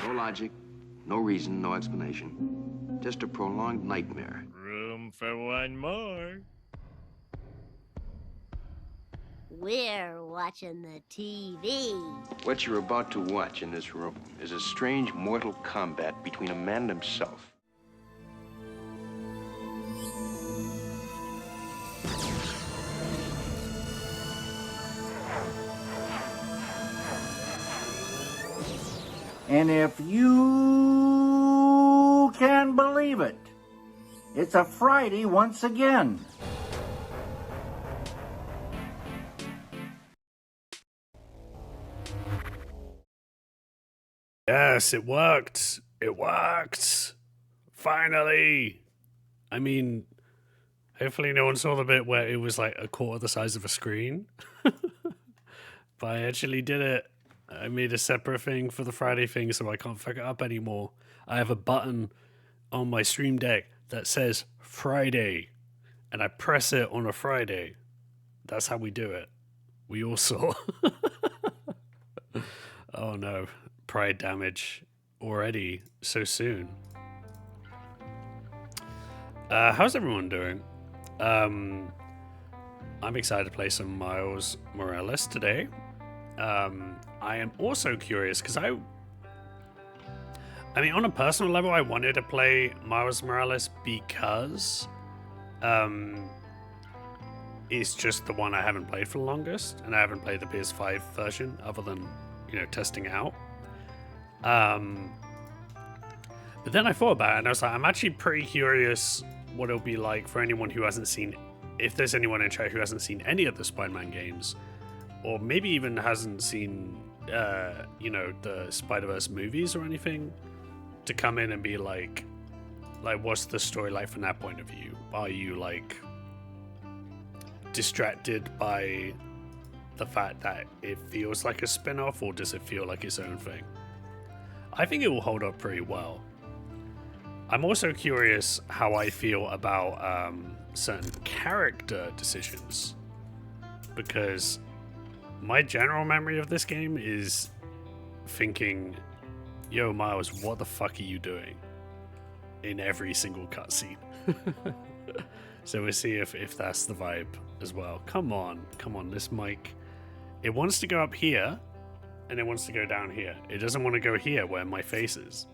No logic, no reason, no explanation. Just a prolonged nightmare. Room for one more. We're watching the TV. What you're about to watch in this room is a strange mortal combat between a man and himself. And if you can believe it, it's a Friday once again. Yes, it worked. It worked. Finally. I mean, hopefully no one saw the bit where it was like a quarter the size of a screen. But I actually did it. I made a separate thing for the Friday thing so I can't fuck it up anymore. I have a button on my Stream Deck that says Friday, and I press it on a Friday. That's how we do it. We all saw. Oh no, pride damage already so soon. How's everyone doing? I'm excited to play some Miles Morales today. I am also curious because I mean, on a personal level, I wanted to play Miles Morales because it's just the one I haven't played for the longest, and I haven't played the PS5 version other than, you know, testing out. But then I thought about it, and I was like, I'm actually pretty curious what it'll be like for anyone who hasn't seen, if there's anyone in chat who hasn't seen any of the Spider-Man games, or maybe even hasn't seen, you know, the Spider-Verse movies or anything, to come in and be like, what's the story like from that point of view? Are you, like, distracted by the fact that it feels like a spin-off, or does it feel like its own thing? I think it will hold up pretty well. I'm also curious how I feel about certain character decisions, because my general memory of this game is thinking, yo, Miles, what the fuck are you doing? In every single cutscene. So we'll see if that's the vibe as well. Come on, this mic. It wants to go up here, and it wants to go down here. It doesn't want to go here where my face is.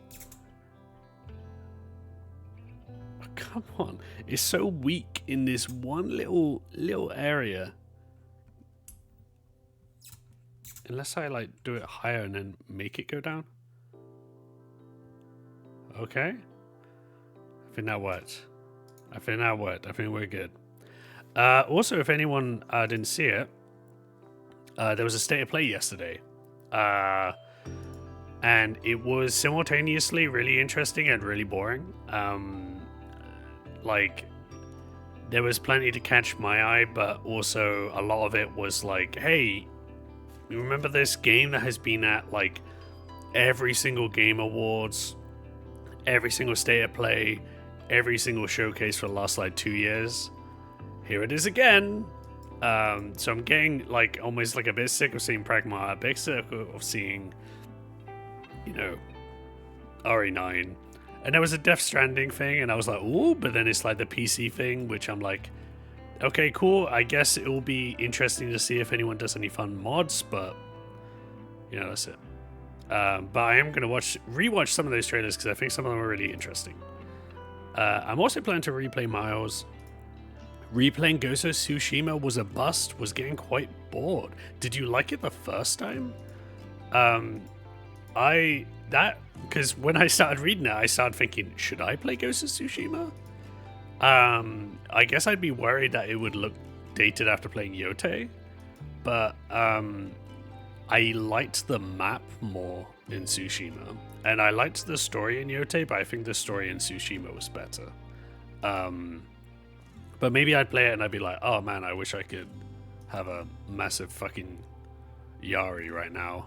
Oh, come on. It's so weak in this one little area. Unless I, like, do it higher and then make it go down. Okay. I think that worked. I think we're good. Also, if anyone didn't see it, there was a state of play yesterday. And it was simultaneously really interesting and really boring. Like, there was plenty to catch my eye, but also a lot of it was like, hey, you remember this game that has been at, like, every single Game Awards, every single state of play, every single showcase for the last, like, 2 years? Here it is again. So I'm getting, like, almost, like, a bit sick of seeing Pragmata, a bit sick of seeing, you know, RE9. And there was a Death Stranding thing, and I was like, ooh, but then it's, like, the PC thing, which I'm like, okay, cool. I guess it will be interesting to see if anyone does any fun mods, but, you know, that's it. But I am going to rewatch some of those trailers because I think some of them are really interesting. I'm also planning to replay Miles. Replaying Ghost of Tsushima was a bust, was getting quite bored. Did you like it the first time? Because when I started reading it, I started thinking, should I play Ghost of Tsushima? I guess I'd be worried that it would look dated after playing Yote, but I liked the map more in Tsushima, and I liked the story in Yote, but I think the story in Tsushima was better. But maybe I'd play it and I'd be like, oh man, I wish I could have a massive fucking Yari right now.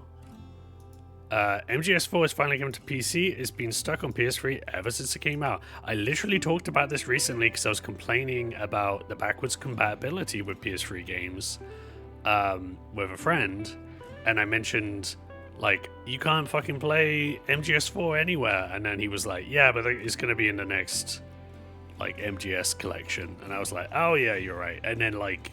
MGS4 is finally coming to PC. It's been stuck on PS3 ever since it came out. I literally talked about this recently because I was complaining about the backwards compatibility with PS3 games with a friend, and I mentioned Like, you can't fucking play MGS4 anywhere. And then he was like, yeah, but it's going to be in the next, like, MGS collection. And I was like, oh, yeah, you're right. And then, like,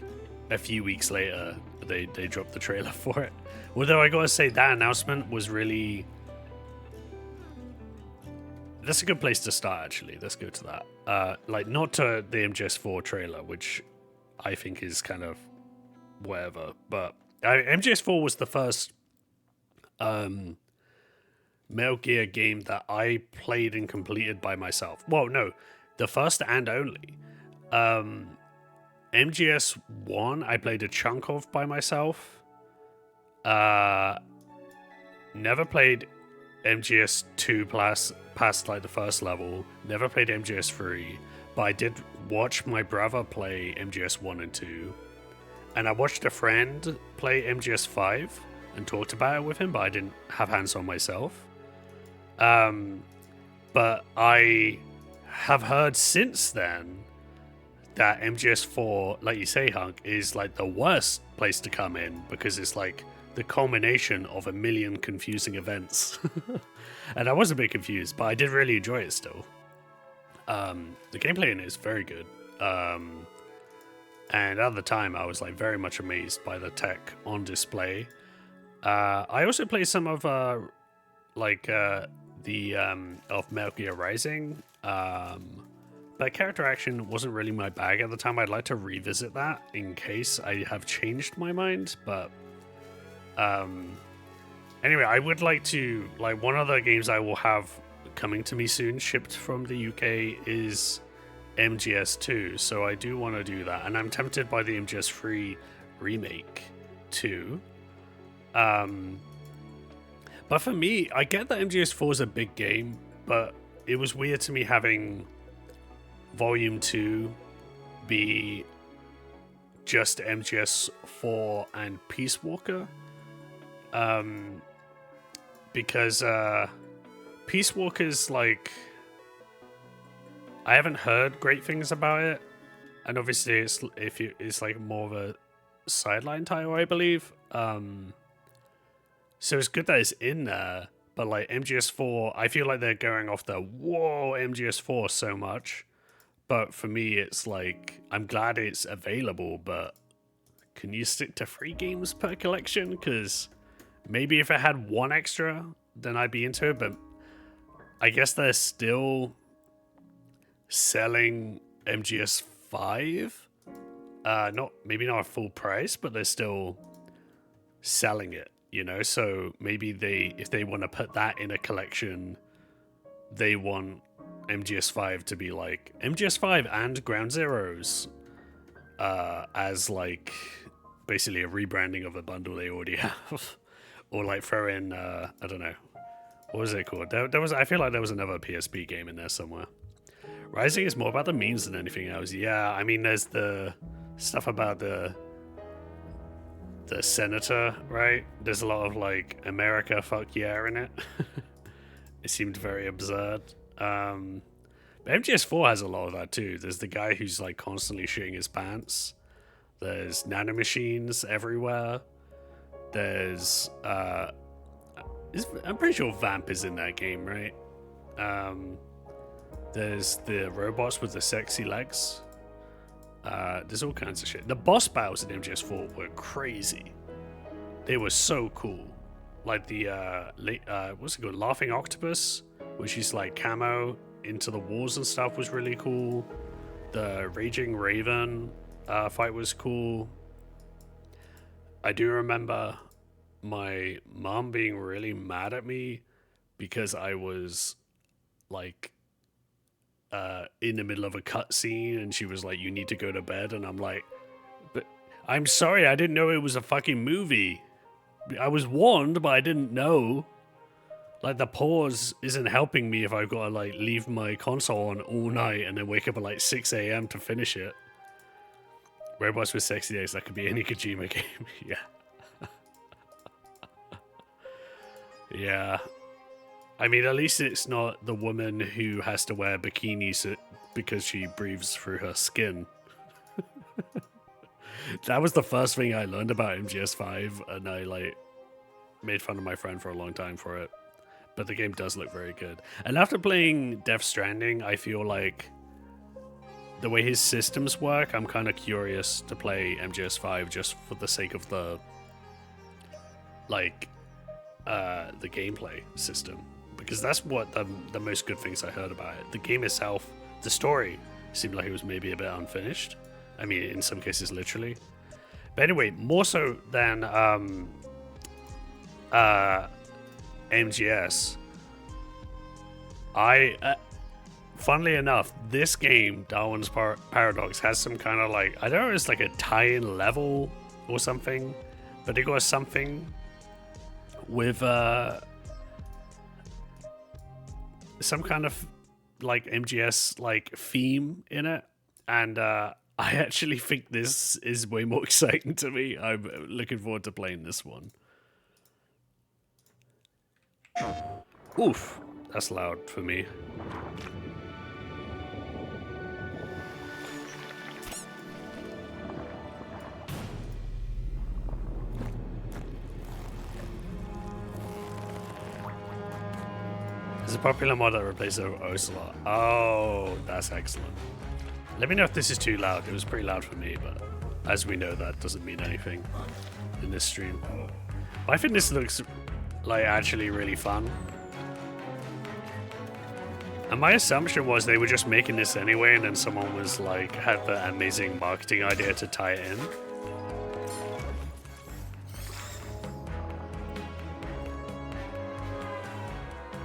a few weeks later, they dropped the trailer for it. Although I gotta say, that announcement was really... That's a good place to start, actually. Let's go to that. Like, not to the MGS4 trailer, which I think is kind of whatever. But MGS4 was the first Metal Gear game that I played and completed by myself. Well, no, the first and only. MGS1 I played a chunk of by myself. Never played MGS2 past like the first level. Never played MGS3, but I did watch my brother play MGS1 and 2. And I watched a friend play MGS5 and talked about it with him, but I didn't have hands on myself. But I have heard since then that MGS4, like you say, Hunk, is like the worst place to come in because it's like the culmination of a million confusing events. And I was a bit confused, but I did really enjoy it still. The gameplay in it is very good. And at the time, I was like very much amazed by the tech on display. I also played some of of Metal Gear Rising. But character action wasn't really my bag at the time. I'd like to revisit that in case I have changed my mind. But anyway, I would like to, like, one of the games I will have coming to me soon, shipped from the UK, is MGS2. So I do want to do that. And I'm tempted by the MGS3 remake too. But for me, I get that MGS4 is a big game, but it was weird to me having Volume 2 be just MGS4 and Peace Walker. Because Peace Walker's like... I haven't heard great things about it. And obviously it's like more of a sideline title, I believe. So it's good that it's in there. But like MGS4, I feel like they're going off the whoa MGS4 so much. But for me, it's like, I'm glad it's available, but can you stick to 3 games per collection? Because maybe if it had 1 extra, then I'd be into it. But I guess they're still selling MGS5. Maybe not at full price, but they're still selling it, you know? So maybe if they want to put that in a collection, they want MGS5 to be like MGS5 and Ground Zeroes as like basically a rebranding of a bundle they already have. Or like throw in I don't know, what was it called? I feel like there was another PSP game in there somewhere. Rising is more about the memes than anything else. Yeah, I mean there's the stuff about the senator, right? There's a lot of like America fuck yeah in it. It seemed very absurd. But MGS4 has a lot of that too. There's the guy who's like constantly shitting his pants. There's nanomachines everywhere. There's I'm pretty sure Vamp is in that game, right? There's the robots with the sexy legs. There's all kinds of shit. The boss battles in MGS4 were crazy. They were so cool. Like the what's it called? Laughing Octopus, which is like camo into the walls and stuff, was really cool. The Raging Raven fight was cool. I do remember my mom being really mad at me because I was like in the middle of a cutscene and she was like, "You need to go to bed," and I'm like, "But I'm sorry, I didn't know it was a fucking movie. I was warned, but I didn't know." Like, the pause isn't helping me if I've got to like leave my console on all night and then wake up at like 6 a.m. to finish it. Robots with sexy legs, that could be any Kojima game. Yeah. Yeah. I mean, at least it's not the woman who has to wear bikinis because she breathes through her skin. That was the first thing I learned about MGS5, and I like made fun of my friend for a long time for it. But the game does look very good. And after playing Death Stranding, I feel like the way his systems work, I'm kind of curious to play MGS5 just for the sake of the gameplay system. Because that's what the most good things I heard about it. The game itself, the story, seemed like it was maybe a bit unfinished. I mean, in some cases, literally. But anyway, more so than MGS, funnily enough, this game, Darwin's Paradox, has some kind of like, I don't know, it's like a tie-in level or something, but it got something with some kind of like MGS like theme in it, and I actually think this is way more exciting to me. I'm looking forward to playing this one. Oof, that's loud for me. There's a popular mod that replaces Ocelot. Oh, that's excellent. Let me know if this is too loud. It was pretty loud for me, but as we know, that doesn't mean anything in this stream. But I think this looks like actually really fun. And my assumption was they were just making this anyway, and then someone was like, had the amazing marketing idea to tie it in.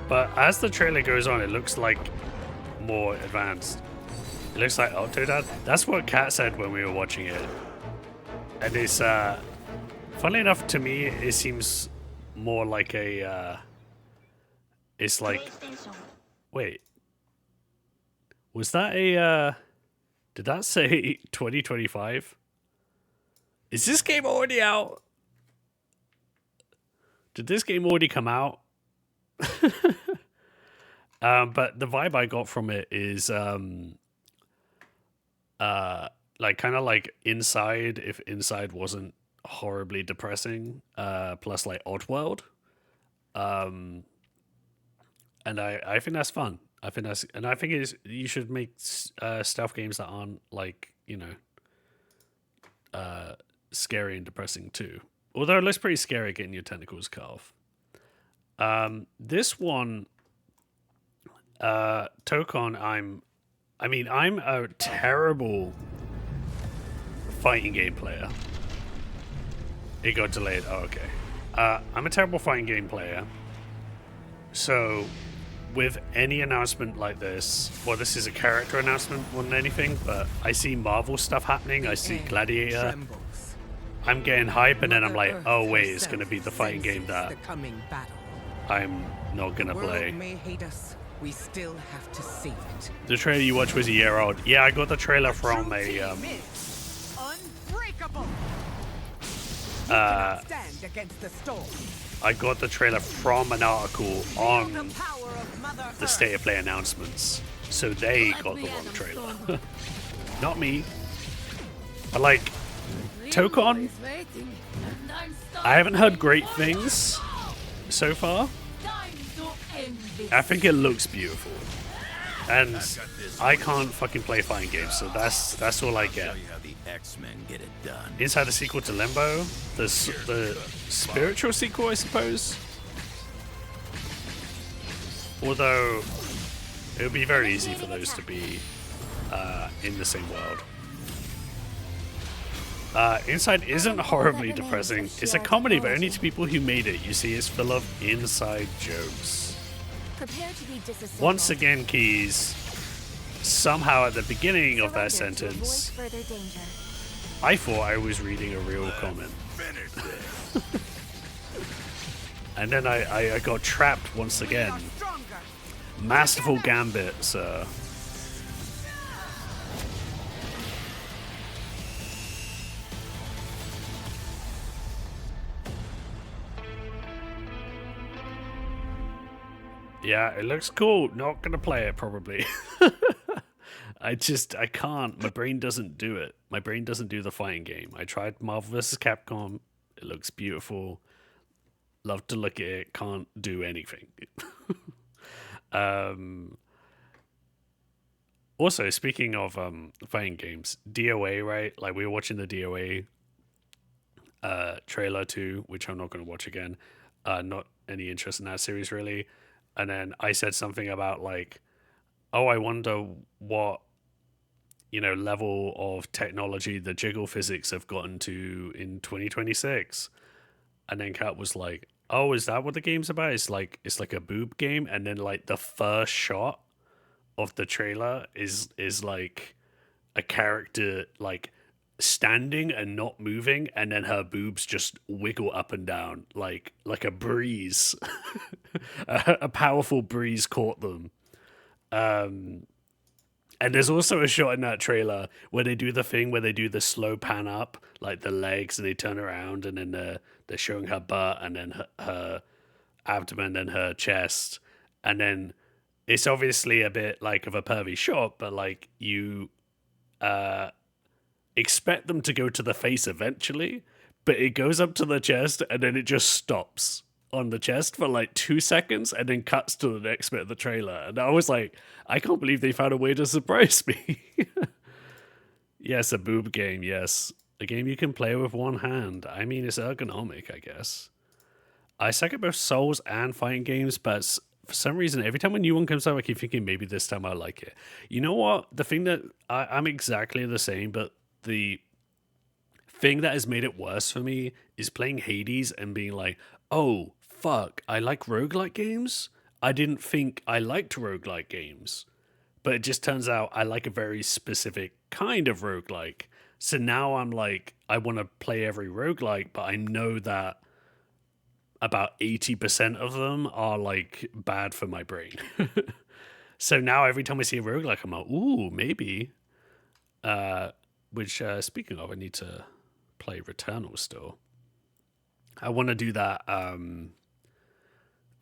But as the trailer goes on, it looks like more advanced. It looks like Octodad. That's what Kat said when we were watching it. And it's, funnily enough, to me, it seems more like a, it's like, wait. Was that a, did that say 2025? Is this game already out? Did this game already come out? But the vibe I got from it is like kind of like Inside, if Inside wasn't horribly depressing, plus like Oddworld. And I think that's fun. I think that's, and I think it's, you should make stealth games that aren't like, you know, scary and depressing too. Although it looks pretty scary getting your tentacles cut off. This one, Tokon, I'm a terrible fighting game player. It got delayed. Oh, okay. I'm a terrible fighting game player. So, with any announcement like this, well, this is a character announcement more than anything, but I see Marvel stuff happening. I see Gladiator. I'm getting hype, and then I'm like, oh wait, it's going to be the fighting game that I'm not going to play. We still have to save it. The trailer you watched was a year old. Yeah, I got the trailer from a I got the trailer from an article on the State of Play announcements. So they got the wrong trailer. Not me. But like Tokon, I haven't heard great things so far. I think it looks beautiful, and I can't fucking play fighting games, so that's all I get. Inside the sequel to Limbo, the spiritual sequel, I suppose. Although it would be very easy for those to be in the same world. Inside isn't horribly depressing. It's a comedy, but only to people who made it. You see, it's full of inside jokes. Once again, Keys, somehow at the beginning of that sentence, I thought I was reading a real comment. And then I got trapped once again. Masterful gambit, sir. Yeah, it looks cool. Not gonna play it, probably. I can't. My brain doesn't do it. My brain doesn't do the fighting game. I tried Marvel vs. Capcom. It looks beautiful. Love to look at it. Can't do anything. um. Also, speaking of fighting games, DOA, right? Like we were watching the DOA trailer too, which I'm not going to watch again. Not any interest in that series really. And then I said something about like, oh, I wonder what level of technology the jiggle physics have gotten to in 2026. And then Kat was like, oh, is that what the game's about? It's like a boob game, and then like the first shot of the trailer is like a character like standing and not moving, and then her boobs just wiggle up and down like a breeze. A powerful breeze caught them. And there's also a shot in that trailer where they do the thing where they do the slow pan up, like the legs, and they turn around, and then they're showing her butt, and then her abdomen, and her chest, and then it's obviously a bit like of a pervy shot, but like you expect them to go to the face eventually, but it goes up to the chest and then it just stops on the chest for like 2 seconds and then cuts to the next bit of the trailer. And I was like, I can't believe they found a way to surprise me. Yes, a boob game, yes. A game you can play with one hand. I mean, it's ergonomic, I guess. I suck at both Souls and fighting games, but for some reason, every time a new one comes out, I keep thinking maybe this time I'll like it. You know what? The thing that I'm exactly the same, but the thing that has made it worse for me is playing Hades and being like, oh, fuck, I like roguelike games? I didn't think I liked roguelike games. But it just turns out I like a very specific kind of roguelike. So now I'm like, I want to play every roguelike, but I know that about 80% of them are like bad for my brain. So now every time I see a roguelike, I'm like, ooh, maybe. Which, speaking of, I need to play Returnal still. I want to do that. I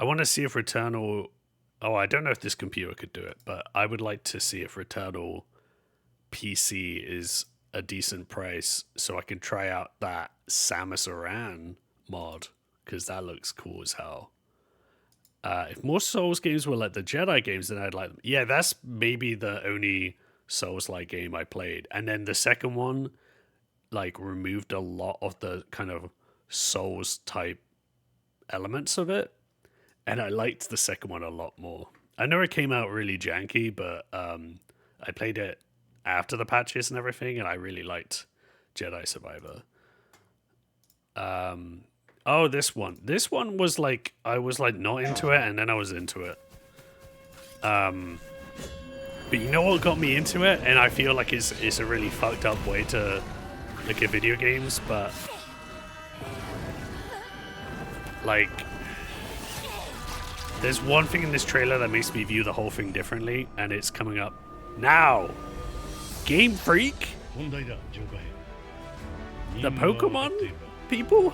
want to see if Returnal... Oh, I don't know if this computer could do it, but I would like to see if Returnal PC is a decent price so I can try out that Samus Aran mod, because that looks cool as hell. If more Souls games were like the Jedi games, then I'd like them. Yeah, that's maybe the only Souls-like game I played. And then the second one, like, removed a lot of the kind of Souls-type elements of it. And I liked the second one a lot more. I know it came out really janky, but I played it after the patches and everything, and I really liked Jedi Survivor. Oh, this one. This one was like, I was like not into it, and then I was into it. But you know what got me into it? And I feel like it's a really fucked up way to look at video games, but like, there's one thing in this trailer that makes me view the whole thing differently, and it's coming up now. Game Freak? The Pokemon people?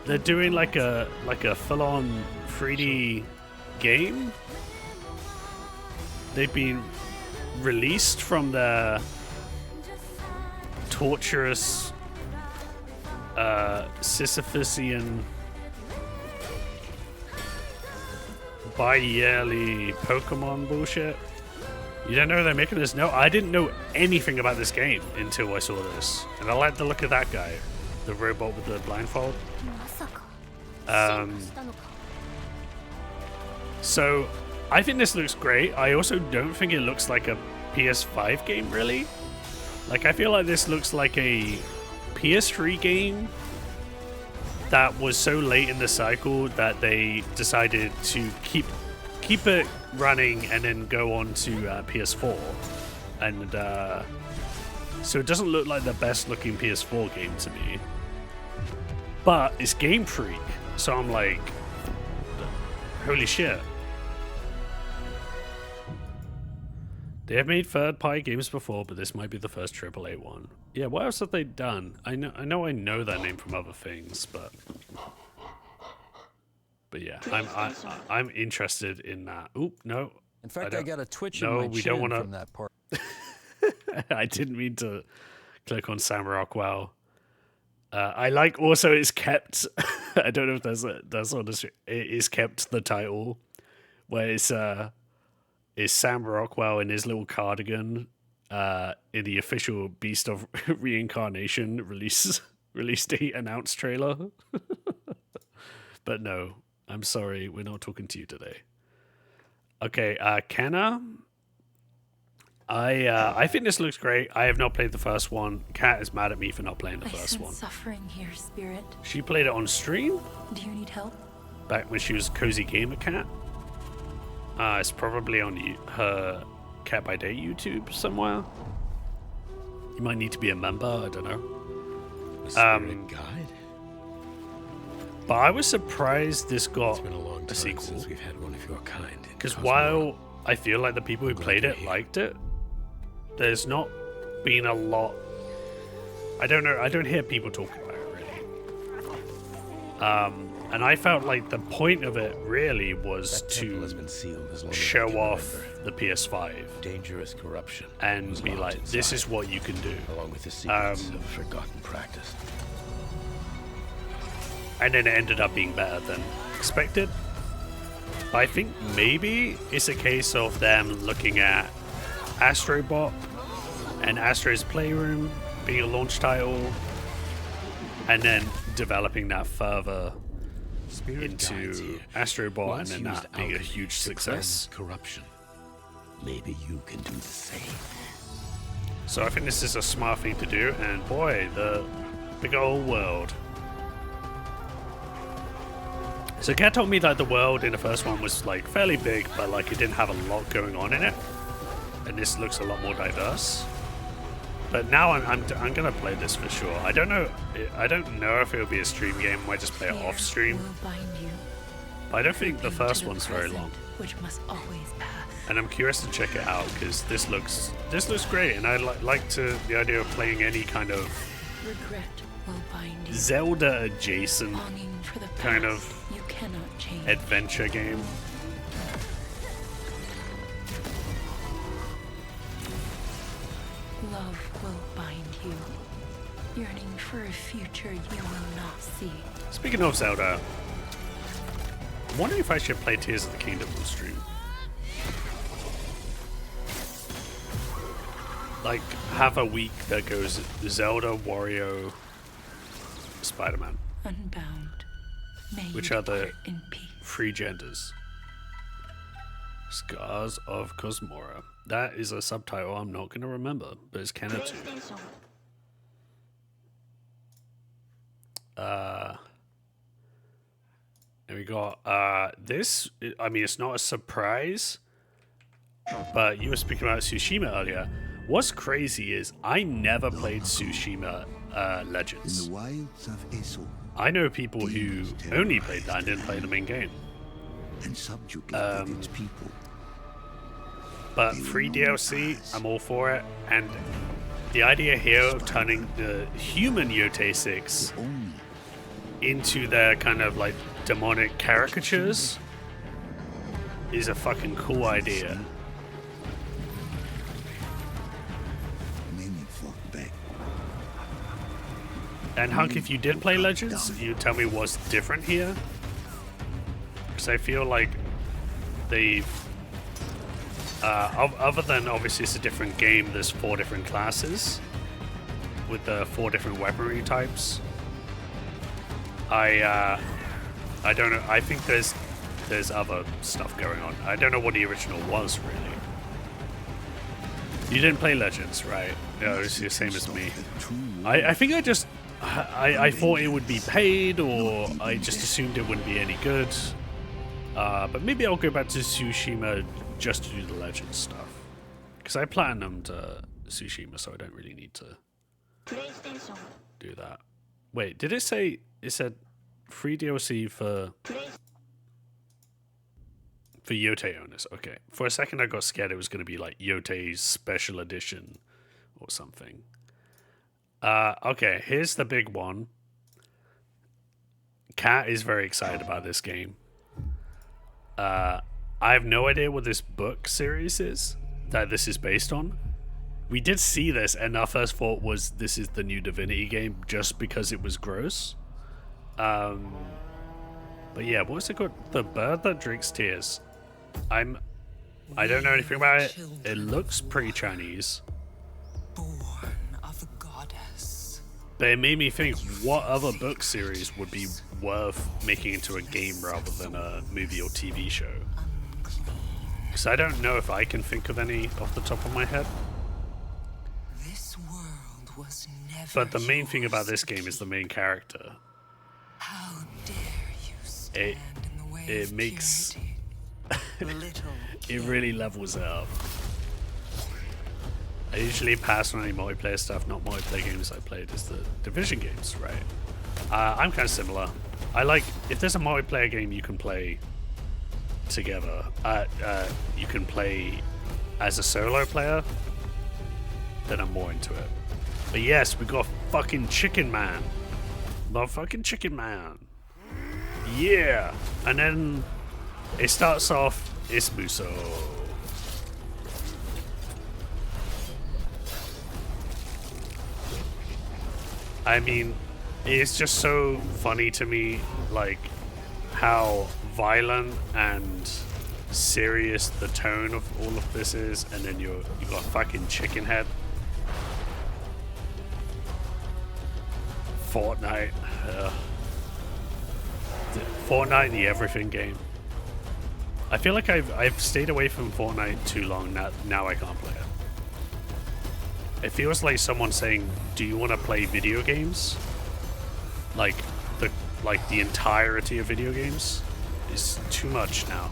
They're doing like a full-on 3D game. They've been released from their torturous Sisyphusian bi-yearly Pokemon bullshit. You don't know they're making this? No, I didn't know anything about this game until I saw this. And I like the look of that guy. The robot with the blindfold. So, I think this looks great. I also don't think it looks like a PS5 game, really. Like, I feel like this looks like a PS3 game that was so late in the cycle that they decided to keep it running and then go on to PS4. And so it doesn't look like the best looking PS4 game to me. But it's Game Freak, so I'm like, holy shit. They have made third-party games before, but this might be the first AAA one. Yeah, what else have they done? I know that name from other things, but yeah, I'm interested in that. Oop, no. In fact, I got a twitch in no, my we chin don't wanna... from that part. I didn't mean to click on Sam Rockwell. I like also it's kept. I don't know if that's on the. It is kept the title, where it's Sam Rockwell in his little cardigan, in the official Beast of Reincarnation release date announced trailer. But no, I'm sorry, we're not talking to you today. Okay, Kenna. I think this looks great. I have not played the first one. Kat is mad at me for not playing the first one. Suffering here, Spirit. She played it on stream Do you need help? back when she was Cozy Gamer Cat. It's probably on her Cat by Day YouTube somewhere. You might need to be a member. I don't know. A spirit guide? But I was surprised this got It's been a long time sequel. since we've had one of your kind. Because while I feel like the people who played it liked it, there's not been a lot. I don't know. I don't hear people talking about it really. And I felt like the point of it really was temple has to been sealed as long as I show can off remember. the PS5 Dangerous corruption and was be locked like, this inside, is what you can do. along with the secrets of forgotten practice. And then it ended up being better than expected. I think maybe it's a case of them looking at Astrobot and Astro's Playroom being a launch title, and then developing that further Spirit guides into here. Astrobot, and Once then used that being a out huge to success. cleanse corruption. Maybe you can do the same. So I think this is a smart thing to do, and boy, the big old world. So Kat told me that the world in the first one was like fairly big, but like it didn't have a lot going on in it, and this looks a lot more diverse. But now I'm gonna play this for sure. I don't know if it'll be a stream game. I might just play it Fear off stream. will bind you, But I don't think the creeping first to the one's very present, long, which must always pass. and I'm curious to check it out because this looks great, and I like the idea of playing any kind of Regret will bind you, Zelda adjacent longing for the past kind of you cannot change. adventure game. Love will bind you, yearning for a future you will not see. Speaking of Zelda, I'm wondering if I should play Tears of the Kingdom on stream. Like, have a week that goes Zelda, Wario, Spider-Man. Unbound, may Which you are the depart in peace. Free genders. Scars of Cosmora. That is a subtitle I'm not going to remember, but it's Kenna 2. And we got this. I mean, it's not a surprise, but you were speaking about Tsushima earlier. What's crazy is I never played Tsushima Legends. In the wilds of Eso, I know people who only played that and didn't play the main game. and subjugated its people. But free DLC, I'm all for it. And the idea here of turning the human Yote 6 Only into their kind of like demonic caricatures is a fucking cool idea. many fought back. And Hunk, if you did play Legends, you tell me what's different here. Because I feel like they've other than obviously it's a different game, there's 4 different classes with the 4 different weaponry types. I don't know. I think there's other stuff going on. I don't know what the original was really. You didn't play Legends, right? No, it's the same as me. I think I thought it would be paid, or I just assumed it wouldn't be any good. But maybe I'll go back to Tsushima just to do the Legends stuff. Because I platinumed Tsushima, so I don't really need to do that. Wait, did it say... It said free DLC for Yote owners. Okay. For a second I got scared it was going to be like Yote's special edition or something. Okay, here's the big one. Kat is very excited about this game. I have no idea what this book series is that this is based on. we did see this, and our first thought was this is the new Divinity game, just because it was gross. But yeah, what was it called? The Bird That Drinks Tears. I don't know anything about it. It looks pretty Chinese. Born of a goddess. But it made me think, what other book series would be worth making into a game rather than a movie or TV show? Because I don't know if I can think of any off the top of my head. This world was never But the main thing about this game is the main character. How dare you stand in the way It of makes... purity? It really levels it up. I usually pass on any multiplayer stuff, not multiplayer games I played, is the Division games, right? I'm kind of similar. I like, if there's a multiplayer game you can play together, you can play as a solo player, then I'm more into it. But yes, we got fucking Chicken Man. Motherfucking Chicken Man. Yeah! And then it starts off, it's Muso. I mean, it's just so funny to me, like, how violent and serious the tone of all of this is, and then you got fucking Chicken Head. Fortnite. Fortnite, the everything game. I feel like I've stayed away from Fortnite too long. Now I can't play it. It feels like someone saying, "Do you want to play video games?" Like the entirety of video games is too much now.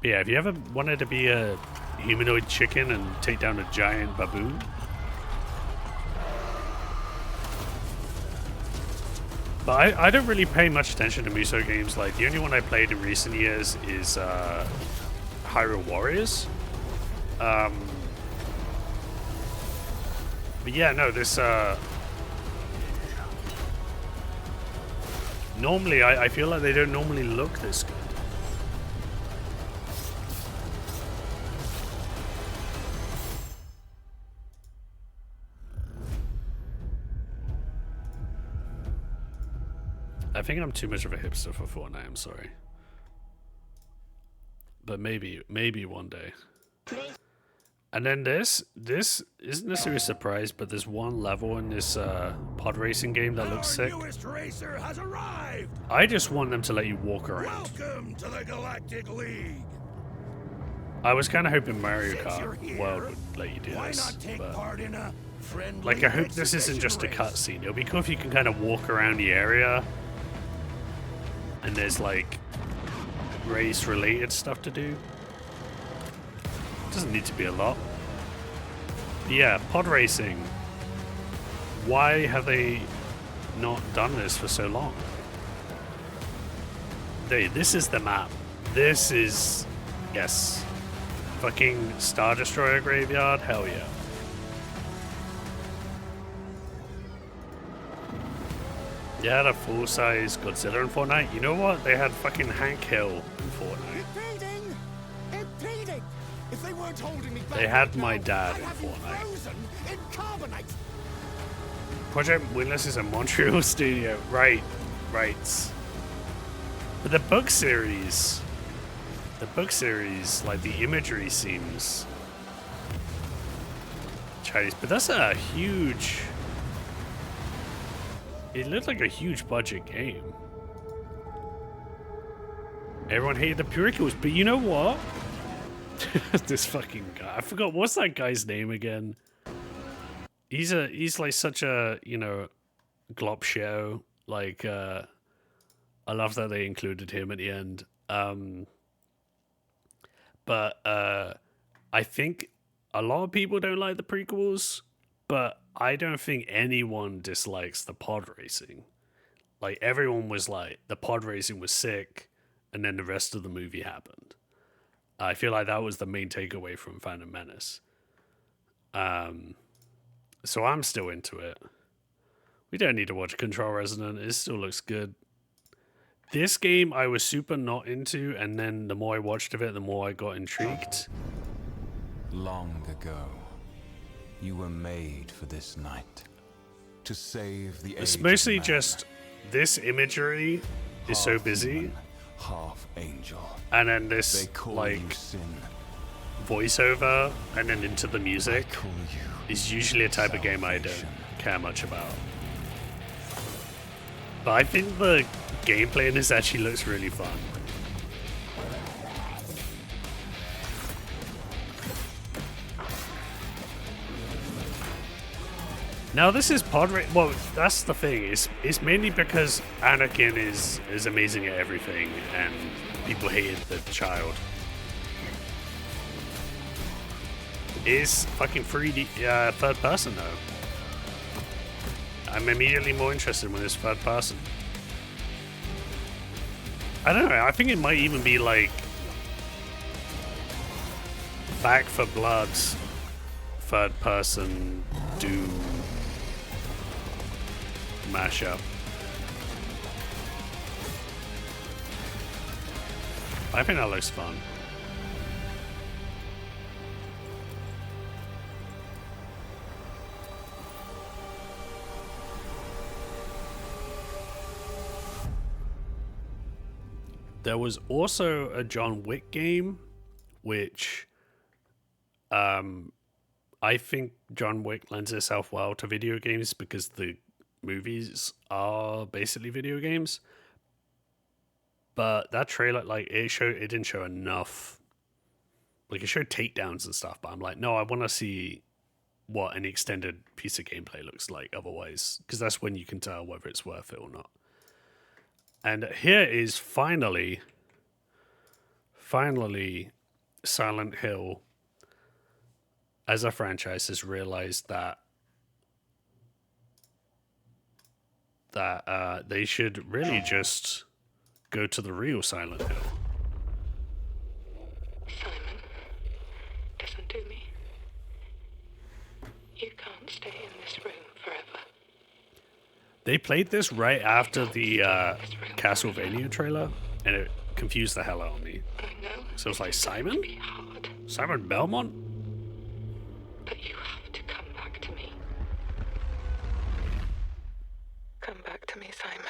But yeah, if you ever wanted to be a humanoid chicken and take down a giant baboon, but I don't really pay much attention to Muso games. Like, the only one I played in recent years is Hyrule Warriors. But yeah, no, this normally I feel like they don't normally look this good. I think I'm too much of a hipster for Fortnite, I'm sorry. But maybe one day. And then this isn't necessarily a surprise, but there's one level in this pod racing game that looks sick. Newest racer has arrived. I just want them to let you walk around. Welcome to the Galactic League. I was kind of hoping Mario Kart World would let you do Why this, not take but part in a friendly like, I hope this isn't just a exhibition cutscene. It'll be cool if you can kind of walk around the area and there's like race related stuff to do. Doesn't need to be a lot. But yeah, pod racing. Why have they not done this for so long? This is the map. This is, yes, fucking Star Destroyer graveyard. Hell yeah. They had a full-size Godzilla in Fortnite. You know what? They had fucking Hank Hill in Fortnite. Impeding! Impeding! If they weren't holding me back, They had right my now, dad I'd in have you Fortnite. frozen in carbonite. Project Windless is a Montreal studio. Right. But the book series, like, the imagery seems Chinese. But that's a huge... It looked like a huge budget game. Everyone hated the prequels, but you know what? This fucking guy. I forgot, what's that guy's name again? He's like such a, you know, glop show. Like, I love that they included him at the end. But I think a lot of people don't like the prequels, but I don't think anyone dislikes the pod racing. Like, everyone was like, the pod racing was sick, and then the rest of the movie happened. I feel like that was the main takeaway from Phantom Menace. So I'm still into it. We don't need to watch Control Resonant. It still looks good. This game I was super not into, and then the more I watched of it, the more I got intrigued. Long ago, You were made for this night. To save the It's age of mostly man. just this imagery is so Half busy, human, half angel. and then They this call like you sin. voiceover, and then into the music I call you is usually a type of game I don't salvation. care much about. But I think the gameplay in this actually looks really fun. Now this is well, that's the thing. It's mainly because Anakin is amazing at everything, and people hated the child. It's fucking 3D, third person though. I'm immediately more interested when it's third person. I don't know. I think it might even be like Back for Blood's third person Doom mashup. I think that looks fun. There was also a John Wick game, which I think John Wick lends itself well to video games because the movies are basically video games. But that trailer, like, it didn't show enough. Like, it showed takedowns and stuff, but I'm like, no, I want to see what an extended piece of gameplay looks like otherwise, because that's when you can tell whether it's worth it or not. And here is finally Silent Hill as a franchise has realized that they should really just go to the real Silent Hill. Simon, listen to me. You can't stay in this room forever. They played this right after the Castlevania trailer, and it confused the hell out of me. I know. So it's like, Simon? Be hard, Simon Belmont? but you have to come back to me. Come back to me, Simon.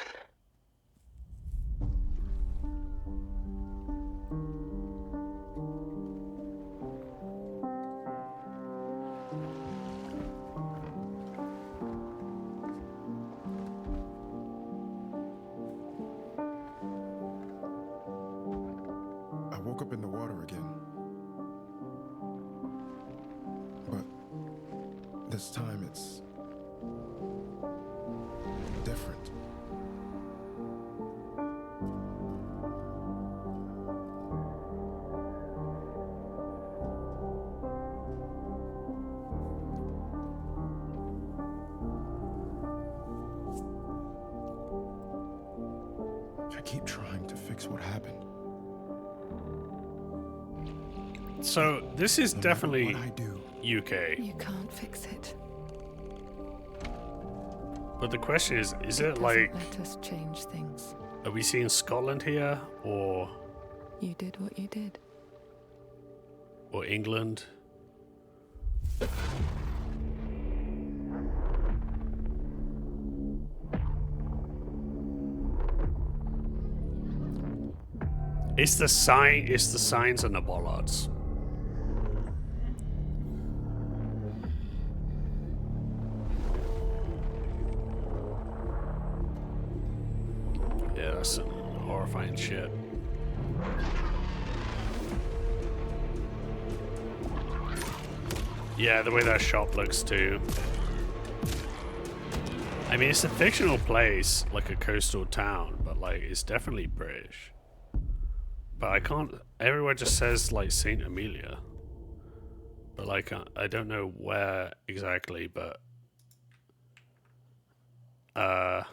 I woke up in the water again. But this time it's different. I keep trying to fix what happened. So this is No matter definitely what I do, UK. You can't fix it. But the question is it Doesn't like, let us change things. are we seeing Scotland here, or You did what you did. England? It's the signs and the bollards. Yeah, that's some horrifying shit. Yeah, the way that shop looks too. I mean, it's a fictional place, like a coastal town, but like, it's definitely British. But I can't, everywhere just says like Saint Amelia. But like, I don't know where exactly, but where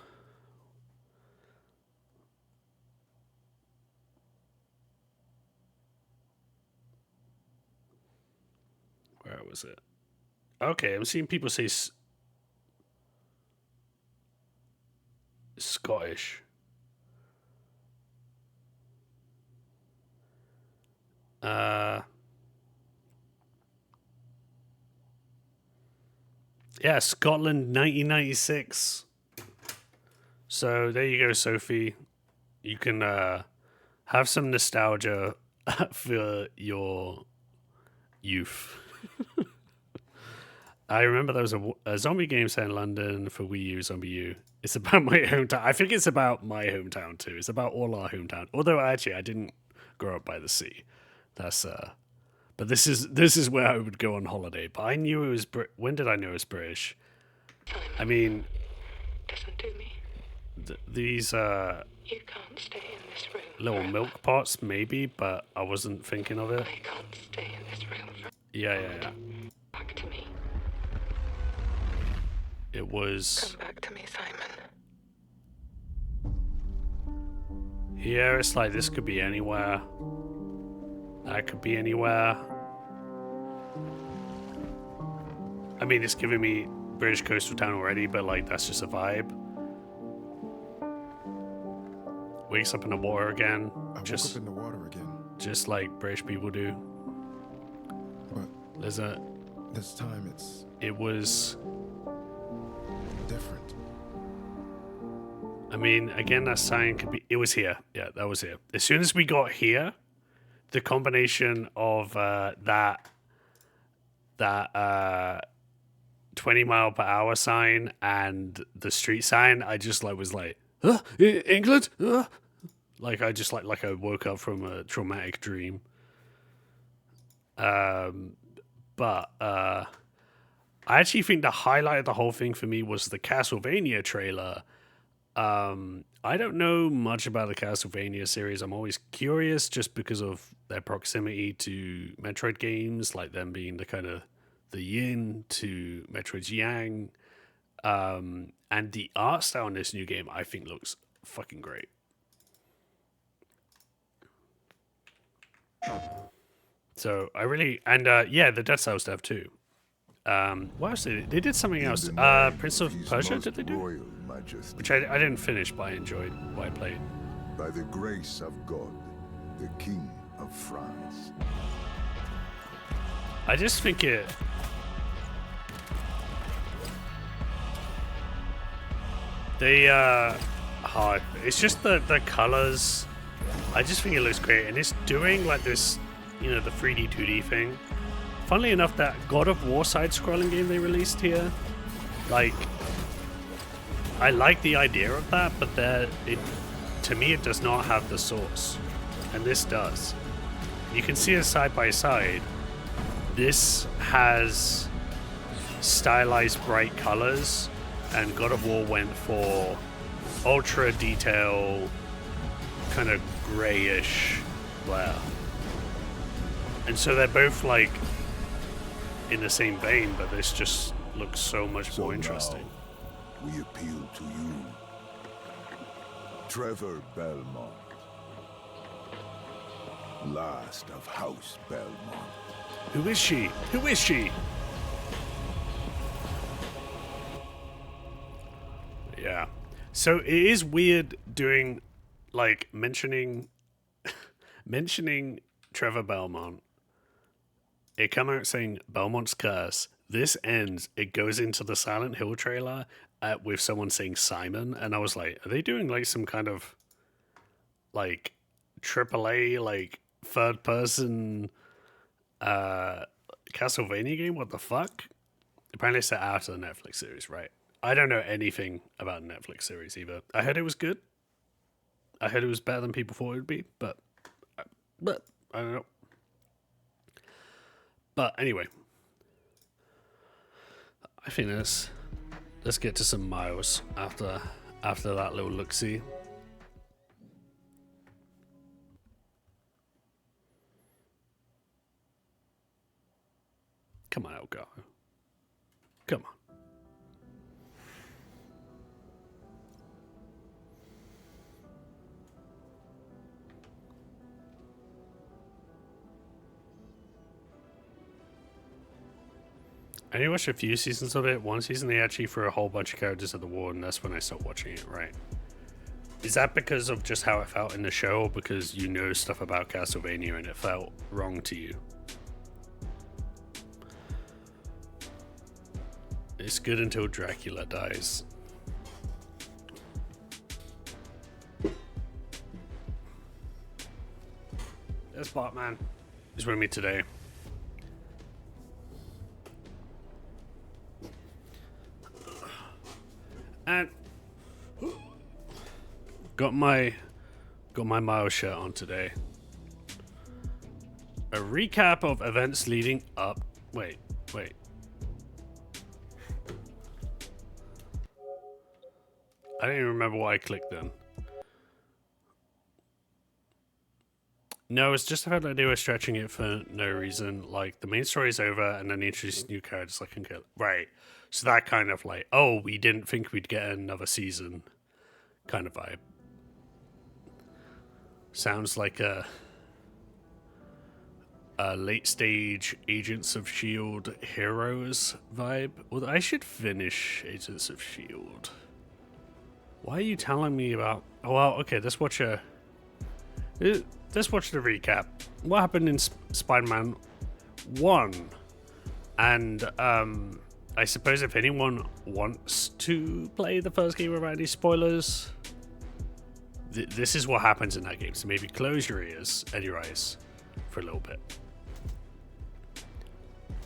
was it? Okay, I'm seeing people say Scottish. Yeah, Scotland 1996. So there you go, Sophie. You can have some nostalgia for your youth. I remember there was a zombie game set in London for Wii U, Zombie U. It's about my hometown. I think it's about my hometown too. It's about all our hometown. Although actually, I didn't grow up by the sea. That's but this is where I would go on holiday. But I knew it was. When did I know it was British? I mean, Doesn't do me. These You can't stay in this room. little milk pots, maybe, but I wasn't thinking of it. I can't stay in this room. Yeah. Back to me. It was. Come back to me, Simon. Yeah, it's like this could be anywhere. That could be anywhere. I mean, it's giving me British coastal town already, but like that's just a vibe. Wakes up in the water again. I woke up in the water again. Just like British people do. But there's a. This time it was different. I mean, again, that sign could be. It was here. Yeah, that was here. As soon as we got here, the combination of that 20-mile-per-hour sign and the street sign, I just like was like, England. Like I just like I woke up from a traumatic dream. But I actually think the highlight of the whole thing for me was the Castlevania trailer. I don't know much about the Castlevania series. I'm always curious just because of their proximity to Metroid games, like them being the kind of the yin to Metroid's yang. And the art style in this new game, I think, looks fucking great. So I really, and yeah, the Dead Cells stuff too. What else did they did something else? Prince of Persia, did they do? Which I didn't finish, but I enjoyed what I played. By the grace of God, the King of France. I just think it. It's just the colors. I just think it looks great, and it's doing like this, you know, the 3D 2D thing. Funnily enough, that God of War side-scrolling game they released here, like, I like the idea of that, but to me it does not have the source, and this does. You can see it side by side. This has stylized bright colors, and God of War went for ultra detail, kind of grayish glare. And so they're both like in the same vein, but this just looks so much more interesting. We appeal to you, Trevor Belmont, last of House Belmont. Who is she? Who is she? Yeah. So it is weird doing, like, mentioning Trevor Belmont. It come out saying Belmont's Curse. This ends. It goes into the Silent Hill trailer with someone saying Simon, and I was like, are they doing like some kind of like AAA like third person Castlevania game? What the fuck? Apparently it's set out of the Netflix series, right? I don't know anything about the Netflix series either. I heard it was good. I heard it was better than people thought it would be, but I don't know. But anyway, I think let's get to some miles after that little look-see. Come on, Elgar. Come on. I only watched a few seasons of it. One season they actually threw a whole bunch of characters at the wall, and that's when I stopped watching it, right? Is that because of just how it felt in the show, or because you know stuff about Castlevania and it felt wrong to you? It's good until Dracula dies. There's Bartman. He's with me today. And got my Miles shirt on today. A recap of events leading up. Wait. I don't even remember what I clicked then. No, it's just the fact that they were stretching it for no reason. Like, the main story is over, and then they introduce new characters like Uncle. Right. So that kind of like, oh, we didn't think we'd get another season kind of vibe. Sounds like a late stage Agents of S.H.I.E.L.D. Heroes vibe. Well, I should finish Agents of S.H.I.E.L.D. Why are you telling me about... Oh, well, okay, let's watch the recap. What happened in Spider-Man 1? And, I suppose if anyone wants to play the first game without any spoilers, this is what happens in that game. So maybe close your ears and your eyes for a little bit.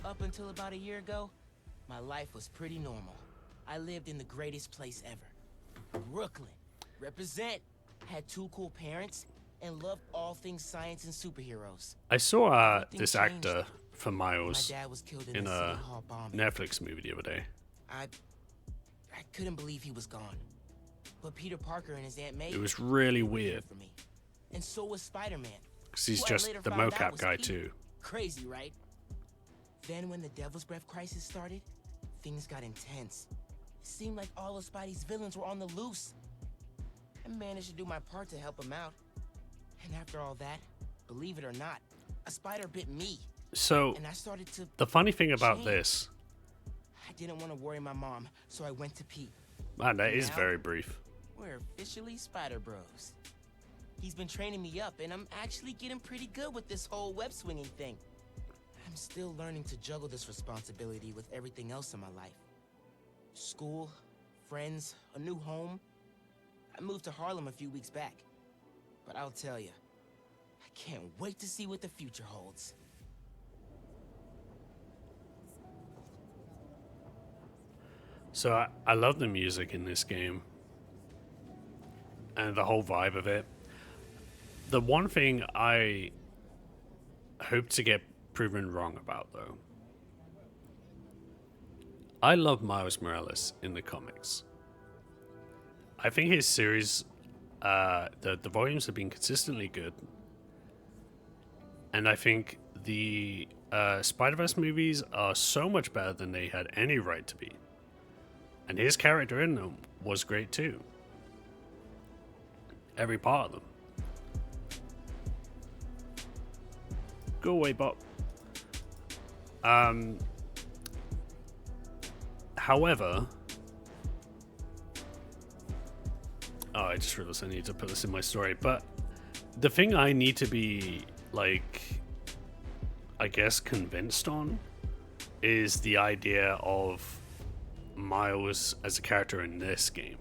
Up until about a year ago, my life was pretty normal. I lived in the greatest place ever. Brooklyn. Represent. Had 2 cool parents and loved all things science and superheroes. I saw this actor for Miles My dad was killed in the a City Hall bombing. Netflix movie the other day. I couldn't believe he was gone. But Peter Parker and his Aunt May... It was really weird. For me. And so was Spider-Man. Because he's Who I just later the found out mocap was guy Pete. too. Crazy, right? Then when the Devil's Breath crisis started, things got intense. It seemed like all of Spidey's villains were on the loose. I managed to do my part to help him out. And after all that, believe it or not, a spider bit me. So, and I started to the funny thing about change. this... I didn't want to worry my mom, so I went to Pete. Man, that is Now, very brief. We're officially Spider Bros. He's been training me up, and I'm actually getting pretty good with this whole web-swinging thing. I'm still learning to juggle this responsibility with everything else in my life. School, friends, a new home. I moved to Harlem a few weeks back. But I'll tell you, I can't wait to see what the future holds. So I love the music in this game. And the whole vibe of it. The one thing I hope to get proven wrong about, though. I love Miles Morales in the comics. I think his series, the volumes have been consistently good. And I think the Spider-Verse movies are so much better than they had any right to be. And his character in them was great too. Every part of them. Go away, Bob. However... Oh, I just realized I need to put this in my story. But the thing I need to be, like, I guess convinced on is the idea of Miles as a character in this game.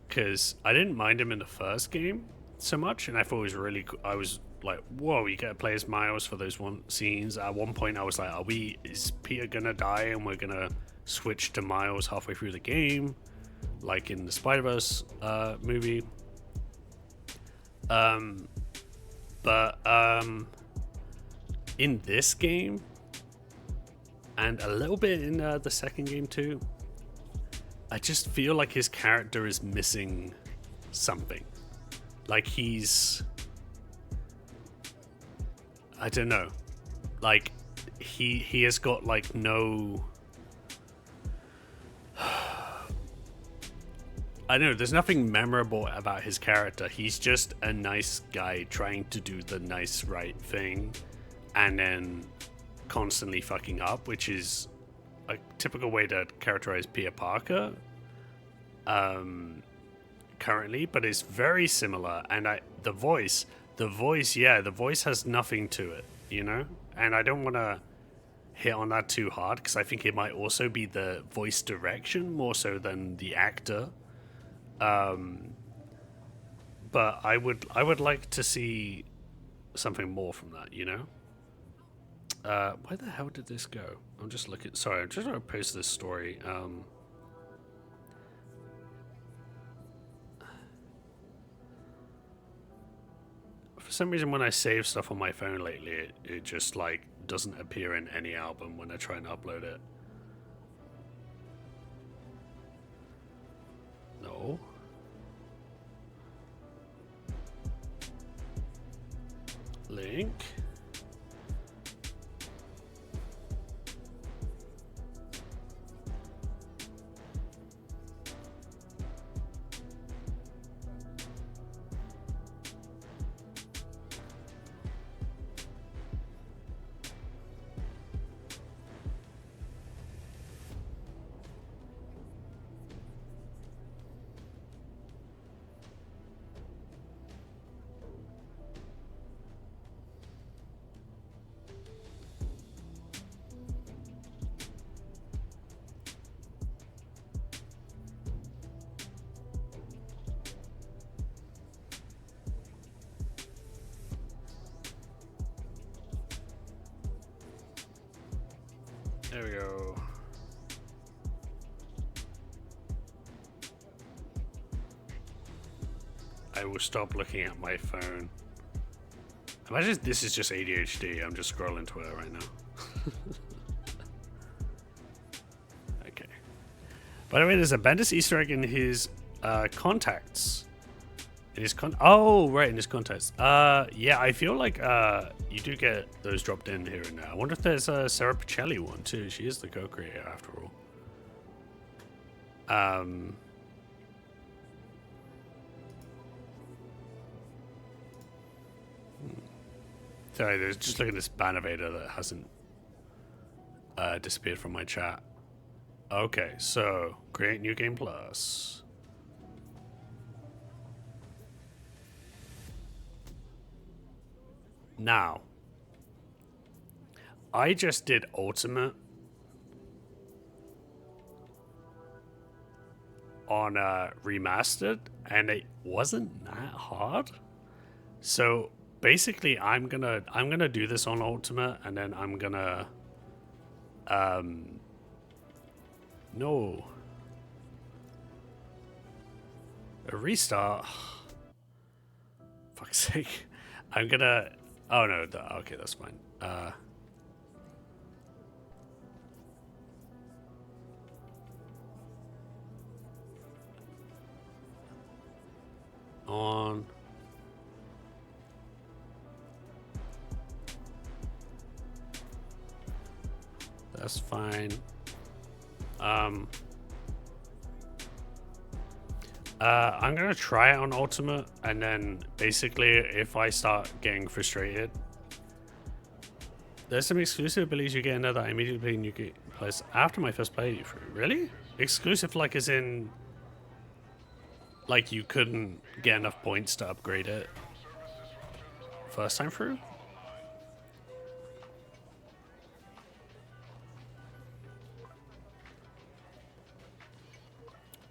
Because I didn't mind him in the first game so much, and I thought it was really cool. I was like, whoa, you get to play as Miles for those scenes. At one point I was like, is Peter gonna die and we're gonna switch to Miles halfway through the game, like in the Spider-Verse movie? But in this game, and a little bit in the second game too, I just feel like his character is missing something. Like he's... I don't know. Like, he has got, like, no... I don't know, there's nothing memorable about his character. He's just a nice guy trying to do the nice right thing and then constantly fucking up, which is a typical way to characterize Peter Parker currently, but it's very similar. And the voice has nothing to it, you know? And I don't want to hit on that too hard because I think it might also be the voice direction more so than the actor. But I would like to see something more from that, you know? Where the hell did this go? I'm just looking. Sorry, I'm just going to post this story. For some reason, when I save stuff on my phone lately, it just like doesn't appear in any album when I try and upload it. No. Link. There we go. I will stop looking at my phone. Imagine this is just ADHD. I'm just scrolling Twitter right now. Okay. By the way, there's a Bendis Easter egg in his contacts. In his oh, right, in his contacts. Yeah, I feel like you do get those dropped in here and there. I wonder if there's a Sarah Pacelli one too. She is the co-creator after all. Sorry, there's just look at this Bannervator that hasn't disappeared from my chat. Okay, so create new game plus. Now, I just did Ultimate on Remastered, and it wasn't that hard. So basically, I'm gonna do this on Ultimate, and then I'm gonna no, a restart. Fuck's sake, I'm gonna. Oh no, okay, that's fine. On. That's fine. I'm gonna try it on Ultimate, and then basically, if I start getting frustrated, there's some exclusive abilities you get in there that I immediately play new game plus after my first playthrough. Really? Exclusive, like as in, like you couldn't get enough points to upgrade it first time through?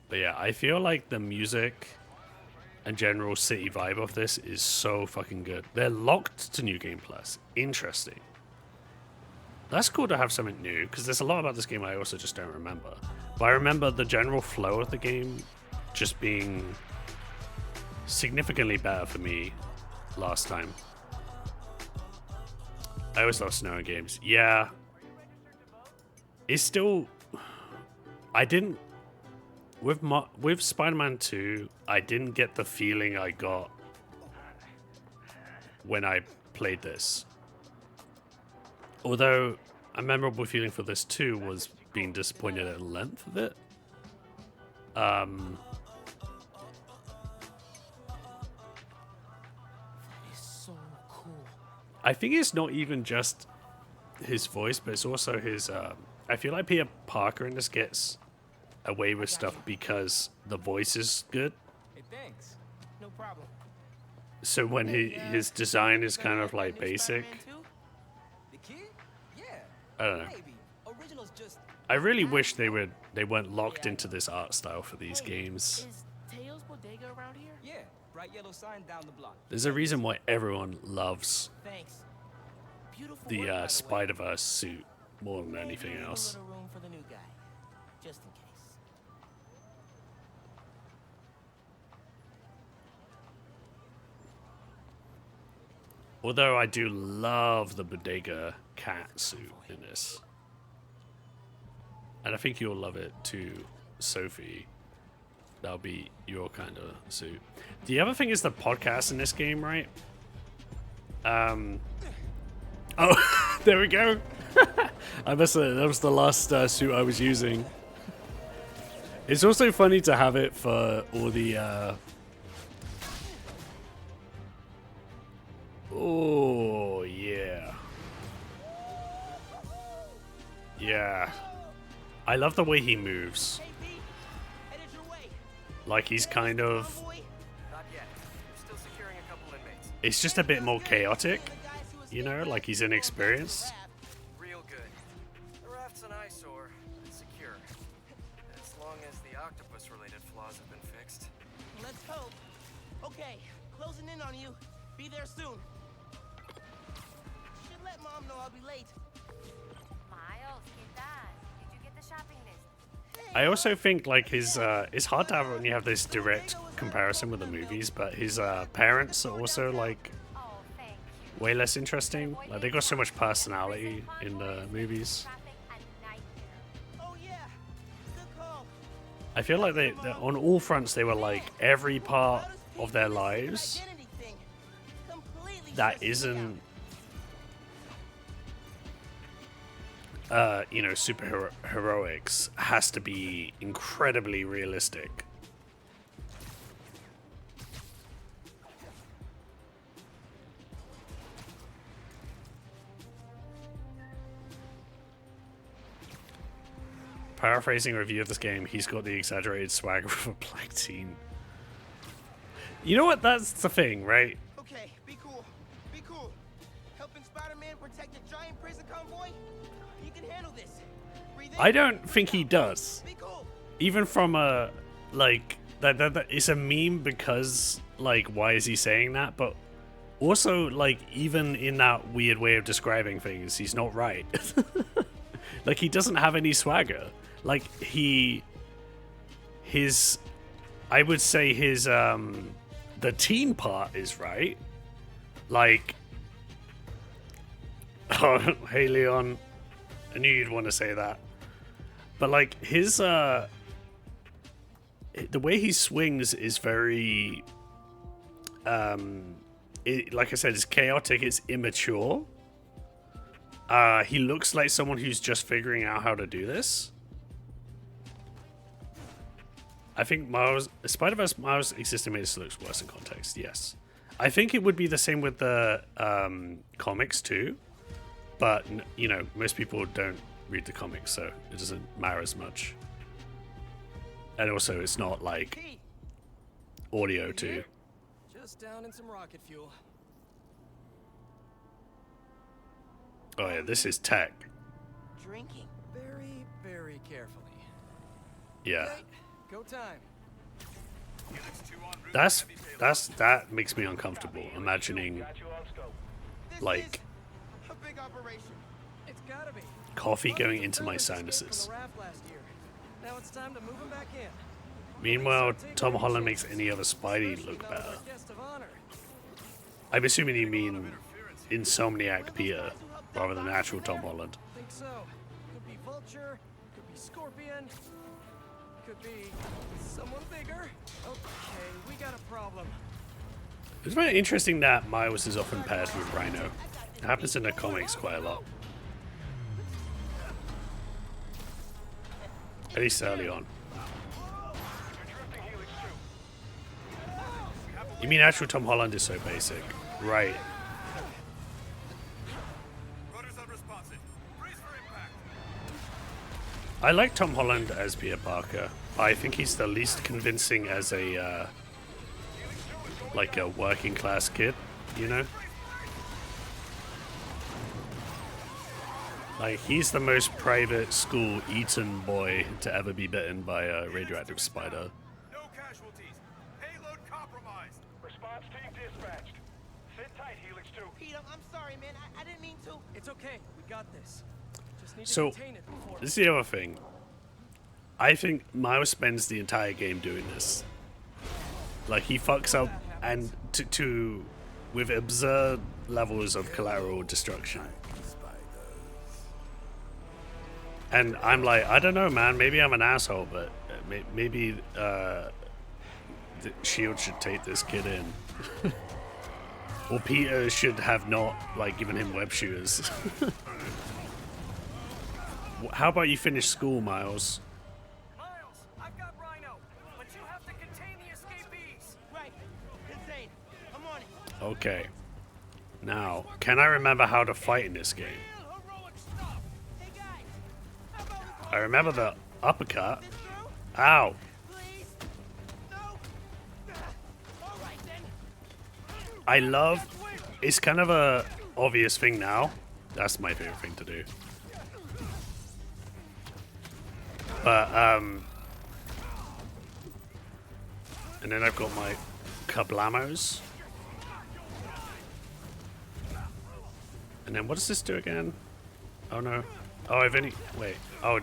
But yeah, I feel like the music and general city vibe of this is so fucking good. They're locked to New Game Plus. Interesting. That's cool to have something new, because there's a lot about this game I also just don't remember. But I remember the general flow of the game just being significantly better for me last time. I always love snow in games. Yeah. It's still... I didn't... With Spider-Man 2, I didn't get the feeling I got when I played this. Although a memorable feeling for this too was being disappointed at the length of it. That is so cool. I think it's not even just his voice, but it's also his... I feel like Peter Parker in this gets away with stuff because the voice is good. Hey, thanks. No problem. So when his design is kind of like basic, I don't know. I really wish they weren't locked into this art style for these games. Is Teo's bodega around here? Yeah, bright yellow sign down the block. There's a reason why everyone loves Thanks. Beautiful the work, by way. Spider-Verse suit more than anything Maybe leave a else. little room for the new guy, just in case. Although I do love the bodega cat suit in this. And I think you'll love it too, Sophie. That'll be your kind of suit. The other thing is the podcast in this game, right? Oh, there we go. I must say, that was the last suit I was using. It's also funny to have it for all the... Oh, yeah. Yeah. I love the way he moves. Like he's kind of... It's just a bit more chaotic, you know, like he's inexperienced. Real good. The raft's an eyesore, but secure. As long as the octopus-related flaws have been fixed. Let's hope. Okay, closing in on you. Be there soon. Should let Mom know I'll be late. Miles, ¿qué tal? Did you get the shopping list? I also think like his it's hard to have when you have this direct comparison with the movies, but his parents are also like way less interesting. Like they got so much personality in the movies. I feel like they on all fronts they were like every part of their lives that isn't you know, super heroics has to be incredibly realistic. Paraphrasing a review of this game, he's got the exaggerated swagger of a black teen. You know what? That's the thing, right? Okay, be cool. Be cool. Helping Spider-Man protect a giant prison convoy? You can handle this. Breathe in. I don't think he does. Be cool. Even from a like that it's a meme because like why is he saying that? But also like even in that weird way of describing things, he's not right. Like he doesn't have any swagger. Like I would say his the teen part is right. Like oh hey Leon, I knew you'd want to say that. But like his the way he swings is very like I said, it's chaotic, it's immature. He looks like someone who's just figuring out how to do this. I think Spider-Verse Miles Existimatus looks worse in context, yes. I think it would be the same with the comics too. But, you know, most people don't read the comics, so it doesn't matter as much. And also, it's not like audio too. Just down in some rocket fuel. Oh yeah, this is tech. Drinking. Very, very carefully. Yeah. Okay, go time. That makes me uncomfortable. Imagining like A big operation. It's gotta be. coffee going into my sinuses. Now it's time to move him back in. Meanwhile, Tom Holland makes any other Spidey look better. I'm assuming you mean Insomniac Peter rather than actual Tom Holland. I think so. Could be Vulture, could be Scorpion, could be someone bigger. Okay, we got a problem. It's very interesting that Miles is often paired with Rhino. It happens in the comics quite a lot. At least early on. You mean actual Tom Holland is so basic? Right. I like Tom Holland as Peter Parker. I think he's the least convincing as a like a working class kid, you know? Like, he's the most private school eaten boy to ever be bitten by a radioactive spider. No casualties. Payload compromised. Response team dispatched. Sit tight, Helix 2. Pete, I'm sorry, man. I didn't mean to. It's okay. We got this. Just need So, to contain it before. this is the other thing. I think Miles spends the entire game doing this. Like, he fucks up and with absurd levels of collateral destruction. And I'm like, I don't know, man. Maybe I'm an asshole, but maybe the Shield should take this kid in. Or Peter should have not, like, given him web shooters. How about you finish school, Miles? Miles, I've got Rhino, but you have to contain the escapees. Right. Insane. I'm on it. Okay. Now, can I remember how to fight in this game? I remember the uppercut. Ow. I love... It's kind of a obvious thing now. That's my favorite thing to do. But, and then I've got my kablamos. And then what does this do again? Oh no. Oh, I've only... Wait. Oh.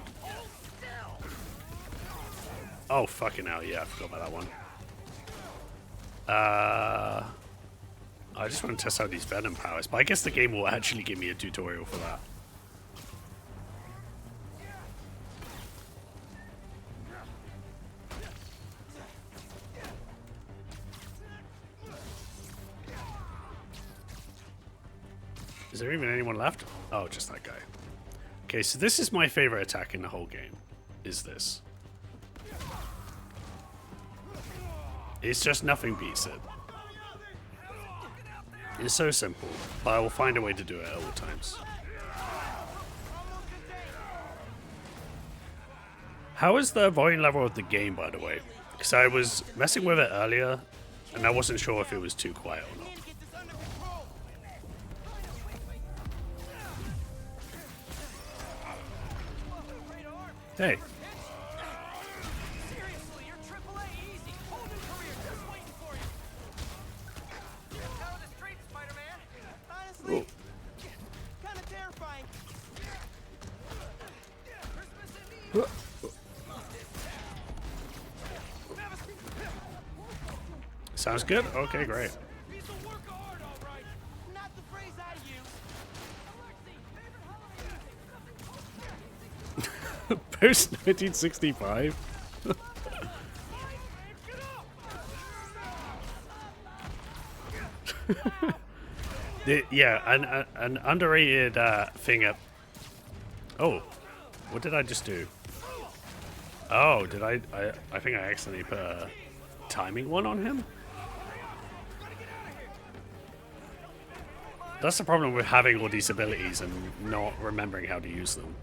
Oh, fucking hell. Yeah, I forgot about that one. I just want to test out these venom powers, but I guess the game will actually give me a tutorial for that. Is there even anyone left? Oh, just that guy. Okay, so this is my favorite attack in the whole game. Is this. It's just nothing beats it. It's so simple, but I will find a way to do it at all times. How is the volume level of the game, by the way? Because I was messing with it earlier, and I wasn't sure if it was too quiet or not. Hey. Seriously, you're AAA easy. Whole new career just waiting for you. Out of the street, Spider-Man. Honestly, kind of terrifying. Sounds good? Okay, great. Not the phrase I use. Post 1965? Yeah, an underrated thing up. Oh, what did I just do? Oh, did I think I accidentally put a timing one on him? That's the problem with having all these abilities and not remembering how to use them.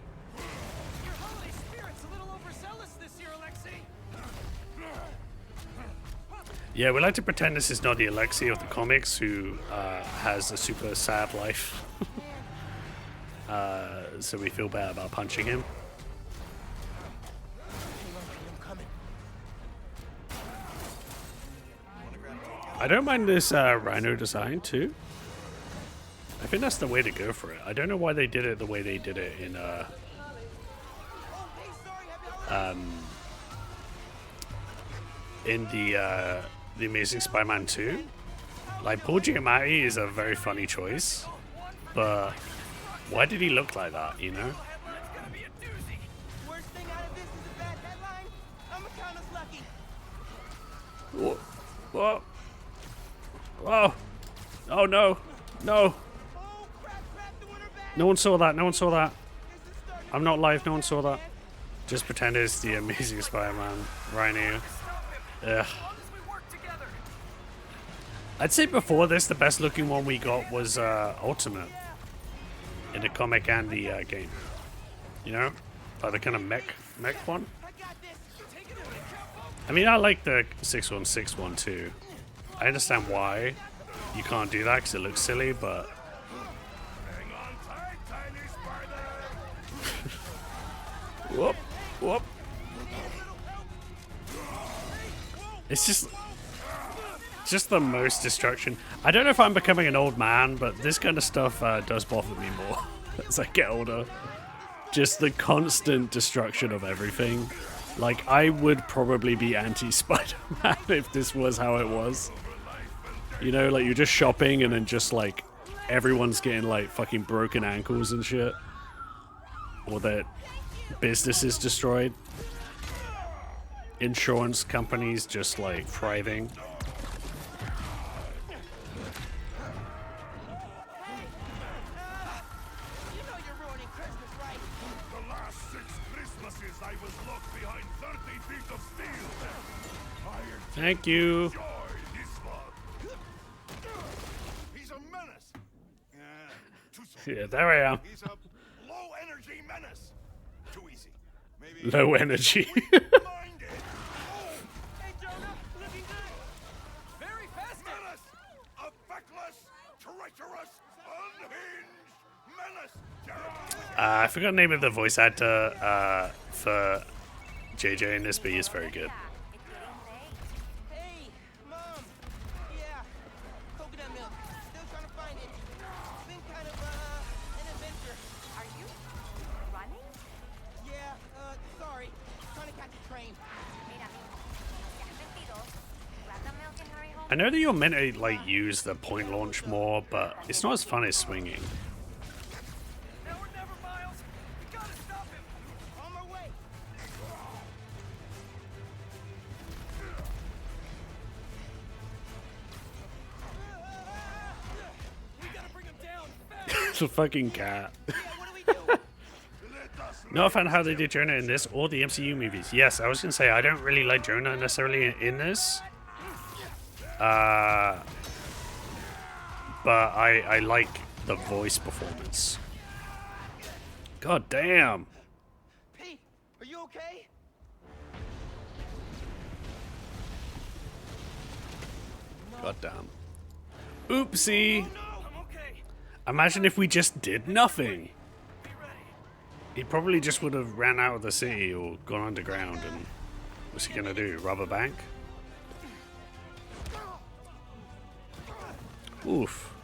Yeah, we like to pretend this is not the Alexei of the comics who has a super sad life. So we feel bad about punching him. I don't mind this Rhino design too. I think that's the way to go for it. I don't know why they did it the way they did it in the Amazing Spider-Man 2. Like, Paul Giamatti is a very funny choice, but why did he look like that, you know? Worst thing out of this is a bad headline. I'm kind of lucky. Whoa. Whoa. Oh no. No. No one saw that. No one saw that. I'm not live. No one saw that. Just pretend it's the Amazing Spider-Man Rhino. Ugh. I'd say before this, the best looking one we got was Ultimate in the comic and the game. You know, like the kind of mech one. I mean, I like the 616 one too. I understand why you can't do that because it looks silly, but Whoop, whoop. It's just the most destruction. I don't know if I'm becoming an old man, but this kind of stuff does bother me more as I get older. Just the constant destruction of everything. Like, I would probably be anti-Spider-Man if this was how it was. You know, like, you're just shopping and then just, like, everyone's getting, like, fucking broken ankles and shit. Or their business is destroyed. Insurance companies just, like, thriving. Thank you. He's a menace. Yeah, there I am. He's a low energy menace. Too easy. Maybe Low energy. Hey, Jonah, looking good. Very fast. Menace. A feckless, treacherous, unhinged menace. I forgot the name of the voice actor for JJ in this, but he's very good. Hey, Mom. Yeah, coconut milk. Still trying to find it. It's been kind of an adventure. Are you running? Yeah, sorry. Trying to catch a train. Mira, ya metido. Grab the milk and hurry home. I know that you're meant to like use the point launch more, but it's not as fun as swinging. Now or never, Miles. We gotta stop him. On my way. We gotta bring him down. It's a fucking cat. Not a fan of how they did Jonah in this or the MCU movies. Yes, I was gonna say I don't really like Jonah necessarily in this. But I like the voice performance. God damn. Pete, are you okay? God damn. Oopsie. Imagine if we just did nothing. He probably just would have ran out of the city or gone underground, and what's he gonna do? Rob a bank? Oof.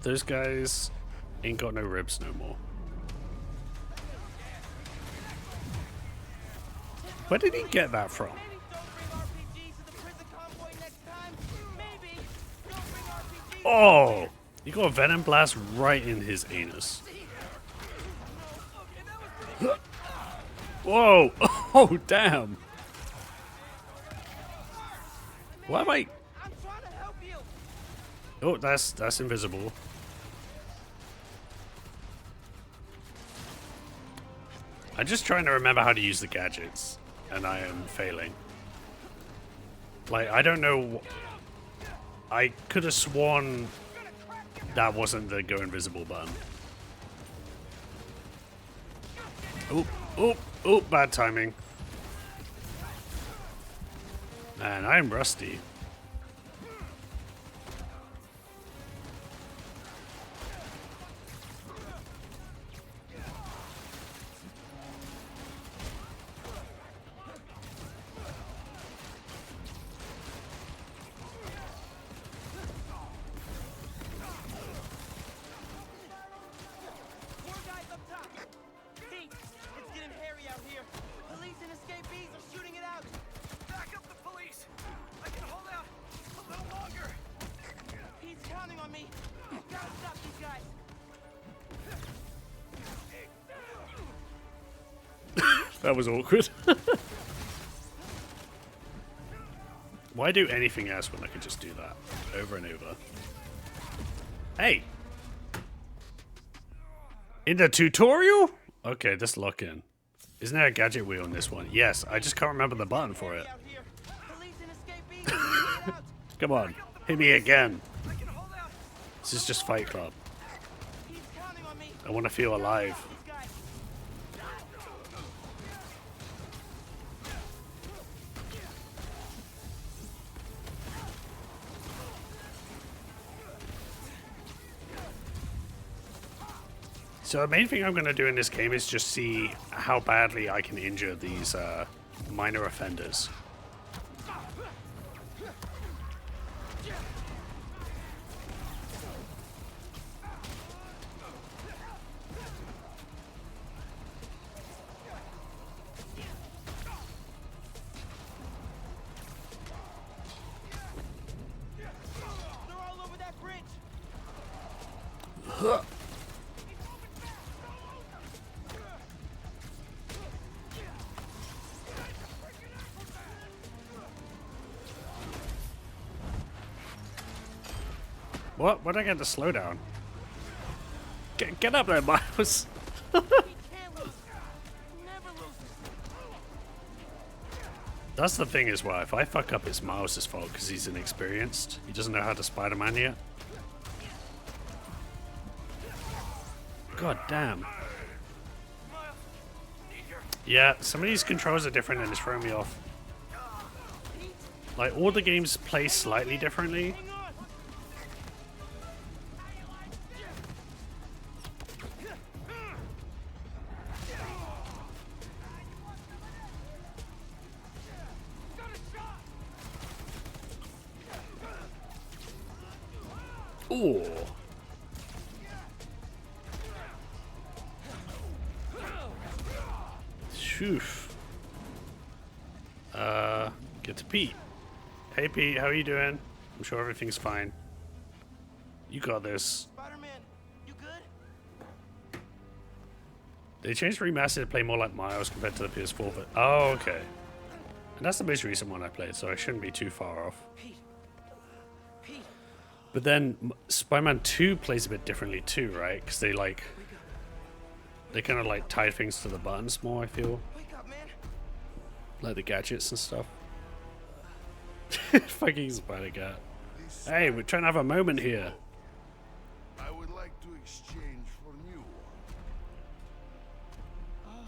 Those guys ain't got no ribs no more. Where did he get that from? Oh! You got a venom blast right in his anus. Whoa! Oh, damn! Why am I... Oh, that's invisible. I'm just trying to remember how to use the gadgets, and I am failing. Like, I don't know... I could have sworn that wasn't the go invisible button. Oh, oh, oh, bad timing. Man, I'm rusty. That was awkward. Why do anything else when I could just do that over and over? Hey! In the tutorial? Okay, just lock in. Isn't there a gadget wheel in this one? Yes, I just can't remember the button for it. Come on, hit me again. This is just Fight Club. I want to feel alive. So the main thing I'm going to do in this game is just see how badly I can injure these minor offenders. What? Where'd I get the slowdown? Get up there, Miles! That's the thing as well. If I fuck up, it's Miles' fault because he's inexperienced. He doesn't know how to Spider-Man yet. God damn. Yeah, some of these controls are different and it's throwing me off. Like, all the games play slightly differently. Ooh. Shoof. Get to Pete. Hey Pete, how are you doing? I'm sure everything's fine. You got this. Spider-Man, you good? They changed remastered to play more like Miles compared to the PS4, but oh, okay. And that's the most recent one I played, so I shouldn't be too far off. But then Spider-Man 2 plays a bit differently too, right? Because they kind of like tie things to the buttons more, I feel. Like the gadgets and stuff. Fucking Spider-Cat. Hey, we're trying to have a moment here. I would like to exchange for new one.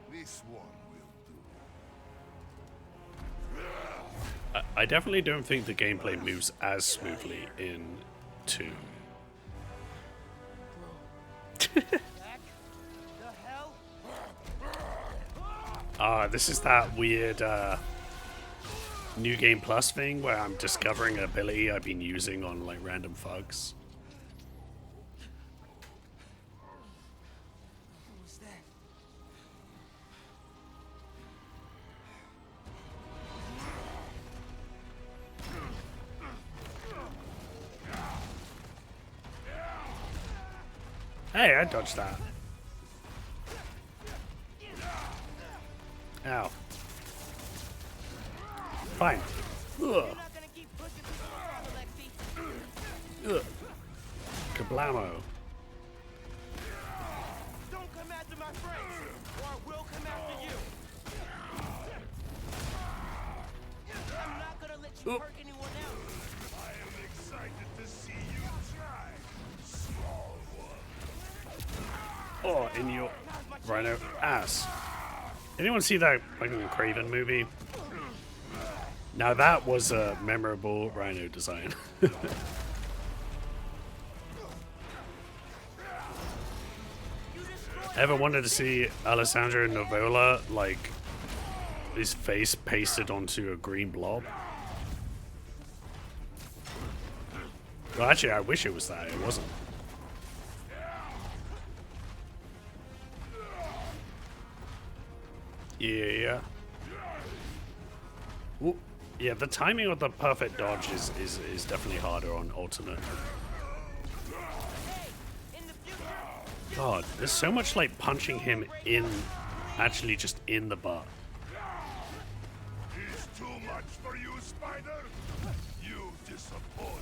This one will do. I definitely don't think the gameplay moves as smoothly in 2. This is that weird New Game Plus thing where I'm discovering an ability I've been using on like random thugs. Hey, I dodged that. Ow. Fine. Ugh. Ugh. Kablamo. Don't come after my friends, or I will come after you. I'm not gonna let you hurt anyone else. I am excited to see you try, small one. Oh, in your rhino ass. Anyone see that fucking Craven movie? Now that was a memorable rhino design. Ever wanted to see Alessandro Nivola, like, his face pasted onto a green blob? Well, actually, I wish it was that. It wasn't. Yeah. Ooh. Yeah, the timing of the perfect dodge is definitely harder on Ultimate. God, there's so much like punching him in, actually just in the butt. Is too much for you, Spider? You disappoint.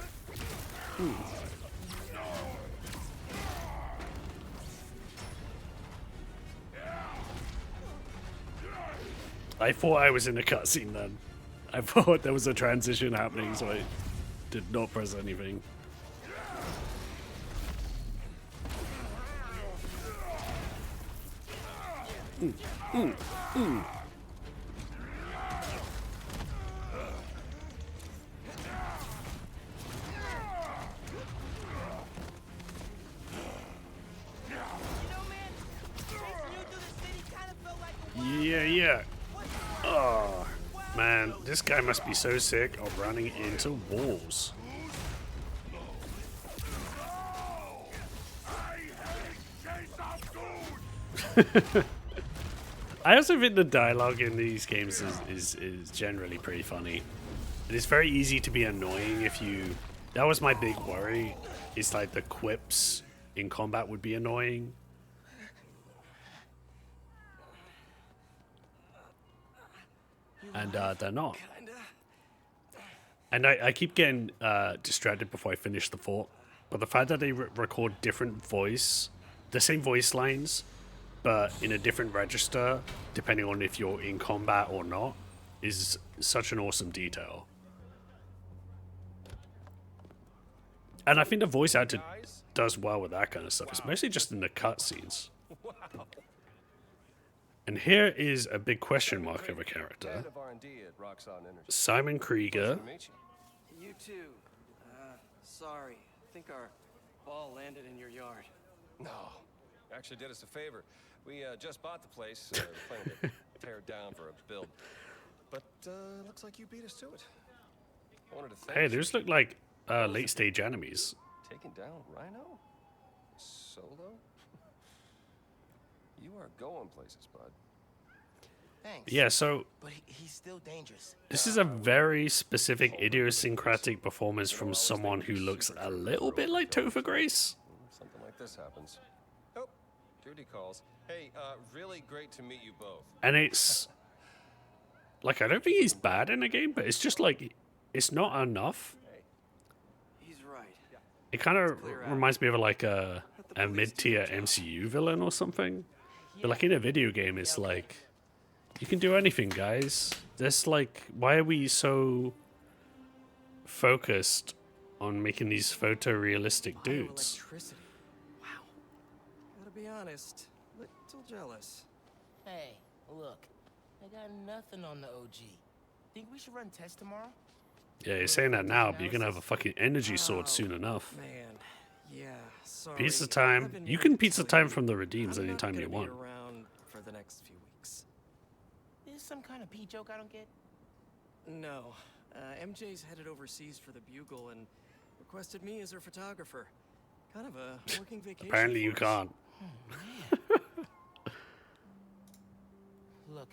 I thought I was in a cutscene then. I thought there was a transition happening, so I did not press anything. yeah. Oh, man, this guy must be so sick of running into walls. I also think the dialogue in these games is generally pretty funny. It is very easy to be annoying if you... That was my big worry. It's like the quips in combat would be annoying. And they're not. And I keep getting distracted before I finish the fort. But the fact that they record different voice, the same voice lines, but in a different register, depending on if you're in combat or not, is such an awesome detail. And I think the voice actor does well with that kind of stuff. It's mostly just in the cutscenes. And here is a big question mark of a character. Simon Krieger. You too. Sorry. I think our ball landed in your yard. No. Actually did us a favor. We just bought the place. Planning to tear it down for a build. But looks like you beat us to it. I wanted to thank Hey, those look like late stage enemies. Taking down Rhino? Solo? You are going places, bud. Thanks. Yeah, so But he's still dangerous. this is a very specific idiosyncratic performance from someone who looks a little bit like Topher Grace. Something like this happens. Oh, duty calls. Hey, really great to meet you both. And it's like, I don't think he's bad in the game, but it's just like, it's not enough. He's right. It kind of reminds me of like a mid-tier MCU villain or something. But like in a video game, it's like, you can do anything, guys. There's like, why are we so focused on making these photorealistic dudes? Wow. Gotta be honest, little jealous. Hey, look. I got nothing on the OG. Think we should run tests tomorrow? Yeah, you're saying that now, but you're gonna have a fucking energy sword soon enough. Man, yeah, sorry. Pizza time. You can pizza time from the redeems anytime you want. Around for the next few weeks. Is some kind of pee joke I don't get? No. MJ's headed overseas for the Bugle and requested me as her photographer. Kind of a working vacation. Apparently you can't. Look,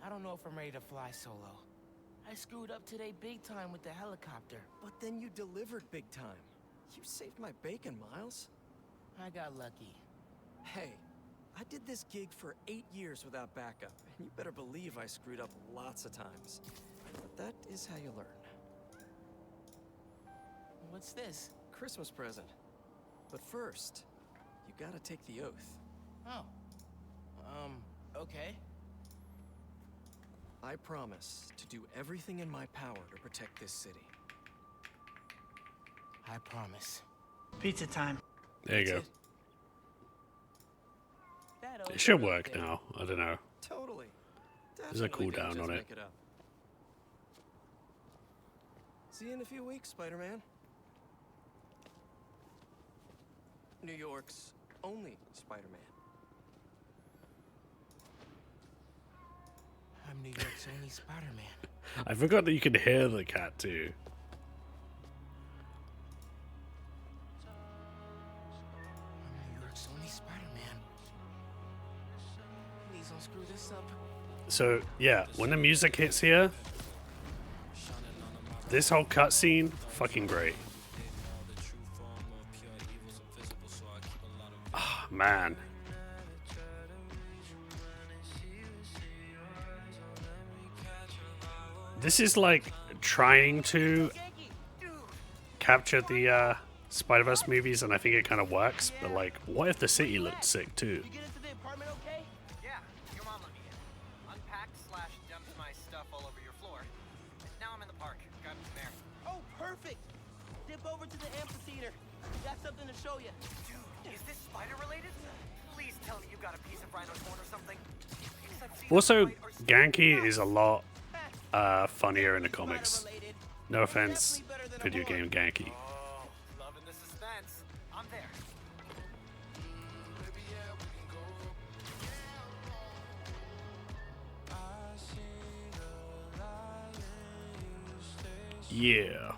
I don't know if I'm ready to fly solo. I screwed up today big time with the helicopter. But then you delivered big time. You saved my bacon, Miles. I got lucky. Hey, I did this gig for 8 years without backup, and you better believe I screwed up lots of times. But that is how you learn. What's this? Christmas present. But first, you gotta take the oath. Oh. Okay. I promise to do everything in my power to protect this city. I promise. Pizza time. There you go. That It should work now. I don't know. Totally. There's a cooldown on it. See you in a few weeks, Spider-Man. New York's only Spider-Man. I'm New York's only Spider-Man. I forgot that you could hear the cat too. I'm New York's only Spider-Man. Please don't screw this up. So yeah, when the music hits here, this whole cutscene, fucking great. Ah, man. This is like trying to capture the Spider-Verse movies, and I think it kind of works, but like, what if the city looked sick too? Yeah, your mom let me in. Unpacked/dumped my stuff all over your floor. Now I'm in the park. Got some air. Oh, perfect! Dip over to the amphitheater. Got something to show you. Dude, is this spider related? Please tell me you got a piece of Rhino's horn or something. Also, Genki is a lot funnier in the comics. No offense, video game Genki. Oh, loving the suspense. I'm there. Yeah.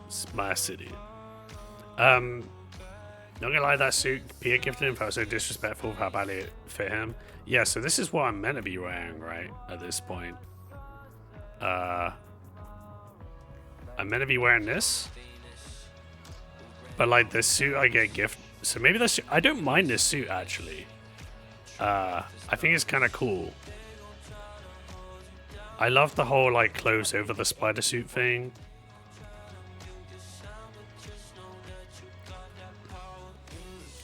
It's my city. Not gonna lie, that suit Peter gifted him felt so disrespectful of how badly it fit him. Yeah, so this is what I'm meant to be wearing, right? At this point. I'm meant to be wearing this. But like the suit I get gift, so maybe the suit, I don't mind this suit actually. I think it's kind of cool. I love the whole like clothes over the spider suit thing.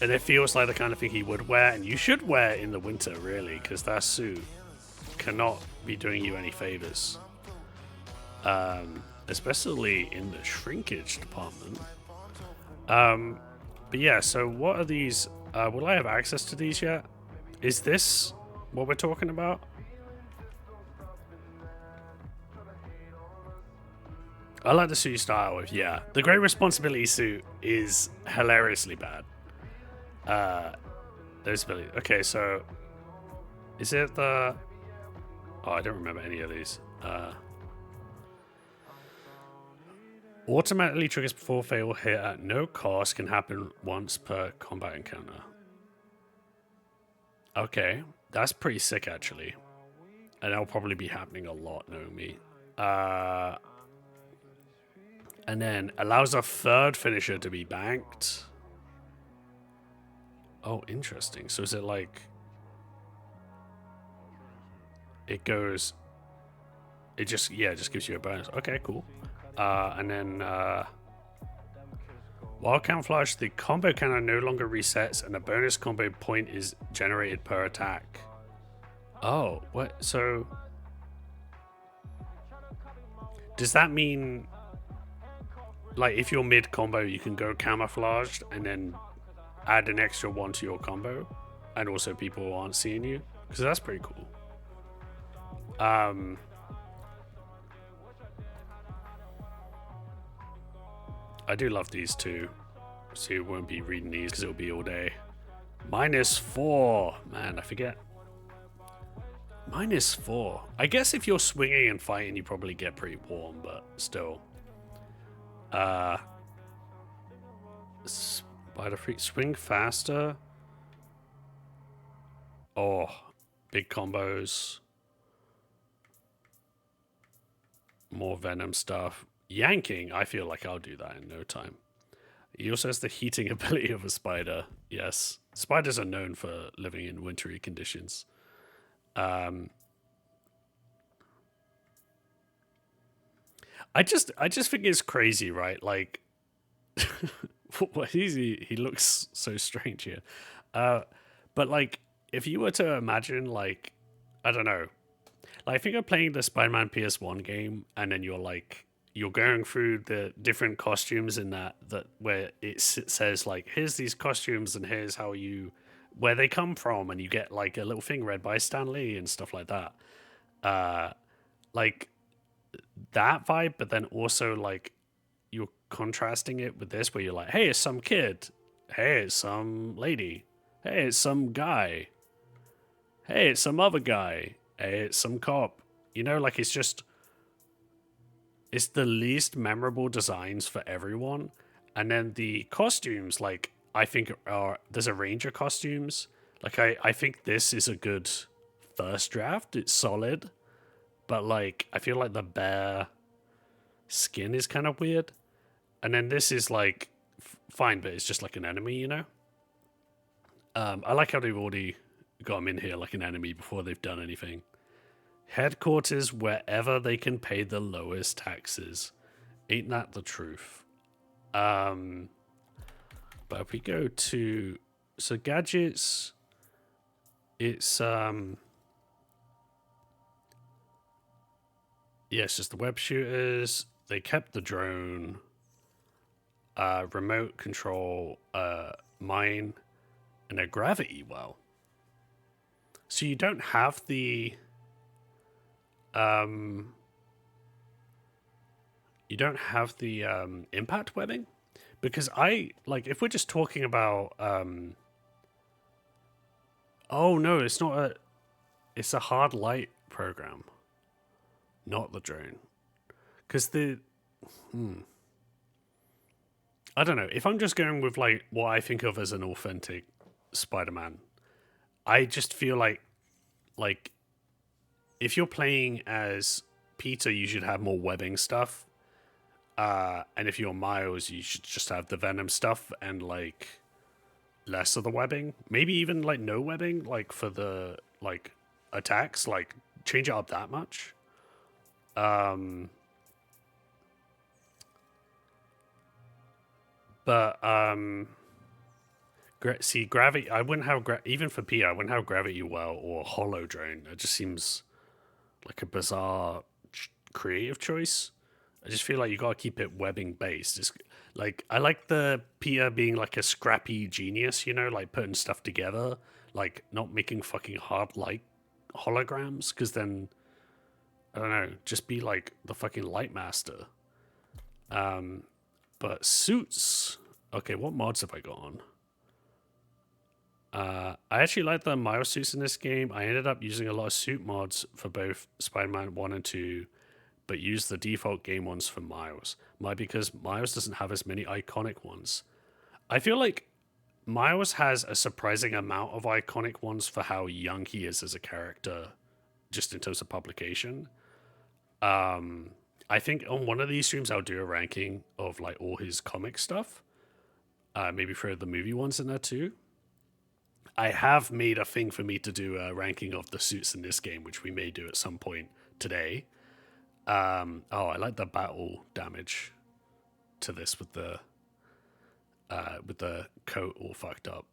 And it feels like the kind of thing he would wear, and you should wear in the winter really, because that suit cannot be doing you any favors. Especially in the shrinkage department. But yeah, so what are these? Will I have access to these yet? Is this what we're talking about? I like the suit you start with, yeah. The Great Responsibility suit is hilariously bad. Those abilities. Okay, so is it the... Oh, I don't remember any of these. Automatically triggers before fatal hit at no cost, can happen once per combat encounter. Okay, that's pretty sick actually. And that'll probably be happening a lot, knowing me. And then allows a third finisher to be banked. Oh, interesting. So is it like... It goes... It just, yeah, it just gives you a bonus. Okay, cool. And then... while camouflage, the combo counter no longer resets and a bonus combo point is generated per attack. Oh, what? So... Does that mean... Like, if you're mid-combo, you can go camouflaged and then add an extra one to your combo, and also people aren't seeing you, because that's pretty cool. I do love these two, so you won't be reading these because it'll be all day. -4, man, I forget. -4. I guess if you're swinging and fighting, you probably get pretty warm, but still. Spider freak, swing faster. Oh, big combos. More venom stuff. Yanking, I feel like I'll do that in no time. He also has the heating ability of a spider. Yes, spiders are known for living in wintry conditions. I just think it's crazy, right? Like, what is he? He looks so strange here. But like, if you were to imagine, like, I don't know, like, if you're playing the Spider-Man PS1 game, and then you're going through the different costumes in that where it says like, here's these costumes and here's where they come from, and you get like a little thing read by Stan Lee and stuff like that. Like that vibe, but then also like you're contrasting it with this, where you're like, hey, it's some kid, hey, it's some lady, hey, it's some guy, hey, it's some other guy, hey, it's some cop. You know, like, it's the least memorable designs for everyone. And then the costumes, like, I think there's a range of costumes. Like, I think this is a good first draft. It's solid. But, like, I feel like the bear skin is kind of weird. And then this is, like, fine, but it's just like an enemy, you know? I like how they've already got him in here like an enemy before they've done anything. Headquarters wherever they can pay the lowest taxes. Ain't that the truth? But if we go to... So gadgets... It's... Yeah, it's just the web shooters. They kept the drone. Remote control mine. And a gravity well. So you don't have the... you don't have the impact webbing? Because if we're just talking about... Oh, no, it's not it's a hard light program. Not the drone. Because I don't know. If I'm just going with like what I think of as an authentic Spider-Man, I just feel like if you're playing as Peter, you should have more webbing stuff. And if you're Miles, you should just have the Venom stuff and like less of the webbing. Maybe even like no webbing, like for the like attacks, like change it up that much. See, gravity. I wouldn't have even for Peter. I wouldn't have gravity well or hollow drone. It just seems like a bizarre creative choice. I just feel like you gotta keep it webbing based. It's like I like the Peter being like a scrappy genius, you know, like putting stuff together, like not making fucking hard like holograms. Because then I don't know, just be like the fucking light master. But suits. Okay, what mods have I got on? I actually like the Miles suits in this game. I ended up using a lot of suit mods for both Spider-Man 1 and 2, but used the default game ones for Miles. Because Miles doesn't have as many iconic ones. I feel like Miles has a surprising amount of iconic ones for how young he is as a character, just in terms of publication. I think on one of these streams I'll do a ranking of like all his comic stuff. Maybe throw the movie ones in there too. I have made a thing for me to do a ranking of the suits in this game, which we may do at some point today. I like the battle damage to this with the coat all fucked up.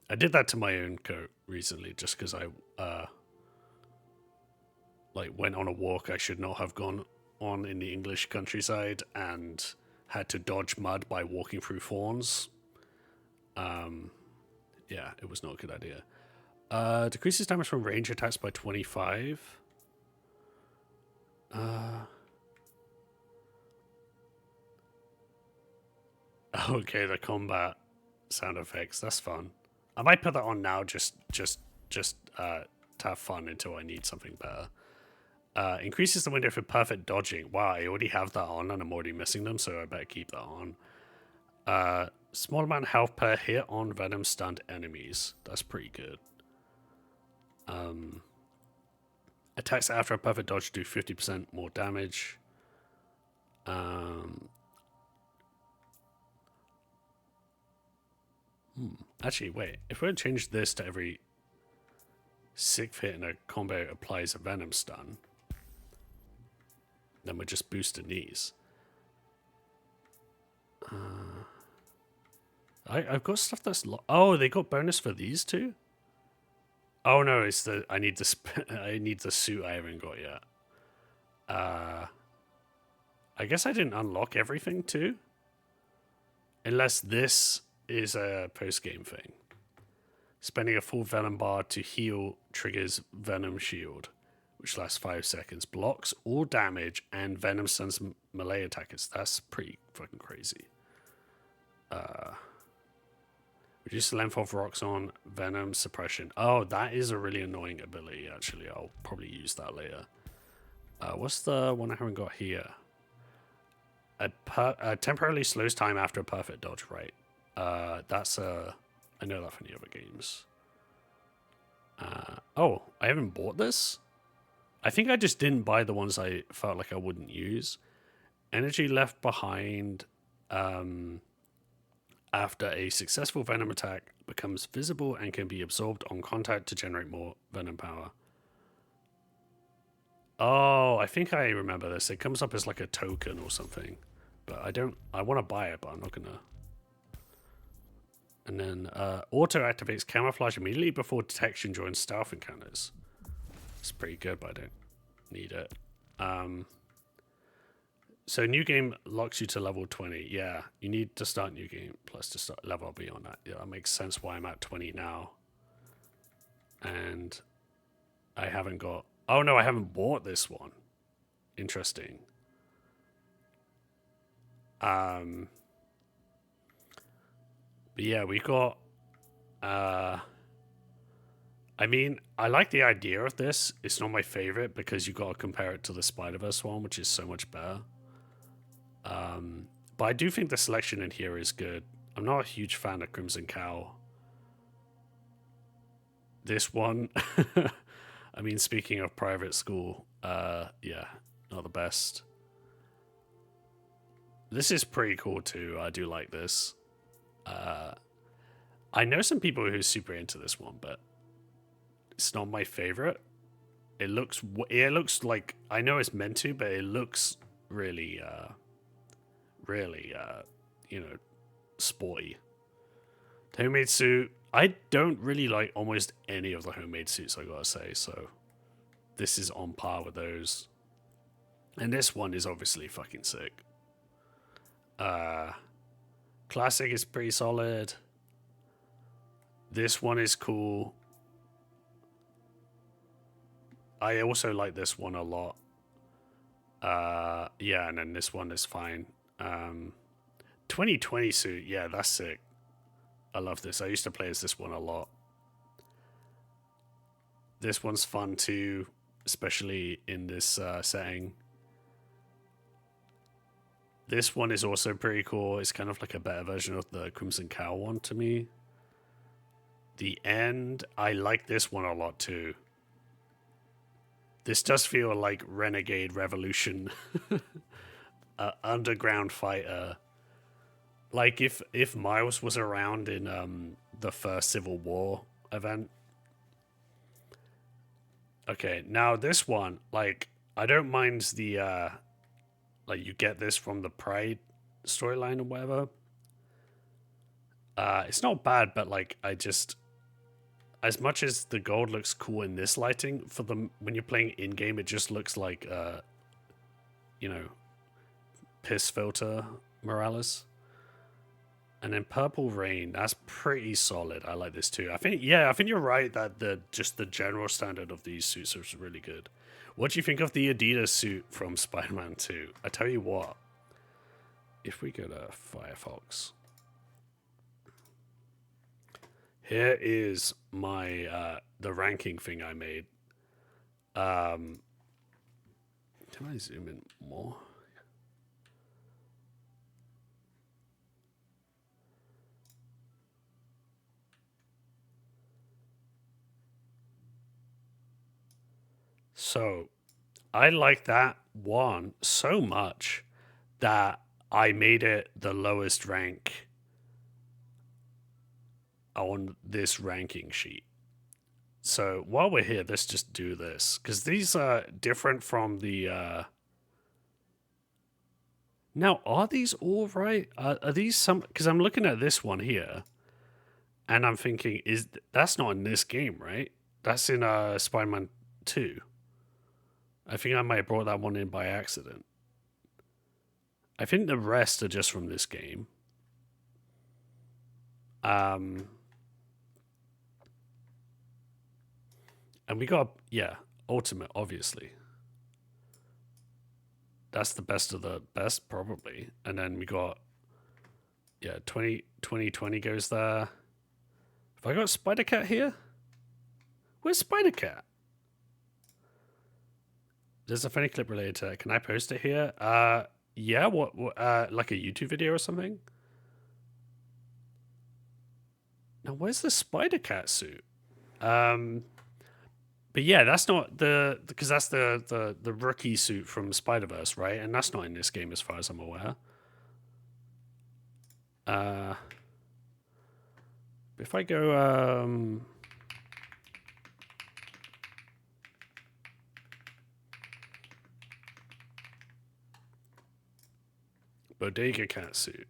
I did that to my own coat recently just because I went on a walk I should not have gone on in the English countryside and had to dodge mud by walking through thorns. Yeah, it was not a good idea. Decreases damage from range attacks by 25. Okay, the combat sound effects. That's fun. I might put that on now just to have fun until I need something better. Increases the window for perfect dodging. Wow, I already have that on and I'm already missing them, so I better keep that on. Small amount of health per hit on Venom stunned enemies. That's pretty good. Attacks after a perfect dodge do 50% more damage. Actually, wait. If we change this to every 6th hit in a combo applies a Venom stun, then we're just boosting these. I've got stuff that's... Oh, they got bonus for these too? Oh no, it's the... I need the suit I haven't got yet. I guess I didn't unlock everything too? Unless this is a post-game thing. Spending a full Venom bar to heal triggers Venom Shield, which lasts 5 seconds. Blocks all damage and Venom stuns melee attackers. That's pretty fucking crazy. Reduce the length of rocks on Venom suppression. Oh, that is a really annoying ability, actually. I'll probably use that later. What's the one I haven't got here? Temporarily slows time after a perfect dodge, right? That's a... I know that from the other games. Oh, I haven't bought this? I think I just didn't buy the ones I felt like I wouldn't use. Energy left behind after a successful Venom attack becomes visible and can be absorbed on contact to generate more Venom power. Oh, I think I remember this. It comes up as like a token or something. But I want to buy it, but I'm not going to. And then auto activates camouflage immediately before detection during stealth encounters. It's pretty good, but I don't need it. So new game locks you to level 20. Yeah, you need to start new game plus to start level beyond that. Yeah, that makes sense why I'm at 20 now. And I haven't got... Oh no, I haven't bought this one. Interesting. But yeah, we got... I mean, I like the idea of this. It's not my favorite because you got to compare it to the Spider-Verse one, which is so much better. But I do think the selection in here is good. I'm not a huge fan of Crimson Cow. This one, I mean, speaking of private school, yeah, not the best. This is pretty cool too. I do like this. I know some people who are super into this one, but it's not my favorite. It looks like, I know it's meant to, but it looks really, you know, sporty. The homemade suit. I don't really like almost any of the homemade suits, I gotta say, so this is on par with those. And this one is obviously fucking sick. Classic is pretty solid. This one is cool. I also like this one a lot. Yeah, and then this one is fine. 2020 suit, yeah, that's sick. I love this. I used to play as this one a lot. This one's fun too, especially in this setting. This one is also pretty cool. It's kind of like a better version of the Crimson Cow one to me. The End, I like this one a lot too. This does feel like Renegade Revolution. Underground fighter. Like if Miles was around in the first Civil War event. Okay, now this one, like, I don't mind the like, you get this from the Pride storyline or whatever. It's not bad, but like, I just, as much as the gold looks cool in this lighting, for the when you're playing in game, it just looks like you know, piss filter Morales. And then Purple Rain, that's pretty solid. I like this too. I think you're right that the general standard of these suits is really good. What do you think of the Adidas suit from Spider-Man 2? I tell you what, if we go to Firefox, here is my the ranking thing I made. Can I zoom in more? So, I like that one so much that I made it the lowest rank on this ranking sheet. So, while we're here, let's just do this. Because these are different from the... Now, are these all right? Are these some... Because I'm looking at this one here, and I'm thinking, that's not in this game, right? That's in Spider-Man 2. I think I might have brought that one in by accident. I think the rest are just from this game. And we got, yeah, Ultimate, obviously. That's the best of the best, probably. And then we got, yeah, 2020 goes there. Have I got Spider-Cat here? Where's Spider-Cat? There's a funny clip related to it. Can I post it here? Yeah, what like a YouTube video or something? Now, where's the Spider-Cat suit? But yeah, that's not because that's the rookie suit from Spider-Verse, right? And that's not in this game as far as I'm aware. If I go, Bodega Cat suit.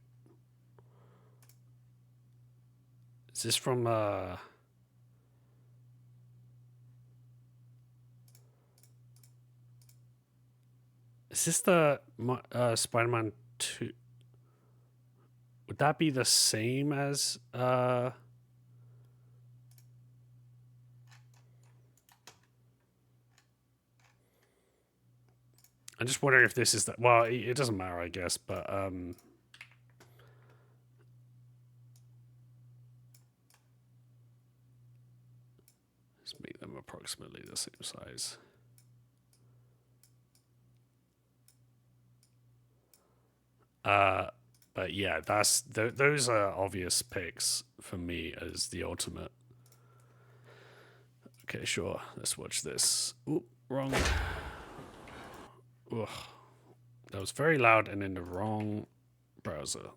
Is this from is this the Spider-Man 2? Would that be the same as I'm just wondering if this is that. Well, it doesn't matter, I guess, but let's make them approximately the same size. But yeah, those are obvious picks for me as the ultimate. Okay, sure. Let's watch this. Oop, wrong. Ugh. That was very loud and in the wrong browser.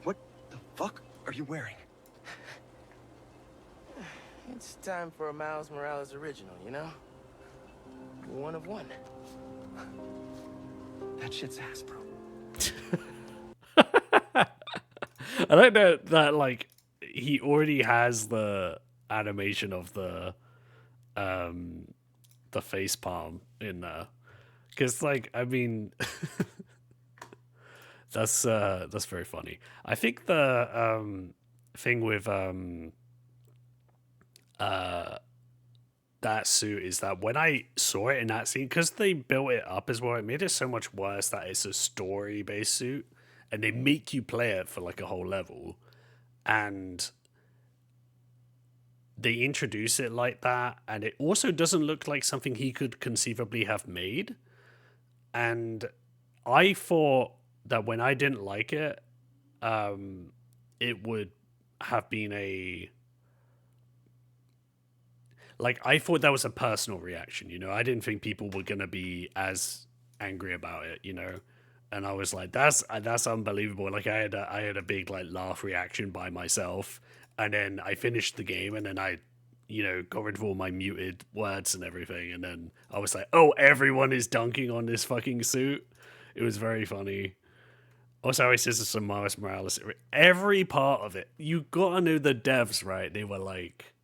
What the fuck are you wearing? It's time for a Miles Morales original, you know? One of one. That shit's ass, bro. I like that like he already has the animation of the face palm in there. Cause like I mean that's very funny. I think the thing with that suit is that when I saw it in that scene, because they built it up as well, it made it so much worse that it's a story-based suit, and they make you play it for like a whole level, and they introduce it like that, and it also doesn't look like something he could conceivably have made. And I thought that when I didn't like it, it would have been I thought that was a personal reaction, you know. I didn't think people were gonna be as angry about it, you know. And I was like, that's unbelievable. Like I had a big like laugh reaction by myself, and then I finished the game, and then I, you know, got rid of all my muted words and everything, and then I was like, oh, everyone is dunking on this fucking suit. It was very funny. Also, he says some Miles Morales. Every part of it, you gotta know the devs, right? They were like,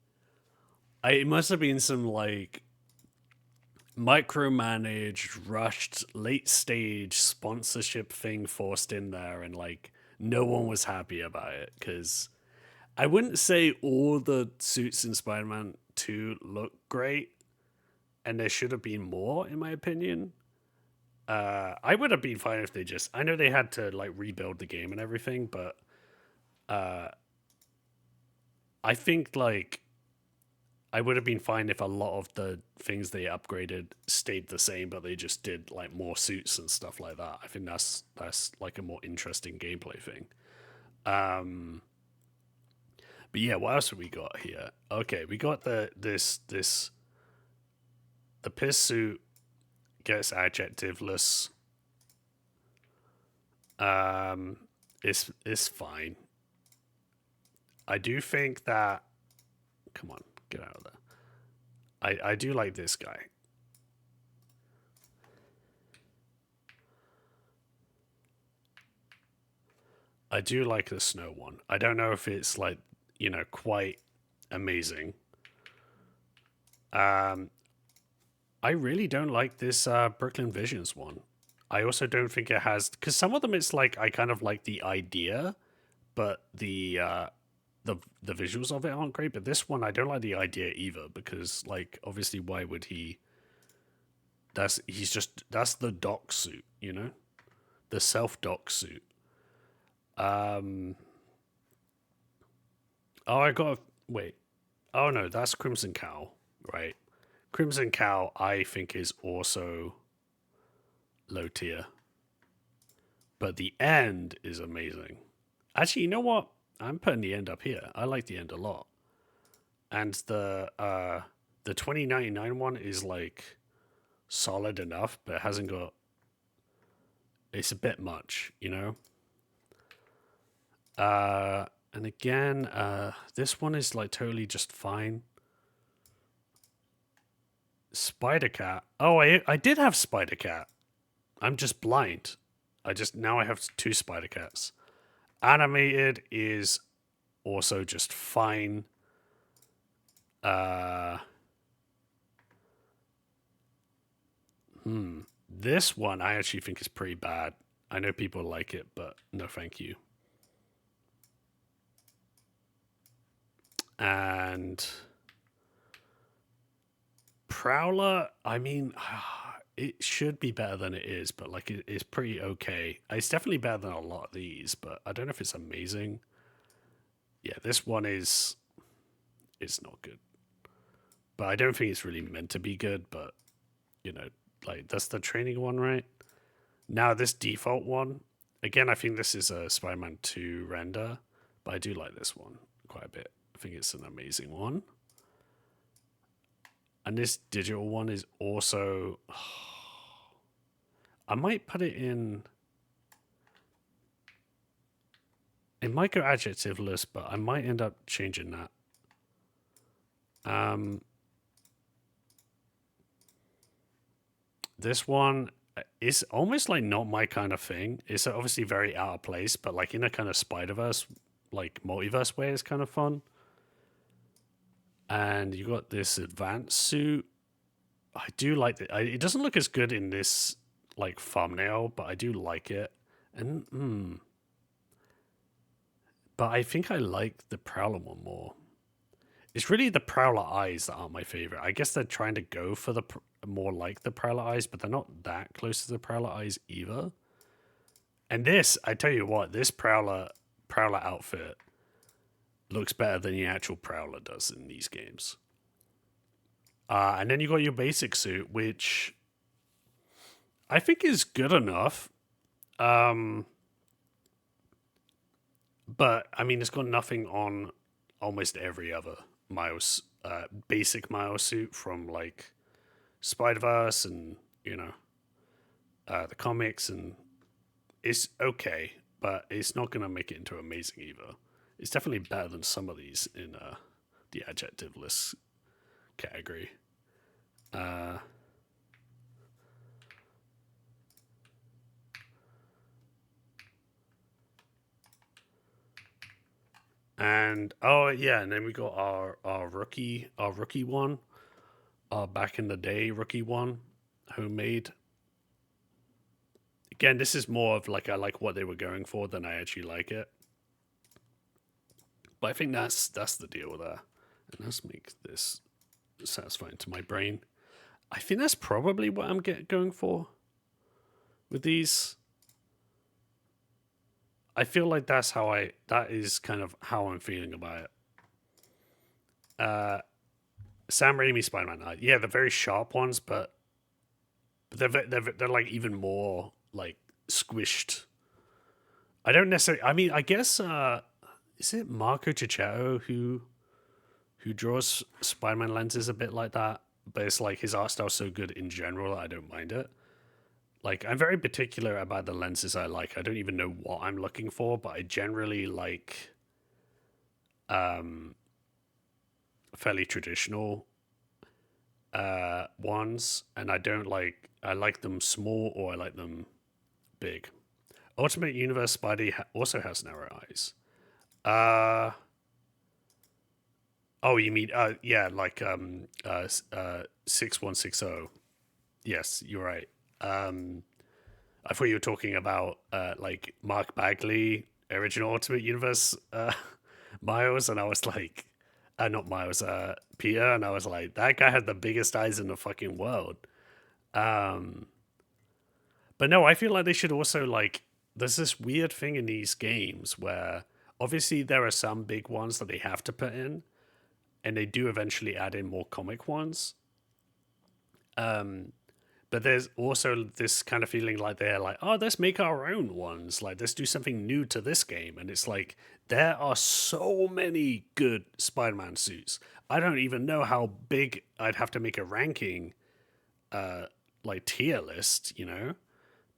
it must have been some like micromanaged, rushed, late stage sponsorship thing forced in there, and like no one was happy about it, because I wouldn't say all the suits in Spider-Man 2 look great, and there should have been more, in my opinion. I would have been fine if they just, I know they had to like rebuild the game and everything, but I think like I would have been fine if a lot of the things they upgraded stayed the same, but they just did like more suits and stuff like that. I think that's like a more interesting gameplay thing. But yeah, what else have we got here? Okay, we got the piss suit gets adjectiveless. It's fine. I do think that, come on, get out of there. I do like this guy. I do like the snow one. I don't know if it's like, you know, quite amazing. I really don't like this Brooklyn Visions one. I also don't think it has, because some of them it's like I kind of like the idea, but the visuals of it aren't great. But this one I don't like the idea either, because like obviously why would he? That's the dock suit, you know, the self-dock suit. Oh, I gotta wait. Oh no, that's Crimson Cow, right? Crimson Cow, I think, is also low tier. But the end is amazing. Actually, you know what? I'm putting the end up here. I like the end a lot. And the 2099 one is like solid enough, but it hasn't got, it's a bit much, you know? And again, this one is like totally just fine. Spider-Cat. Oh, I did have Spider-Cat. I'm just blind. Now I have two Spider-Cats. Animated is also just fine. This one I actually think is pretty bad. I know people like it, but no thank you. And Prowler, I mean, it should be better than it is, but like it's pretty okay. It's definitely better than a lot of these, but I don't know if it's amazing. yeah, this one is it's not good. But I don't think it's really meant to be good, but you know, like that's the training one, right? Now this default one, again, I think this is a Spider-Man 2 render, but I do like this one quite a bit. I think it's an amazing one. And this digital one is also I might put it in. It might go adjectiveless, but I might end up changing that. This one is almost like not my kind of thing. It's obviously very out of place, but like in a kind of Spider-Verse, like multiverse way, it's kind of fun. And you got this advanced suit. I do like it. It doesn't look as good in this like thumbnail, but I do like it. And but I think I like the Prowler one more. It's really the Prowler eyes that aren't my favorite. I guess they're trying to go for the more like the Prowler eyes, but they're not that close to the Prowler eyes either. And this, I tell you what, this Prowler outfit looks better than the actual Prowler does in these games. And then you got your basic suit, which I think is good enough. But I mean, it's got nothing on almost every other Miles, basic Miles suit from like Spider-Verse and you know the comics, and it's okay, but it's not gonna make it into amazing either. It's definitely better than some of these in the adjectiveless category. And oh yeah, and then we got our rookie one, back in the day rookie one, homemade. Again, this is more of like I like what they were going for than I actually like it. But I think that's the deal there. And let's make this satisfying to my brain. I think that's probably what I'm going for with these. I feel like that is kind of how I'm feeling about it. Sam Raimi Spider-Man. Yeah, they're very sharp ones, but they're like even more like squished. I don't necessarily. I mean, I guess is it Marco Cicchetto who draws Spider-Man lenses a bit like that? But it's like his art style's so good in general that I don't mind it. Like, I'm very particular about the lenses I like. I don't even know what I'm looking for, but I generally like fairly traditional ones, and I like them small or I like them big. Ultimate Universe Spidey also has narrow eyes. Oh, you mean yeah, like 6160. Yes, you're right. I thought you were talking about like Mark Bagley, original Ultimate Universe Miles, and I was like, not Miles, Peter, and I was like, that guy had the biggest eyes in the fucking world. But no, I feel like they should also like. There's this weird thing in these games where obviously there are some big ones that they have to put in, and they do eventually add in more comic ones. But there's also this kind of feeling like they're like, oh, let's make our own ones. Like, let's do something new to this game. And it's like, there are so many good Spider-Man suits. I don't even know how big I'd have to make a ranking, like tier list, you know?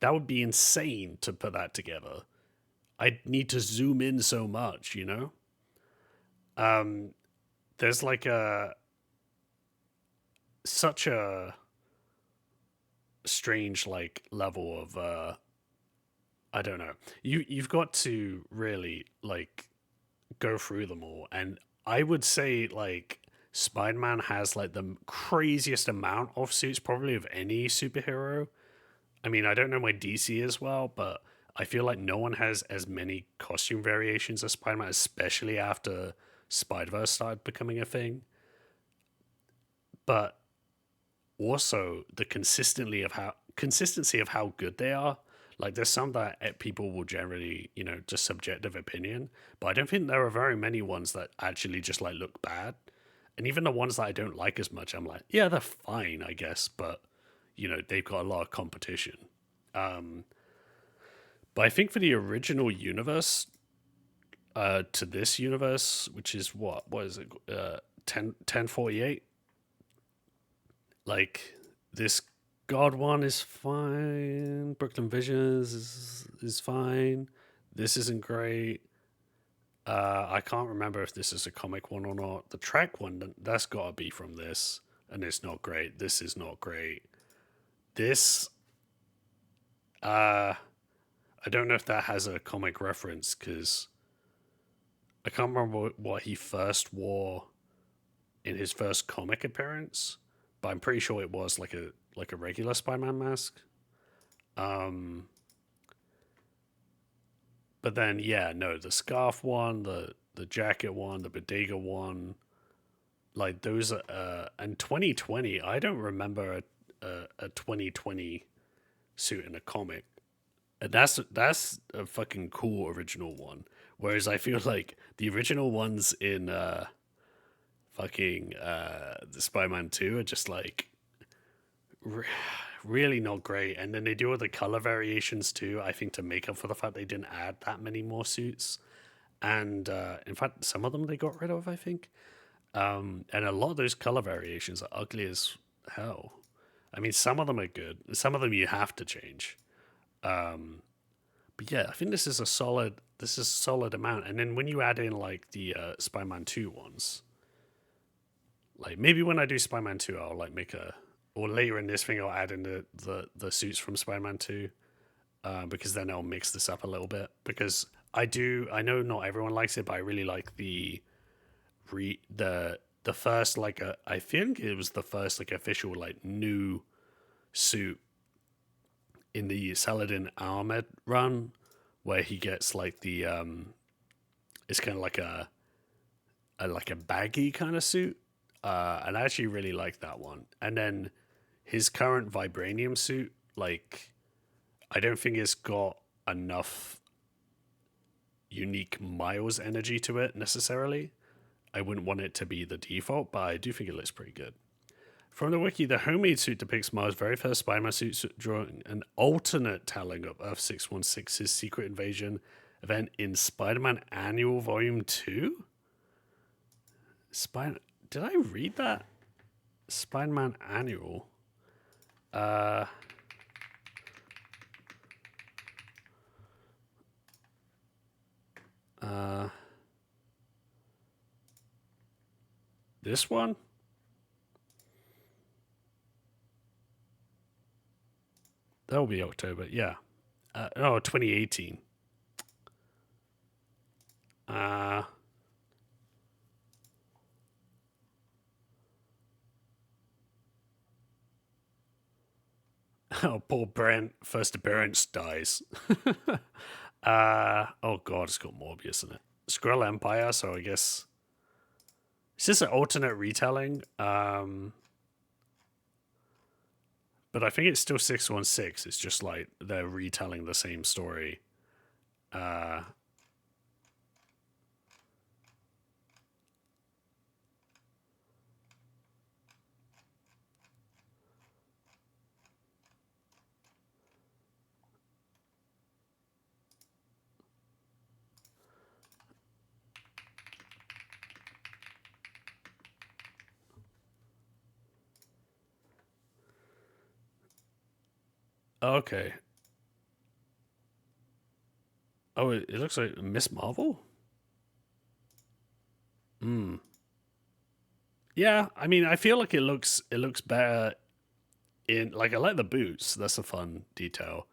That would be insane to put that together. I'd need to zoom in so much, you know? There's like such a strange like level of I don't know. You've got to really like go through them all, and I would say like Spider-Man has like the craziest amount of suits probably of any superhero. I mean, I don't know my DC as well, but I feel like no one has as many costume variations as Spider-Man, especially after Spider-Verse started becoming a thing. But also the consistency of how good they are. Like, there's some that people will generally, you know, just subjective opinion, but I don't think there are very many ones that actually just like look bad. And even the ones that I don't like as much, I'm like, yeah, they're fine, I guess, but you know, they've got a lot of competition. But I think for the original universe, to this universe, which is what is it? 1048. Like, this God one is fine. Brooklyn Visions is fine. This isn't great. I can't remember if this is a comic one or not. The track one, that's got to be from this, and it's not great. This is not great. This, I don't know if that has a comic reference, because I can't remember what he first wore in his first comic appearance, but I'm pretty sure it was like a regular Spider-Man mask. But then, yeah, no, the scarf one, the jacket one, the bodega one, like those are, and 2020, I don't remember a 2020 suit in a comic. And that's a fucking cool original one. Whereas I feel like the original ones in the Spider-Man 2 are just like really not great. And then they do all the color variations too, I think, to make up for the fact they didn't add that many more suits. And in fact, some of them they got rid of, I think. And a lot of those color variations are ugly as hell. I mean, some of them are good. Some of them you have to change. But yeah, I think this is a solid amount. And then when you add in like the Spider-Man 2 ones, like maybe when I do Spider-Man 2, I'll like or later in this thing, I'll add in the suits from Spider-Man 2, because then I'll mix this up a little bit. Because I know not everyone likes it, but I really like the first, like, I think it was the first like official like new suit in the Saladin Ahmed run, where he gets like the it's kind of like a baggy kind of suit, and I actually really like that one. And then his current vibranium suit, like, I don't think it's got enough unique Miles energy to it necessarily. I wouldn't want it to be the default, but I do think it looks pretty good. From the wiki, the homemade suit depicts Miles' very first Spider-Man suit drawing an alternate telling of Earth 616's secret invasion event in Spider-Man Annual Volume 2? Did I read that? Spider-Man Annual? This one? That'll be October, yeah. 2018. Oh, poor Brent, first appearance dies. Oh god, it's got Morbius in it. Skrull Empire, so I guess it's just an alternate retelling. But I think it's still 616. It's just like they're retelling the same story. Okay. Oh, it looks like Miss Marvel? Yeah, I mean, I feel like it looks better in, like, I like the boots. That's a fun detail.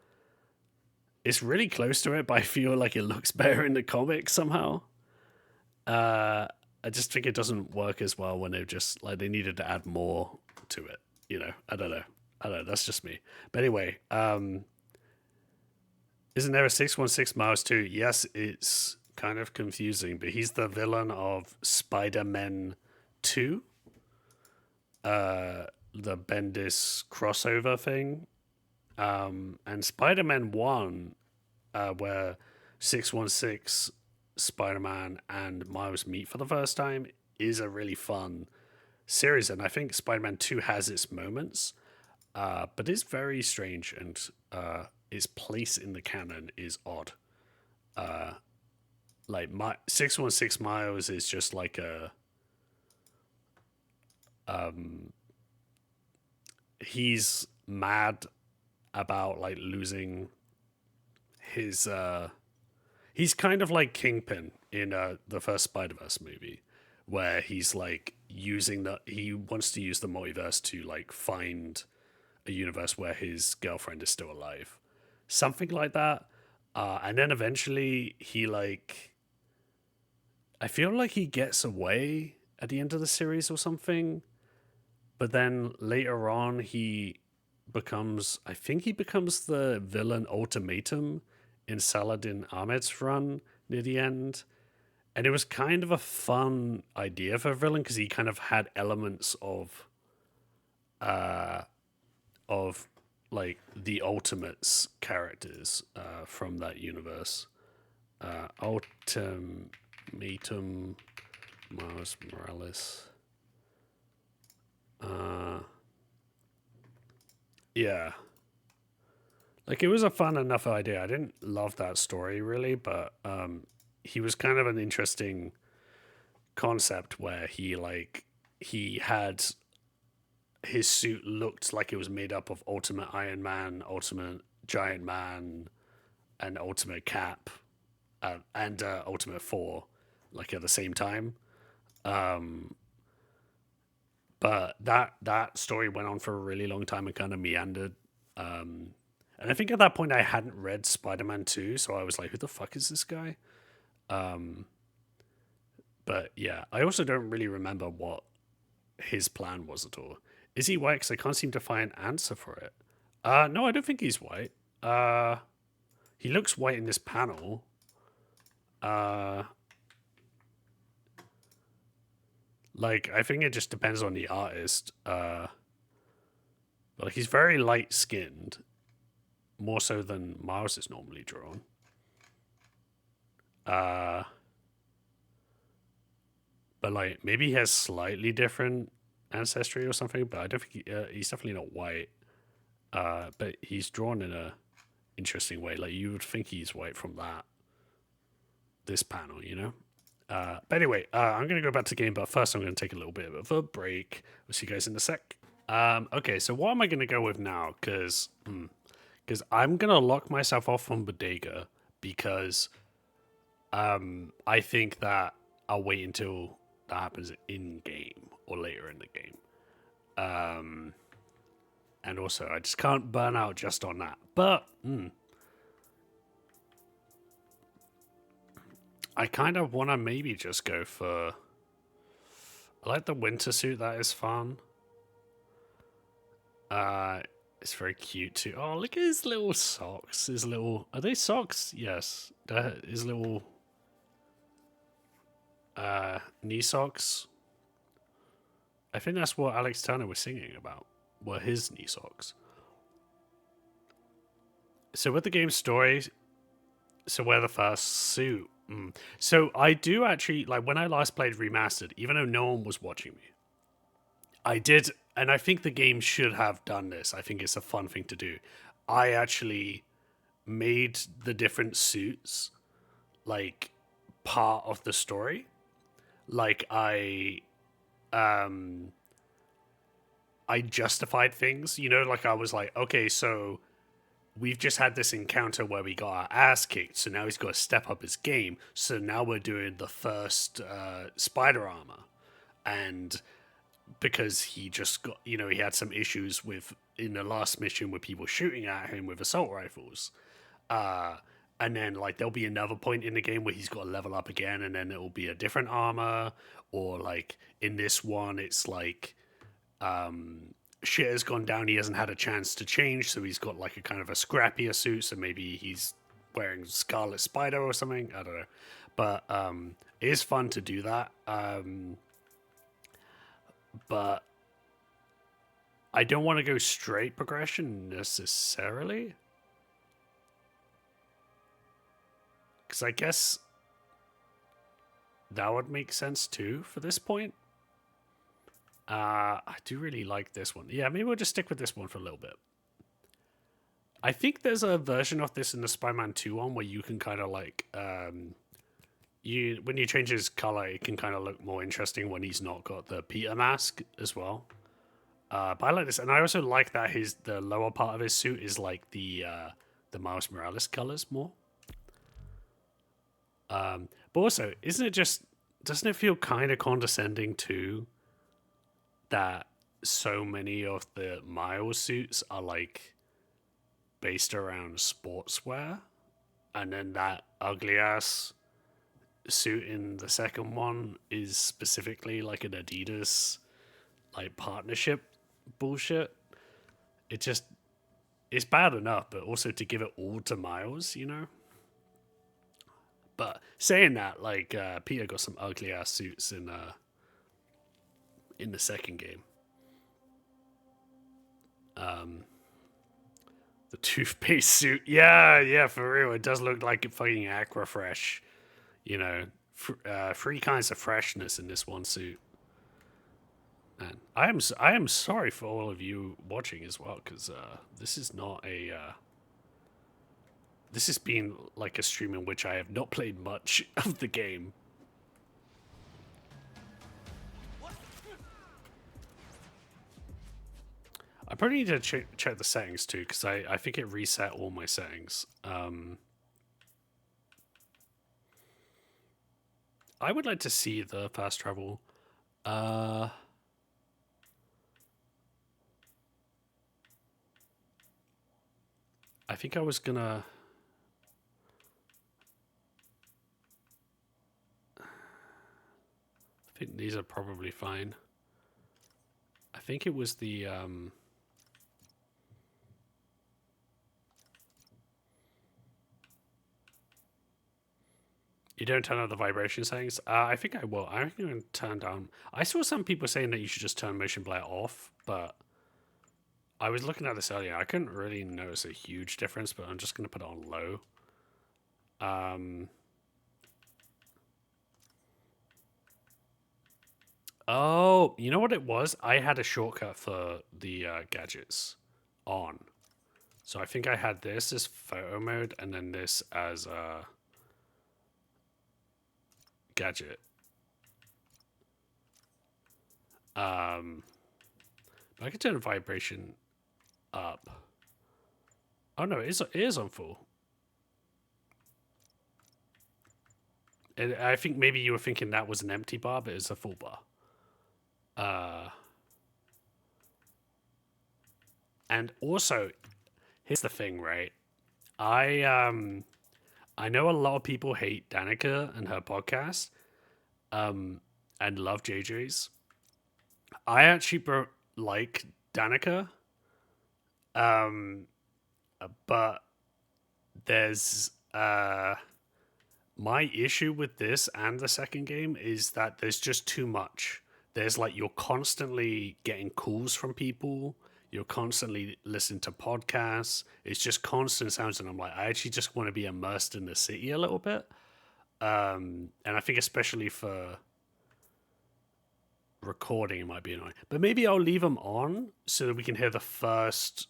It's really close to it, but I feel like it looks better in the comic somehow. I just think it doesn't work as well when they just, like, they needed to add more to it. You know, I don't know. That's just me. But anyway, isn't there a 616 Miles too? Yes, it's kind of confusing, but he's the villain of Spider-Man 2. The Bendis crossover thing. And Spider-Man 1, where 616, Spider-Man, and Miles meet for the first time, is a really fun series. And I think Spider-Man 2 has its moments, but it's very strange, and its place in the canon is odd. Like, 616 Miles is just like a... he's mad about like losing his he's kind of like Kingpin in the first Spider-Verse movie, where he's like he wants to use the multiverse to like find a universe where his girlfriend is still alive, something like that. And then eventually he like, I feel like he gets away at the end of the series or something. But then later on, he becomes the villain Ultimatum in Saladin Ahmed's run near the end. And it was kind of a fun idea for a villain because he kind of had elements of like the Ultimates characters from that universe. Ultimatum Miles Morales. Yeah. Like, it was a fun enough idea. I didn't love that story, really, but he was kind of an interesting concept where he had... his suit looked like it was made up of Ultimate Iron Man, Ultimate Giant Man, and Ultimate Cap, and Ultimate Thor, like, at the same time. But that story went on for a really long time and kind of meandered. And I think at that point I hadn't read Spider-Man 2, so I was like, who the fuck is this guy? But yeah, I also don't really remember what his plan was at all. Is he white? Because I can't seem to find an answer for it. No, I don't think he's white. He looks white in this panel. Like, I think it just depends on the artist. But he's very light-skinned. More so than Miles is normally drawn. But, like, maybe he has slightly different ancestry or something. But I don't think he's definitely not white. But he's drawn in a interesting way. Like, you would think he's white from this panel, you know? But anyway, I'm going to go back to the game, but first I'm going to take a little bit of a break. We'll see you guys in a sec. Okay, so what am I going to go with now? Because I'm going to lock myself off from Bodega, because I think that I'll wait until that happens in-game or later in the game. And also, I just can't burn out just on that. But... I kind of want to maybe just go for... I like the winter suit. That is fun. It's very cute too. Oh, look at his little socks. His little... Are they socks? Yes. His little... knee socks. I think that's what Alex Turner was singing about. Were his knee socks. So with the game's story... So wear the first suit. So I do actually, like, when I last played Remastered, even though no one was watching me, I did, and I think the game should have done this. I think it's a fun thing to do. I actually made the different suits, like, part of the story. Like, I justified things, you know, like, I was like, okay, so... We've just had this encounter where we got our ass kicked, so now he's got to step up his game. So now we're doing the first spider armor. And because he just got, you know, he had some issues in the last mission with people shooting at him with assault rifles. And then, like, there'll be another point in the game where he's got to level up again, and then it'll be a different armor. Or, like, in this one, it's like... shit has gone down, he hasn't had a chance to change, so he's got like a kind of a scrappier suit, so maybe he's wearing Scarlet Spider or something, I don't know. But it is fun to do that. But I don't want to go straight progression necessarily. Because I guess that would make sense too for this point. I do really like this one. Yeah, maybe we'll just stick with this one for a little bit. I think there's a version of this in the Spider-Man 2 one where you can kind of like, when you change his color, it can kind of look more interesting when he's not got the Peter mask as well. But I like this, and I also like that the lower part of his suit is like the Miles Morales colors more. But also, doesn't it feel kind of condescending too that so many of the Miles suits are like based around sportswear, and then that ugly ass suit in the second one is specifically like an Adidas like partnership bullshit. It's bad enough, but also to give it all to Miles, you know. But saying that, like Peter got some ugly ass suits in the second game. The toothpaste suit, yeah, for real. It does look like a fucking Aquafresh, you know. 3 kinds of freshness in this one suit. And I am sorry for all of you watching as well, because this is not a. This has been like a stream in which I have not played much of the game. I probably need to check the settings too, because I think it reset all my settings. I would like to see the fast travel. I think I was gonna. I think these are probably fine. I think it was the you don't turn on the vibration settings? I think I will. I think I'm going to turn down. I saw some people saying that you should just turn motion blur off, but I was looking at this earlier. I couldn't really notice a huge difference, but I'm just going to put it on low. Oh, you know what it was? I had a shortcut for the gadgets on. So I think I had this as photo mode and then this as gadget. I can turn the vibration up. Oh no, it is on full. And I think maybe you were thinking that was an empty bar, but it's a full bar. And also, here's the thing, right? I know a lot of people hate Danica and her podcast, and love JJ's. I actually like Danica, but there's my issue with this and the second game is that there's just too much. There's like you're constantly getting calls from people. You're constantly listening to podcasts. It's just constant sounds, and I'm like, I actually just want to be immersed in the city a little bit. And I think especially for recording, it might be annoying. But maybe I'll leave them on so that we can hear the first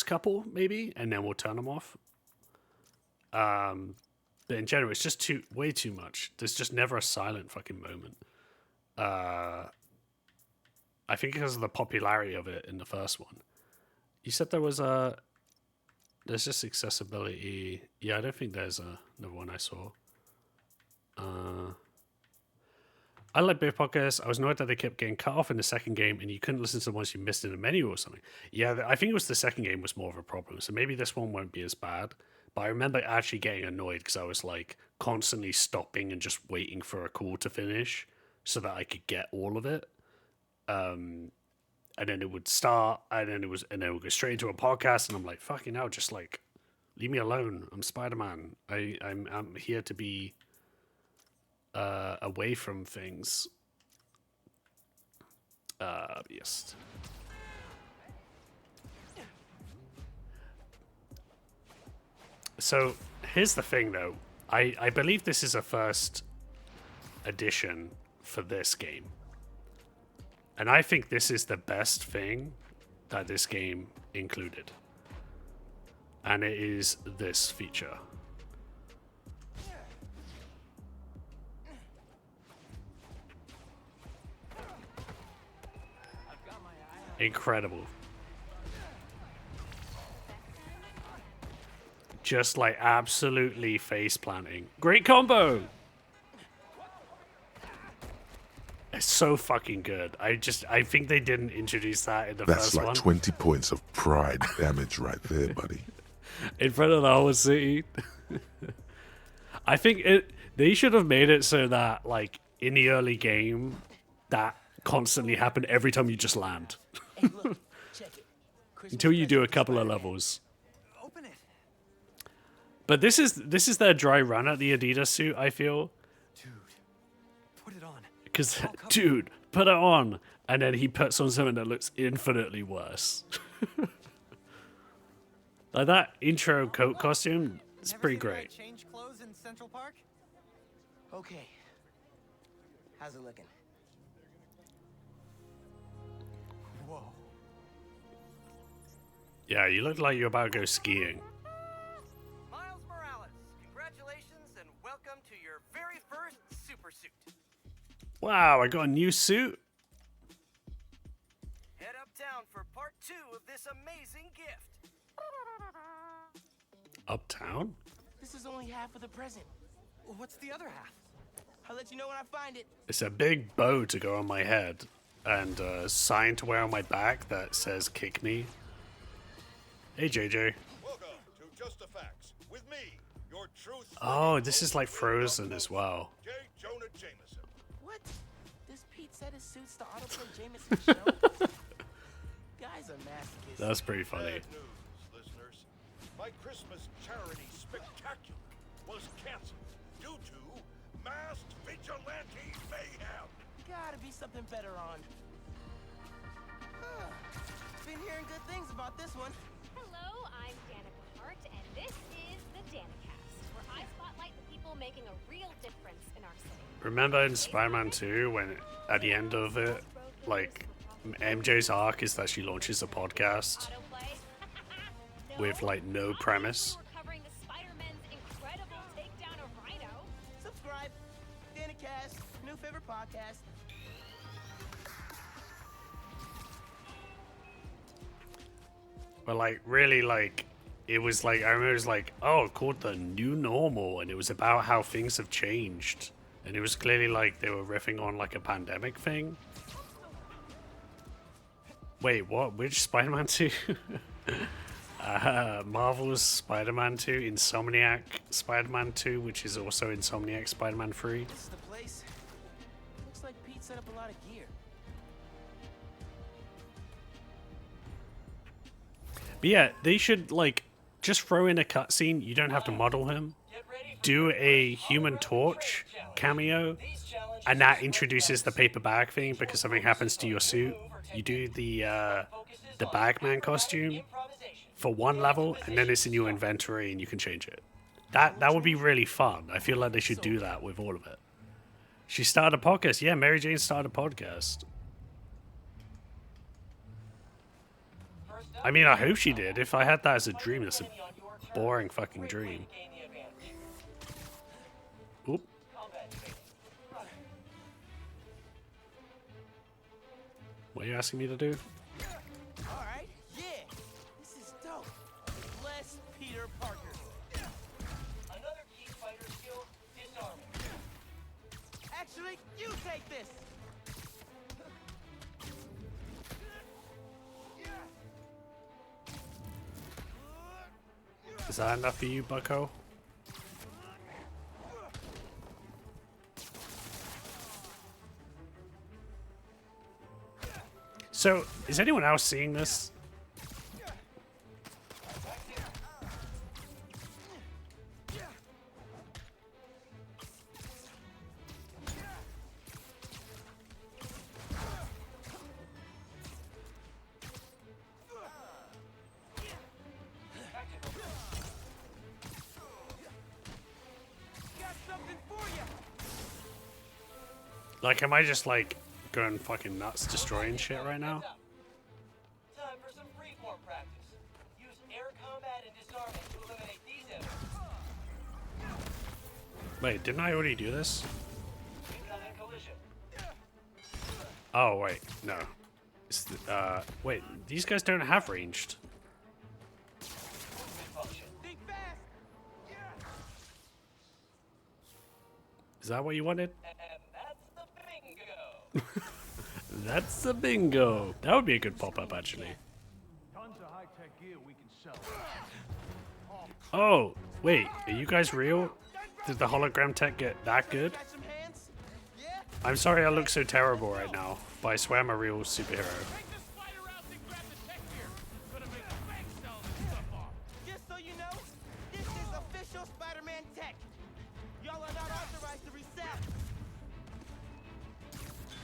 couple, maybe, and then we'll turn them off. But in general, it's just way too much. There's just never a silent fucking moment. I think because of the popularity of it in the first one. You said there's just accessibility. Yeah, I don't think there's another one I saw. I like both podcasts. I was annoyed that they kept getting cut off in the second game and you couldn't listen to the ones you missed in the menu or something. Yeah, I think it was the second game was more of a problem. So maybe this one won't be as bad. But I remember actually getting annoyed because I was like constantly stopping and just waiting for a call to finish so that I could get all of it. And then it would start, and then it would go straight into a podcast, and I'm like, fucking hell, just like, leave me alone. I'm Spider-Man. I'm here to be away from things. Yes. So here's the thing, though. I believe this is a first edition for this game, and I think this is the best thing that this game included, and it is this feature. Incredible. Just like absolutely face planting. Great combo. It's so fucking good. I think they didn't introduce that in the That's first like one. 20 points of pride damage right there, buddy. In front of the whole city. I think they should have made it so that like in the early game that constantly happened every time you just land. Hey, look, check it. Until you do a couple of levels. Open it. But this is their dry run at the Adidas suit, I feel. Dude, put it on. Because, dude, put it on. And then he puts on something that looks infinitely worse. Like that intro coat costume, it's pretty great. Change clothes in Central Park? Okay. How's it looking? Whoa. Yeah, you look like you're about to go skiing. Miles Morales, congratulations and welcome to your very first super suit. Wow, I got a new suit. Head uptown for part 2 of this amazing gift. Uptown? This is only half of the present. What's the other half? I'll let you know when I find it. It's a big bow to go on my head. And a sign to wear on my back that says kick me. Hey, JJ. Welcome to Just the Facts with me, your truth. Oh, this is like Frozen as well. J. Jonah Jameson. What? This Pete set his suits to autoplay Jameson's show? Guys are masochists. That's pretty funny. Bad news, listeners. My Christmas charity spectacular was canceled due to masked vigilante mayhem. Gotta be something better on. Been hearing good things about this one. Hello, I'm Danica Hart, and this is the Danicast, where I spotlight the people making a real difference in our city. Remember in Spider-Man 2 when at the end of it, like MJ's arc is that she launches a podcast with like no premise. We're covering the Spider-Man's incredible takedown of Rhino. Subscribe. Danicast, new favorite podcast. But like really like it was like I remember it was like, oh, called The New Normal, and it was about how things have changed. And it was clearly like they were riffing on like a pandemic thing. Wait, what? Which Spider-Man 2? Marvel's Spider-Man 2, Insomniac Spider-Man 2, which is also Insomniac Spider-Man 3. This is the place. Looks like Pete set up a lot of gear. But yeah, they should like just throw in a cutscene. You don't have to model him. Do a Human Torch cameo, and that introduces the paper bag thing because something happens to your suit. You do the Bagman costume for one level, and then it's in your inventory, and you can change it. That would be really fun. I feel like they should do that with all of it. She started a podcast. Yeah, Mary Jane started a podcast. I mean, I hope she did. If I had that as a dream, it's a boring fucking dream. Oop. What are you asking me to do? Alright, yeah. This is dope. Bless Peter Parker. Another key fighter skill, disarming. Actually, you take this. Is that enough for you, bucko? So, is anyone else seeing this? Like, am I just like going fucking nuts destroying shit right now? Time for some freeform practice. Use air combat and disarming to eliminate these enemies. Wait, didn't I already do this? Incoming collision. Oh, wait, no. It's the, wait, these guys don't have ranged. Think fast. Is that what you wanted? And that's the bingo. That's a bingo. That would be a good pop-up, actually. Tons of high-tech gear we can sell. Oh, wait, are you guys real? Did the hologram tech get that good? I'm sorry I look so terrible right now, but I swear I'm a real superhero. Just so you know, this is official Spider-Man tech. Y'all are not authorized to resell.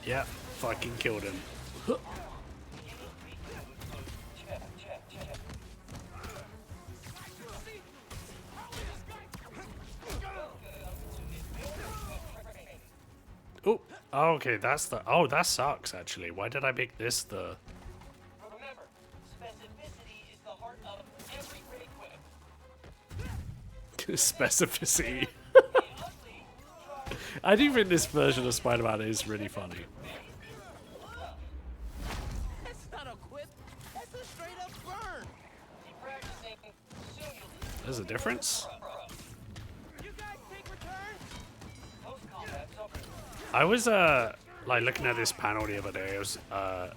Yeah, fucking killed him. Oh, okay, that's the... Oh, that sucks, actually. Why did I make this the... Remember, specificity is the heart of every great quip. Specificity. I do think this version of Spider-Man is really funny. That's not a quip. That's a straight up burn. Keep practicing. Soon you'll There's a difference? You guys take return. post-combat's over. I was, like, looking at this panel the other day. It was, of,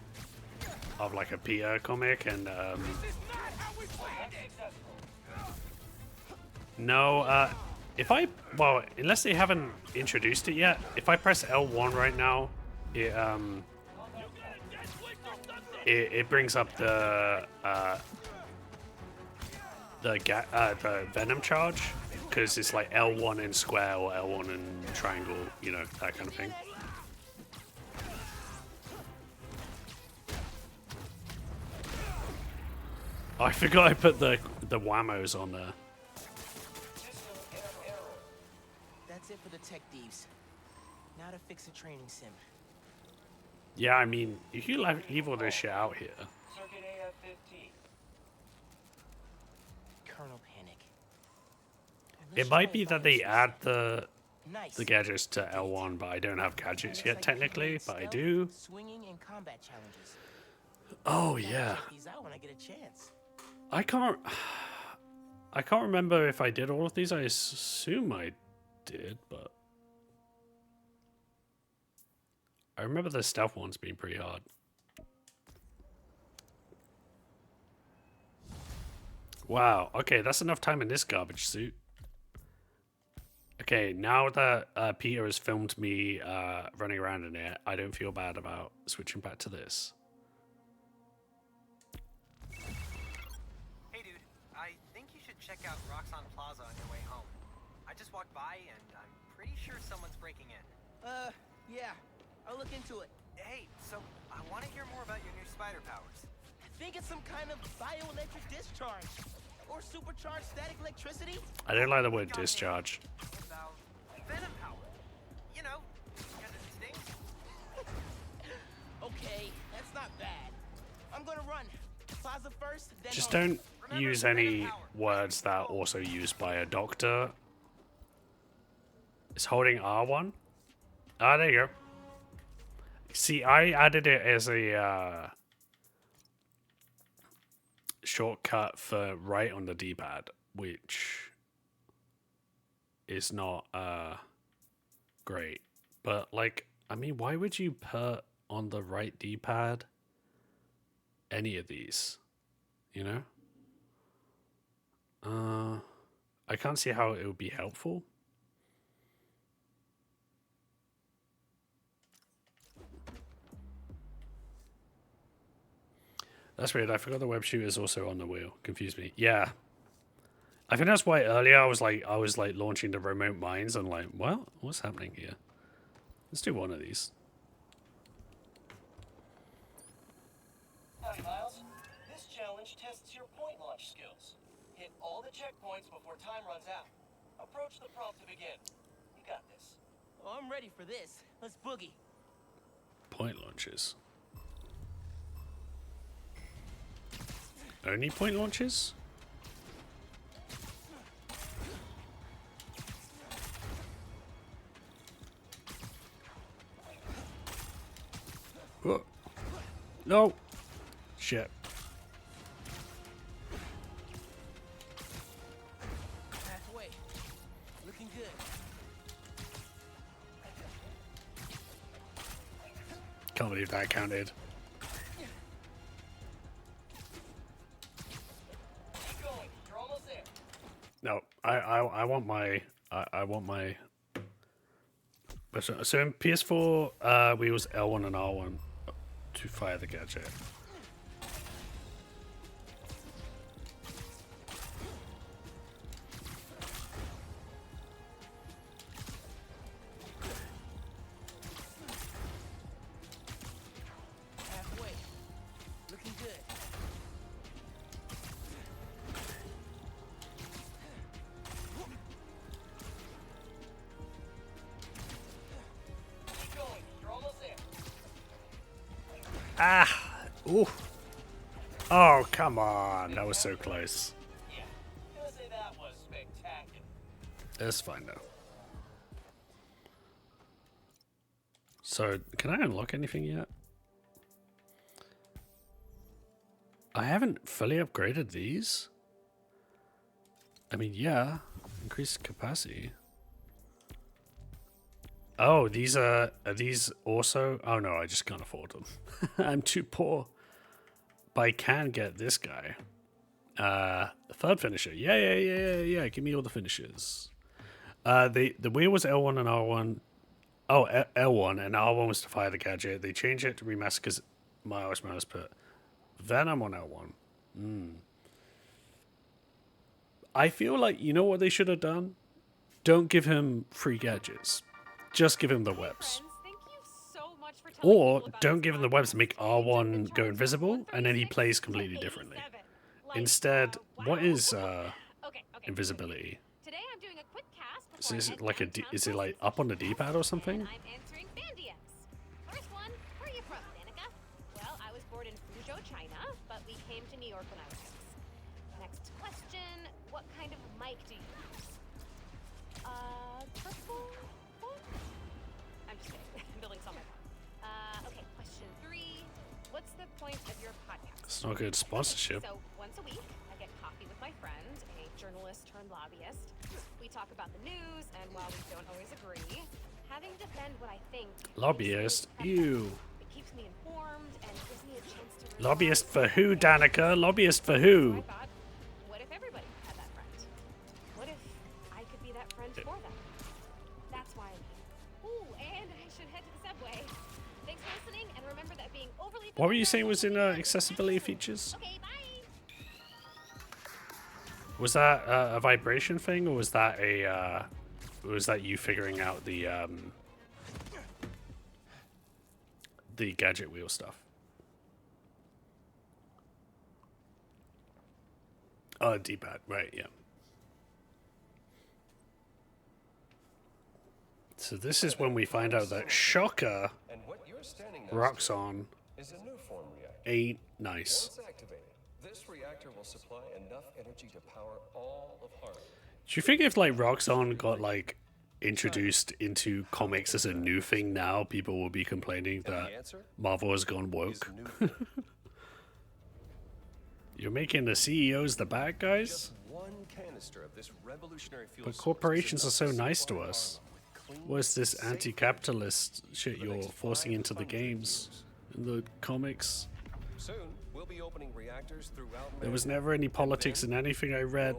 like, a Peter comic, and, no, if I, well, unless they haven't introduced it yet, if I press L1 right now, it brings up the Venom charge, because it's like L1 in square or L1 in triangle, you know, that kind of thing. I forgot I put the whammos on there. That's it for the tech thieves. Now to fix a training sim. Yeah, I mean, you can leave all this shit out here. Circuit AF-15. Colonel Panic. It might be that they add the gadgets to L1, but I don't have gadgets yet technically, but I do. Swinging and combat challenges. Oh yeah. Check these out when I get a chance. I can't remember if I did all of these. I assume I did, but I remember the stealth ones being pretty hard. Wow, okay, that's enough time in this garbage suit. Okay, now that Peter has filmed me running around in it, I don't feel bad about switching back to this. Hey dude, I think you should check out Roxxon Plaza on your way home. I just walked by and I'm pretty sure someone's breaking in. Yeah. I'll look into it. Hey, so I want to hear more about your new spider powers. I think it's some kind of bioelectric discharge. Or supercharged static electricity. I don't like the word discharge. About venom power. You know, because it stings. Okay, that's not bad. I'm gonna run. Plaza first, then Just home. don't use any words that are also used by a doctor. It's holding R1. Ah, there you go. See, I added it as a shortcut for right on the D-pad, which is not great. But like, I mean, why would you put on the right D-pad any of these? You know? I can't see how it would be helpful. That's weird. I forgot the web shooter is also on the wheel. Confused me. Yeah. I think that's why earlier I was like launching the remote mines and like, well, what's happening here? Let's do one of these. Hi, Miles. This challenge tests your point launch skills. Hit all the checkpoints before time runs out. Approach the prompt to begin. You got this. Oh, I'm ready for this. Let's boogie. point launches. Only point launches? Whoa. No! Shit. Halfway. Looking good. Can't believe that counted. Keep going. You're almost there. No, I want my I want my. So in PS4, we use L1 and R1 to fire the gadget. Halfway. Looking good. Keep going. You're almost there. Ah! Ooh! Oh, come on. That was so close. Yeah. Gonna say that was spectacular. It's fine though. So, can I unlock anything yet? I haven't fully upgraded these. I mean, yeah. Increased capacity. Oh, these are these also? Oh no, I just can't afford them. I'm too poor. But I can get this guy. Third finisher. Yeah. Give me all the finishers. The wheel was L1 and R1. Oh, L1 and R1 was to fire the gadget. They changed it to remaster because Miles Morales put Venom on L1. I feel like, you know what they should have done? Don't give him free gadgets. Just give him the webs. Or don't give him the webs, make R1 go invisible, and then he plays completely differently. Instead, what is invisibility? Is it like is it like up on the D-pad or something? I'm answering Bandias. First one, where are you from, Danica? Well, I was born in Fuzhou, China, but we came to New York when I was 6. Next question, what kind of mic do you use? Purple one? I'm just kidding. I'm building some. Okay, question 3. What's the point of your podcast? It's not good sponsorship. So once a week, I get coffee with my friend, a journalist turned lobbyist. We talk about the news, and while we don't always agree, having to defend what I think Lobbyist? Ew. it keeps me informed and gives me a chance to Lobbyist for who, Danica? Lobbyist for who? what if everybody had that friend? What if I could be that friend for them? That's why I'm here. Ooh, and I should head to the subway. Thanks for listening, and remember that being overly What were you saying was in accessibility features? Okay, bye. Was that a vibration thing, or was that you figuring out the gadget wheel stuff? Oh, D-pad, right? Yeah. So this is when we find out that Shocker Roxxon ain't nice. Once activated, this reactor will supply enough energy to power all of Harlem. Do you think if like Roxxon got like introduced into comics as a new thing now, people will be complaining that Marvel has gone woke? You're making the CEOs the bad guys? Just one canister of this revolutionary fuel But corporations are so nice to us. What's this anti-capitalist shit you're forcing into the games, in the comics? Soon, we'll be opening reactors throughout. There was never any politics in anything I read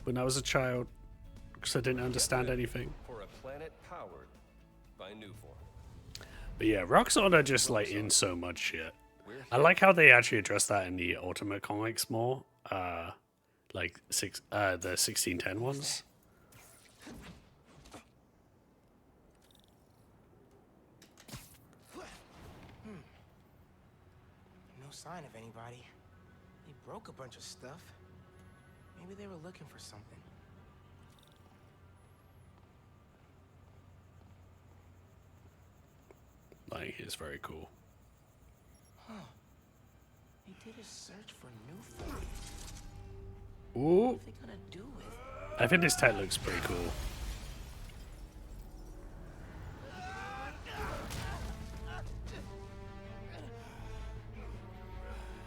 when I was a child, because I didn't understand anything. For a planet powered by Nuform. But yeah, Roxxon are just like in so much shit. I like how they actually address that in the Ultimate Comics more, like the 1610 ones. No sign of anybody. They broke a bunch of stuff. Maybe they were looking for something. Like, it's very cool. Huh. They did a search for new form. Ooh. What are they gonna do with it? I think this tech looks pretty cool.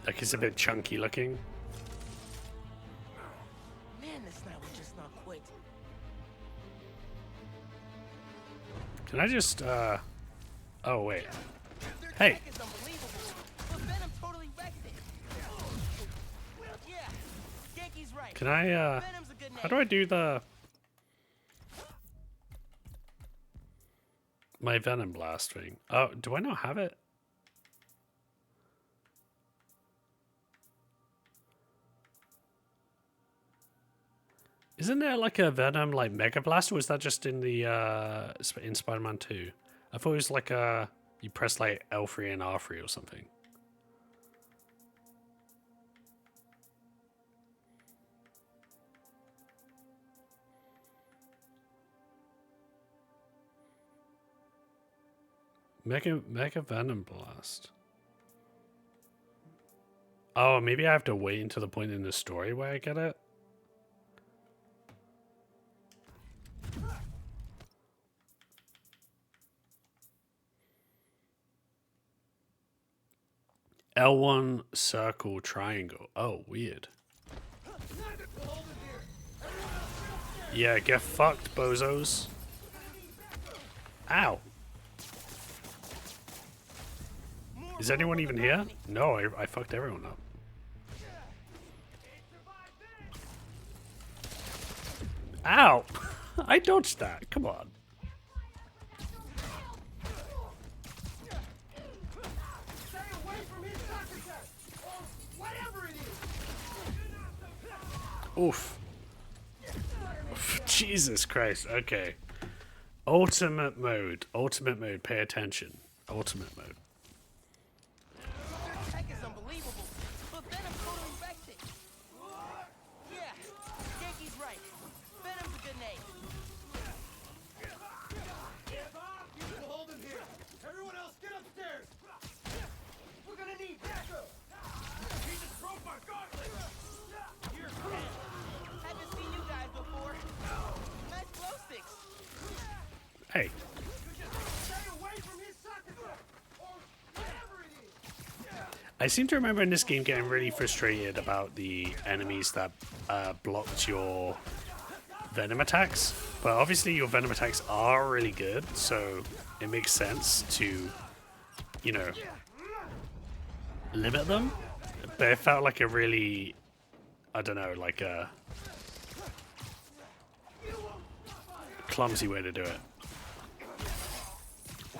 Like, it's a bit chunky looking. Man, this night will just not quit. Can I just, oh, wait. Hey. Can I, how do I do my Venom Blast thing? Oh, do I not have it? Isn't there like a Venom like Mega Blast, or is that just in the in Spider-Man 2? I thought it was like you press like L3 and R3 or something. Mega Venom Blast. Oh, maybe I have to wait until the point in the story where I get it. L1 circle triangle. Oh, weird. Yeah, get fucked, bozos. Ow. Is anyone even here? No, I fucked everyone up. Ow! I dodged that. Come on. Oof. Jesus Christ. Okay. Ultimate mode. Ultimate mode. Pay attention. Ultimate mode. Tech is unbelievable, but Venom totally wrecked it. Yeah, Yankee's right. Venom's a good name. We'll hold him here. Everyone else, get upstairs. We're gonna need backup. He just broke my gauntlet. You're dead. Haven't seen you guys before. Nice glow sticks. Hey. I seem to remember in this game getting really frustrated about the enemies that blocked your Venom attacks. But obviously your Venom attacks are really good, so it makes sense to, you know, limit them. But it felt like a really, I don't know, like a clumsy way to do it.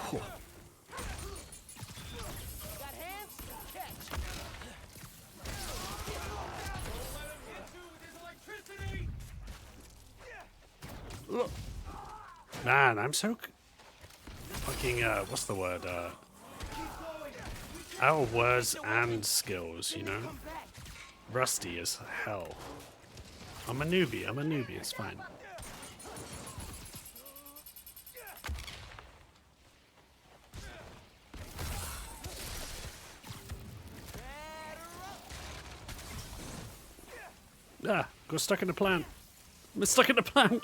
Whew. Man, I'm so fucking, what's the word? Out of words and skills, you know? Rusty as hell. I'm a newbie, it's fine. Ah, got stuck in the plant. I'm stuck in the plant.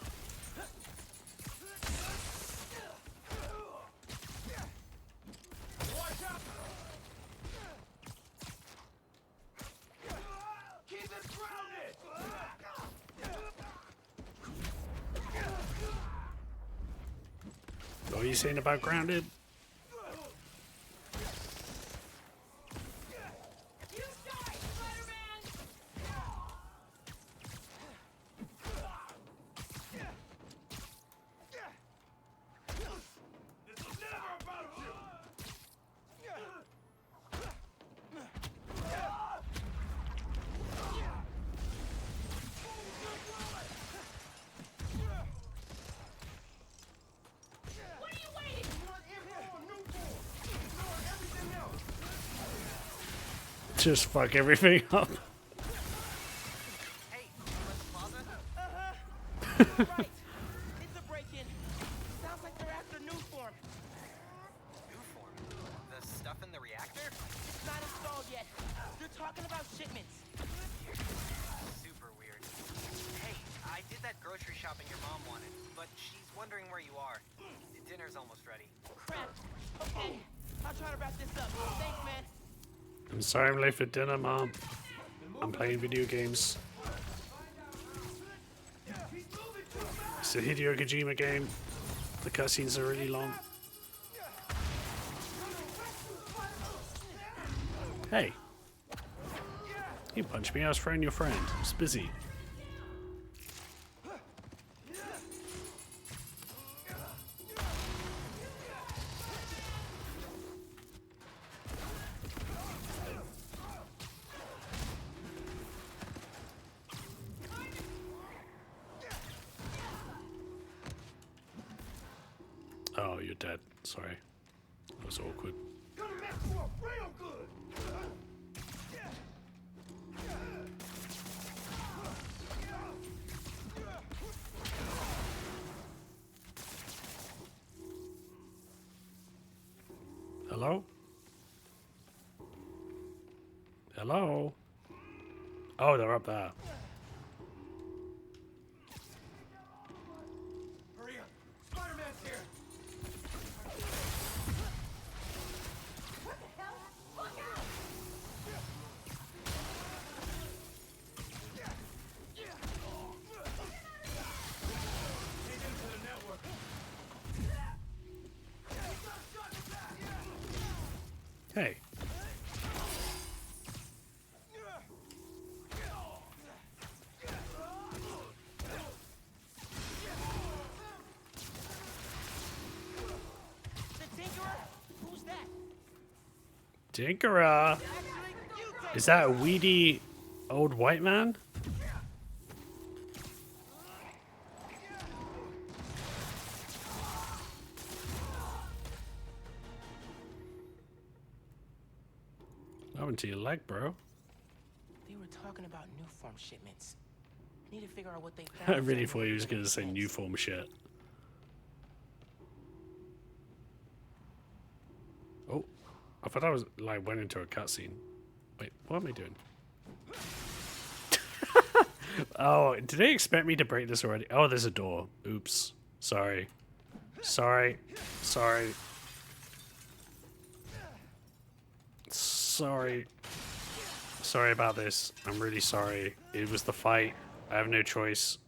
What are you saying about grounded? Just fuck everything up. Hey, right. It's a break-in. Sounds like they're after new form. New form? shopping your mom wanted, but she's wondering where you are. Dinner's almost ready. Crap. Okay, I'll try to wrap this up. Thanks, man. I'm sorry I'm late for dinner, Mom. I'm playing video games. It's a Hideo Kojima game. The cutscenes are really long. Hey. You punched me, I was throwing your friend. I was busy. Oh, you're dead. Sorry. That was awkward. Hello? Hello? Oh, they're up there. Hurry up! Spider-Man's here! What the hell? Look out! Get into the network. Hey. Tinkerer! Is that a weedy old white man? What happened to your leg, bro? They were talking about new form shipments. Need to figure out what they I found. really thought he was going to say new form shit. Oh, I thought I was like went into a cutscene. Wait, what am I doing? Oh, did they expect me to break this already? Oh, there's a door. Oops. Sorry. Sorry. Sorry. Sorry. Sorry about this. I'm really sorry. It was the fight. I have no choice.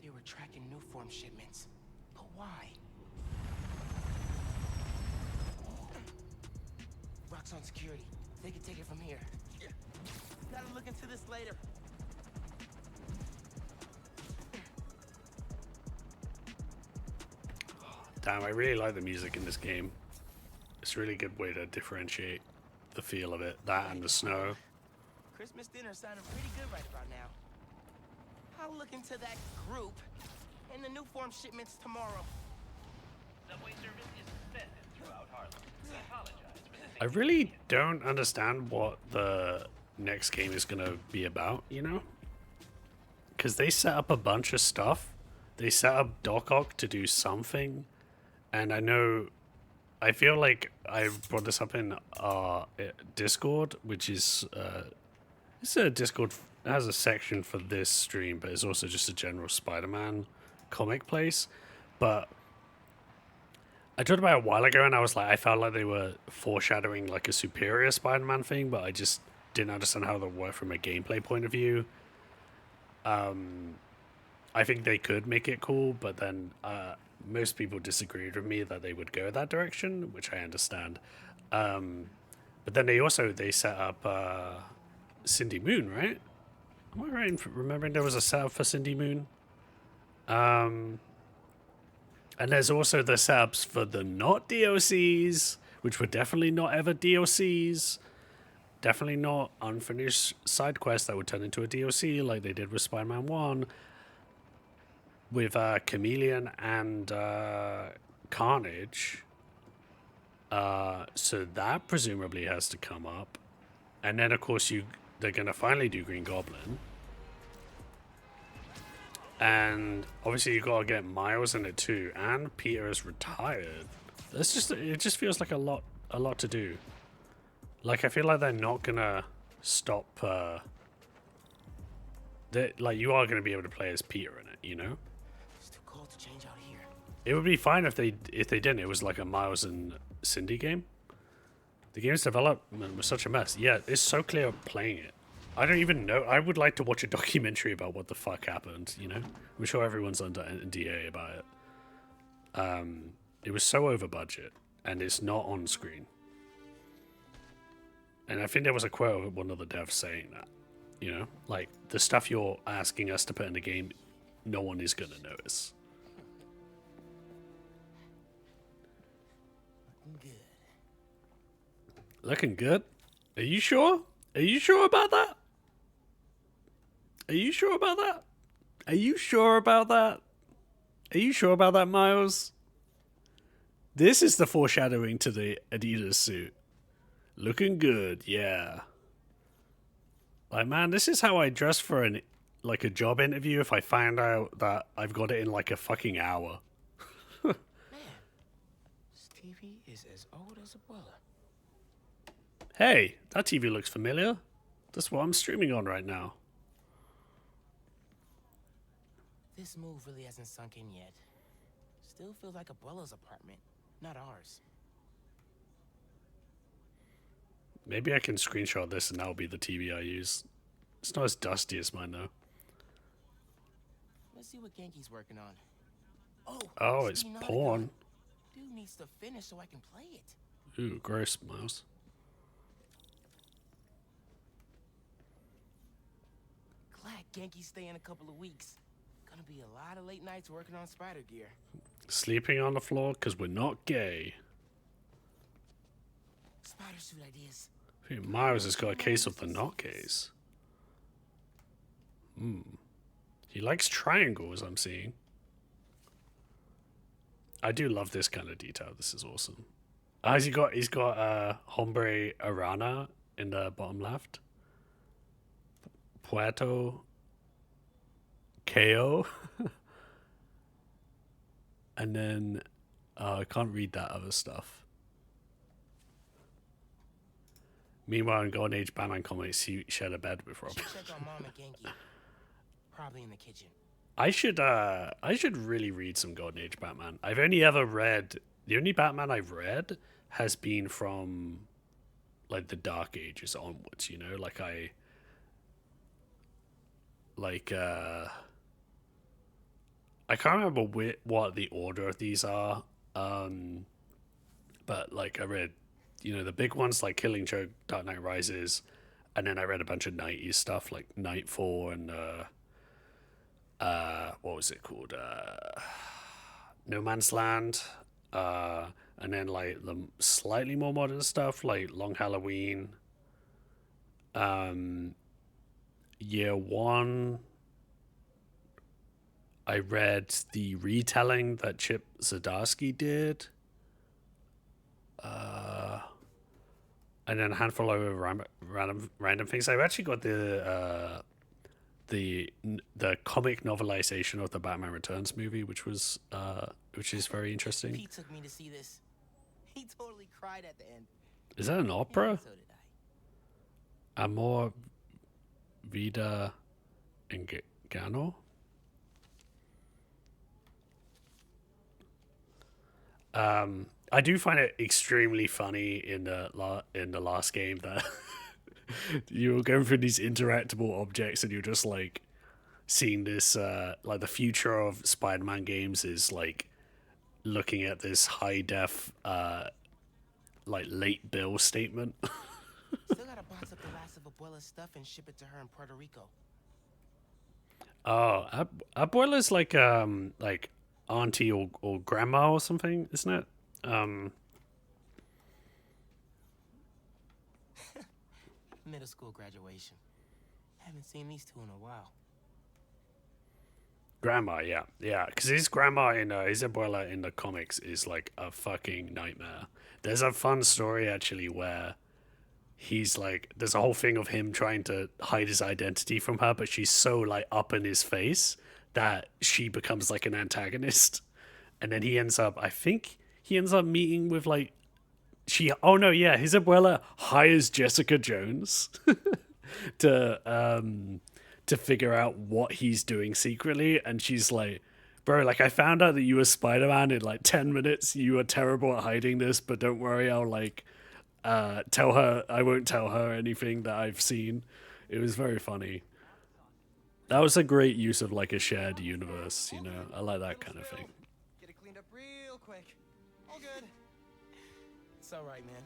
They were tracking new form shipments. But why? Rock's on security. They can take it from here. Gotta look into this later. Damn, I really like the music in this game. It's a really good way to differentiate the feel of it. That and the snow. Christmas dinner sounded pretty good right about now. I'll look into that group and the new form shipments tomorrow. Subway service is suspended throughout Harlem. We apologize for this. I really don't understand what the next game is going to be about, you know? Because they set up a bunch of stuff. They set up Doc Ock to do something. And I feel like I brought this up in our Discord, which is, it's a Discord, it has a section for this stream, but it's also just a general Spider-Man comic place. But I talked about it a while ago, and I was like, I felt like they were foreshadowing like a superior Spider-Man thing, but I just didn't understand how that worked from a gameplay point of view. I think they could make it cool, but then most people disagreed with me that they would go that direction, which I understand. But then they set up Cindy Moon, right? Am I right in remembering there was a setup for Cindy Moon? And there's also the setups for the not DLCs, which were definitely not ever DLCs. Definitely not unfinished side quests that would turn into a DLC like they did with Spider-Man 1. With Chameleon and Carnage. So that presumably has to come up. And then, of course, they're going to finally do Green Goblin. And obviously you got to get Miles in it too. And Peter is retired. It just feels like a lot to do. Like, I feel like they're not going to stop... like you are going to be able to play as Peter in it, you know. It's too cold to change out here. It would be fine if they didn't. It was like a Miles and Cindy game. The game's development was such a mess. Yeah, it's so clear playing it. I don't even know. I would like to watch a documentary about what the fuck happened, you know? I'm sure everyone's under NDA about it. It was so over budget, and it's not on screen. And I think there was a quote of one of the devs saying that, you know? Like, the stuff you're asking us to put in the game, no one is going to notice. Looking good? Are you sure? Are you sure about that? Are you sure about that? Are you sure about that? Are you sure about that, Miles? This is the foreshadowing to the Adidas suit. Looking good, yeah. Like, man, this is how I dress for a job interview if I find out that I've got it in like a fucking hour. Man, this TV is as old as Abuela. Hey, that TV looks familiar. That's what I'm streaming on right now. This move really hasn't sunk in yet. Still feels like Abuela's apartment, not ours. Maybe I can screenshot this and that'll be the TV I use. It's not as dusty as mine though. Let's see what Genki's working on. Oh, it's porn. Dude needs to finish so I can play it. Ooh, gross, Miles. Glad Genki's staying a couple of weeks. Gonna be a lot of late nights working on spider gear. Sleeping on the floor because we're not gay. Spider suit ideas. I think Miles has got a case of the not gays. He likes triangles, I'm seeing. I do love this kind of detail. This is awesome. He's got Hombre Arana in the bottom left. Puerto KO. And then I can't read that other stuff. Meanwhile, in Golden Age Batman comics, he shared a bed with Robin. Check on Mom and Genki. Probably in the kitchen. I should really read some Golden Age Batman. I've only ever read, the only Batman I've read has been from like the Dark Ages onwards, you know, I can't remember what the order of these are, but like I read, you know, the big ones like Killing Joke, Dark Knight Rises, and then I read a bunch of 90s stuff like Nightfall and what was it called? No Man's Land, and then like the slightly more modern stuff like Long Halloween, Year One. I read the retelling that Chip Zdarsky did. And then a handful of random things. I've actually got the comic novelization of the Batman Returns movie, which is very interesting. Pete took me to see this. He totally cried at the end. Is that an opera? And so did I. Amor, Vida, Engano? I do find it extremely funny in the last game that you're going through these interactable objects and you're just like seeing this like the future of Spider-Man games is like looking at this high def like late bill statement. Still gotta box up the last of Abuela's stuff and ship it to her in Puerto Rico. Oh, Abuela's like auntie or grandma or something, isn't it? Middle school graduation. Haven't seen these two in a while. Grandma, yeah, because his grandma his abuela in the comics is like a fucking nightmare. There's a fun story actually where he's like, there's a whole thing of him trying to hide his identity from her, but she's so like up in his face that she becomes like an antagonist, and then he ends up meeting with like his abuela hires Jessica Jones to to figure out what he's doing secretly, and she's like, bro, like, I found out that you were Spider-Man in like 10 minutes. You are terrible at hiding this, but don't worry, I'll like tell her. I won't tell her anything that I've seen. It was very funny. That was a great use of like a shared universe, you know. I like that kind of thing. Get it cleaned up real quick. All good. It's all right, man.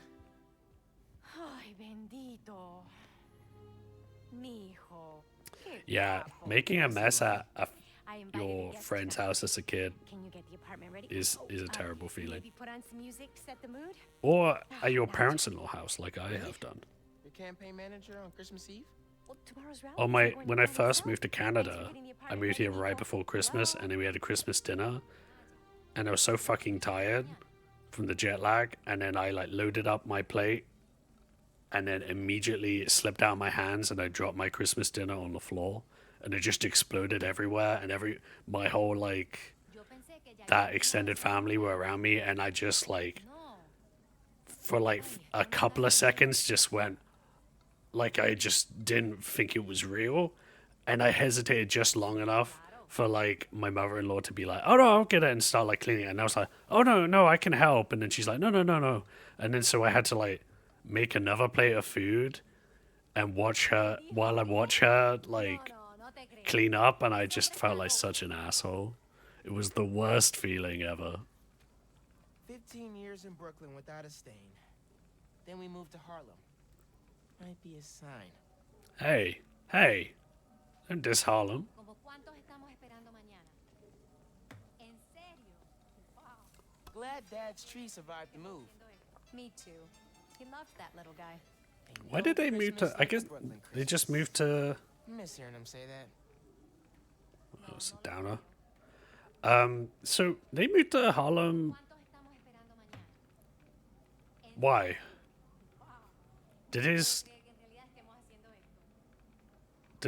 Ay, bendito. Mi hijo. Yeah, making a mess at your friend's house as a kid is a terrible feeling. Maybe put on some music to set the mood? Or at your parents-in-law house, like I have done. Your campaign manager on Christmas Eve? On when I first moved to Canada, I moved here right before Christmas, and then we had a Christmas dinner, and I was so fucking tired from the jet lag, and then I like loaded up my plate, and then immediately it slipped out of my hands, and I dropped my Christmas dinner on the floor, and it just exploded everywhere, and my whole like that extended family were around me, and I just like for like a couple of seconds just went. Like, I just didn't think it was real. And I hesitated just long enough for, like, my mother-in-law to be like, oh, no, I'll get it, and start, like, cleaning it. And I was like, oh, no, I can help. And then she's like, no. And then so I had to, like, make another plate of food and watch her, while I watch her, like, clean up. And I just felt like such an asshole. It was the worst feeling ever. 15 years in Brooklyn without a stain. Then we moved to Harlem. Might be a sign. Hey. Don't diss Harlem. Glad Dad's tree survived the move. Me too. He loved that little guy. Why did they move to... I guess they just moved to... Miss hearing him say that. Oh, it's a downer. So they moved to Harlem... Why? Did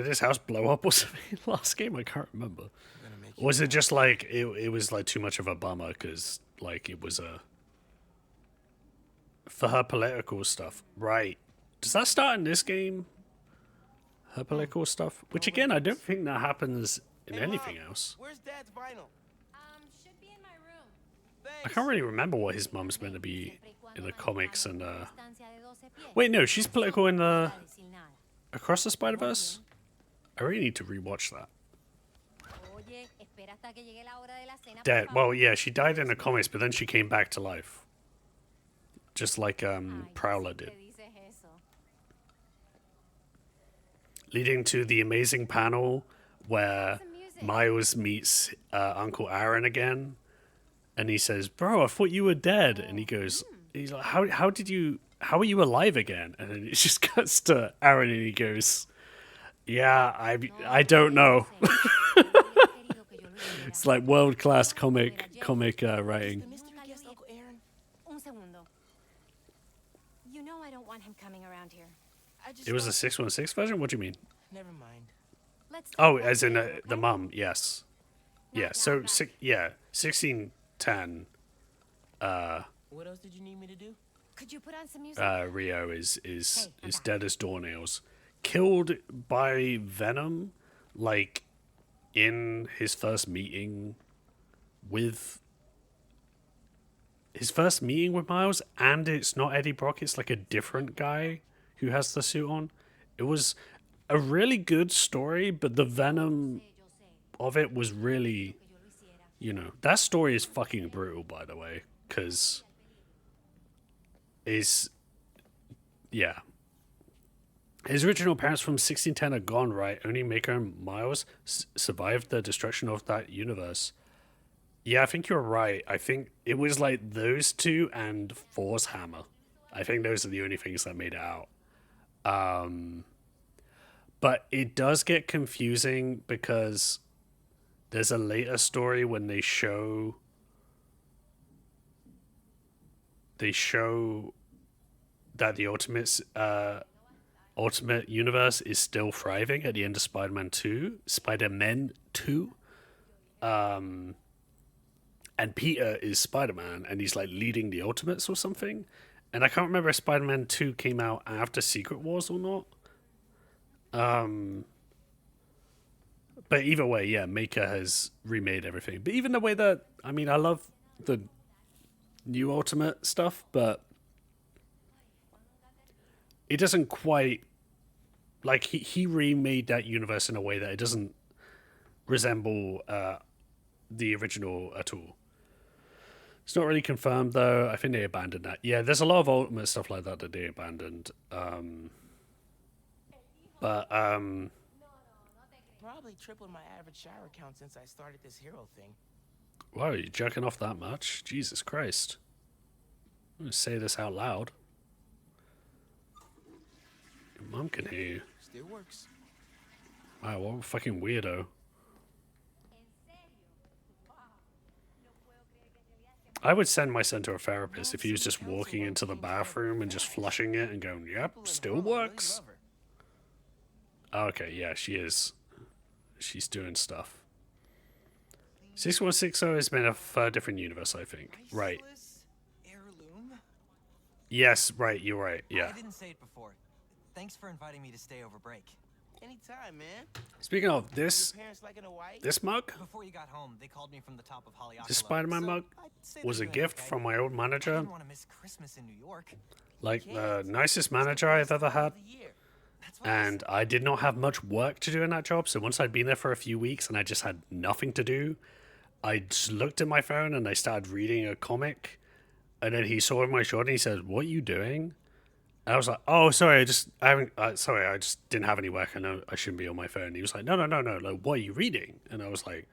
his house blow up or something last game? I can't remember. Or was it just like it was like too much of a bummer because like it was for her political stuff, right? Does that start in this game? Her political stuff, which again I don't think that happens in anything else. Where's Dad's vinyl? Should be in my room. I can't really remember what his mum's meant to be in the comics and wait, no, she's political in the Across the Spider-Verse? I really need to rewatch that. Dead. Well, yeah, she died in the comics, but then she came back to life. Just like Prowler did. Leading to the amazing panel where Miles meets Uncle Aaron again. And he says, bro, I thought you were dead. And he goes, he's like, how are you alive again? And then it just cuts to Aaron and he goes, yeah, I don't know. It's like world-class comic writing. You know I don't want him coming around here. It was a 616 version? What do you mean? Never mind. Oh, as in the mum, yes. Yeah, so, 1610. What else did you need me to do? Could you put on some music? Rio is dead as doornails. Killed by Venom, like, in his first meeting with... His first meeting with Miles, and it's not Eddie Brock, it's like a different guy who has the suit on. It was a really good story, but the Venom of it was really... You know, that story is fucking brutal, by the way, because... Yeah. His original parents from 1610 are gone, right? Only Maker and Miles survived the destruction of that universe. Yeah, I think you're right. I think it was like those two and Thor's hammer. I think those are the only things that made it out. But it does get confusing because there's a later story when they show that the Ultimate Universe is still thriving at the end of Spider-Man 2. And Peter is Spider-Man, and he's like leading the Ultimates or something. And I can't remember if Spider-Man 2 came out after Secret Wars or not. But either way, yeah, Maker has remade everything. But even the way that, I mean, I love the new Ultimate stuff, but it doesn't quite, like, he remade that universe in a way that it doesn't resemble the original at all. It's not really confirmed, though. I think they abandoned that. Yeah, there's a lot of Ultimate stuff like that they abandoned. Probably tripled my average shower count since I started this hero thing. Wow, you jerking off that much? Jesus Christ. I'm going to say this out loud. Your mom can hear you. Still works. Wow, what a fucking weirdo. I would send my son to a therapist if he was just walking into the bathroom and just flushing it and going, yep, still works. Okay, yeah, she is. She's doing stuff. 6160 has been a different universe, I think. Right. Heirloom? Yes, right, you're right, yeah. I didn't say it before. Thanks for inviting me to stay over break. Anytime, man. Speaking of this, this mug, Before you got home, they called me from the top of Haleakala. this Spider-Man mug, was a gift from my old manager. I didn't want to miss Christmas in New York. Like the nicest manager I've ever had. And I did not have much work to do in that job, so once I'd been there for a few weeks and I just had nothing to do, I just looked at my phone and I started reading a comic, and then he saw my shoulder and he said, "What are you doing?" And I was like, "Oh, sorry, I just didn't have any work. I know I shouldn't be on my phone." And he was like, No, like, what are you reading?" And I was like,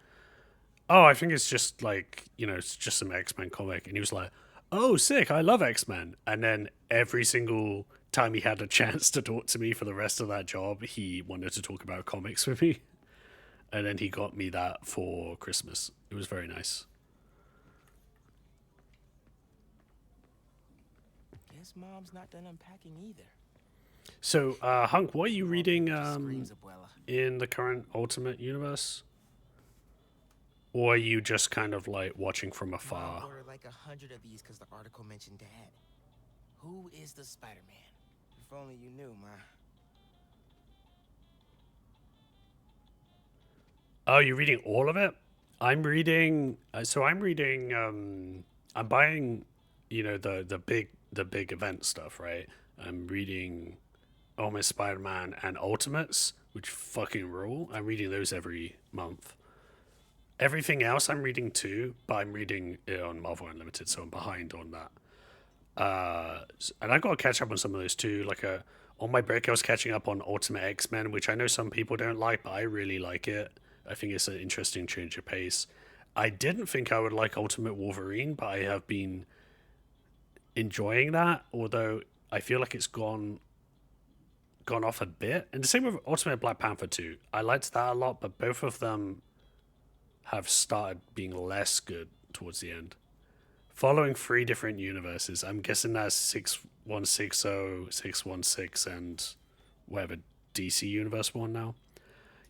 "Oh, I think it's just like, it's just some X-Men comic." And he was like, "Oh, sick, I love X-Men." And then every single time he had a chance to talk to me for the rest of that job, he wanted to talk about comics with me. And then he got me that for Christmas. It was very nice. Guess Mom's not done unpacking either. So, Hunk, what are you reading in the current Ultimate Universe? Or are you just kind of like watching from afar? I ordered like 100 of these because the article mentioned Dad. Who is the Spider-Man? If only you knew, Ma. Oh, you're reading all of it? I'm reading. I'm buying, the big event stuff, right? I'm reading Ultimate Spider-Man and Ultimates, which fucking rule. I'm reading those every month. Everything else I'm reading too, but I'm reading it on Marvel Unlimited, so I'm behind on that. And I got to catch up on some of those too. On my break, I was catching up on Ultimate X-Men, which I know some people don't like, but I really like it. I think it's an interesting change of pace. I didn't think I would like Ultimate Wolverine, but I have been enjoying that, although I feel like it's gone off a bit. And the same with Ultimate Black Panther 2. I liked that a lot, but both of them have started being less good towards the end. Following 3 different universes. I'm guessing that's 6160, 616, and whatever DC Universe one now.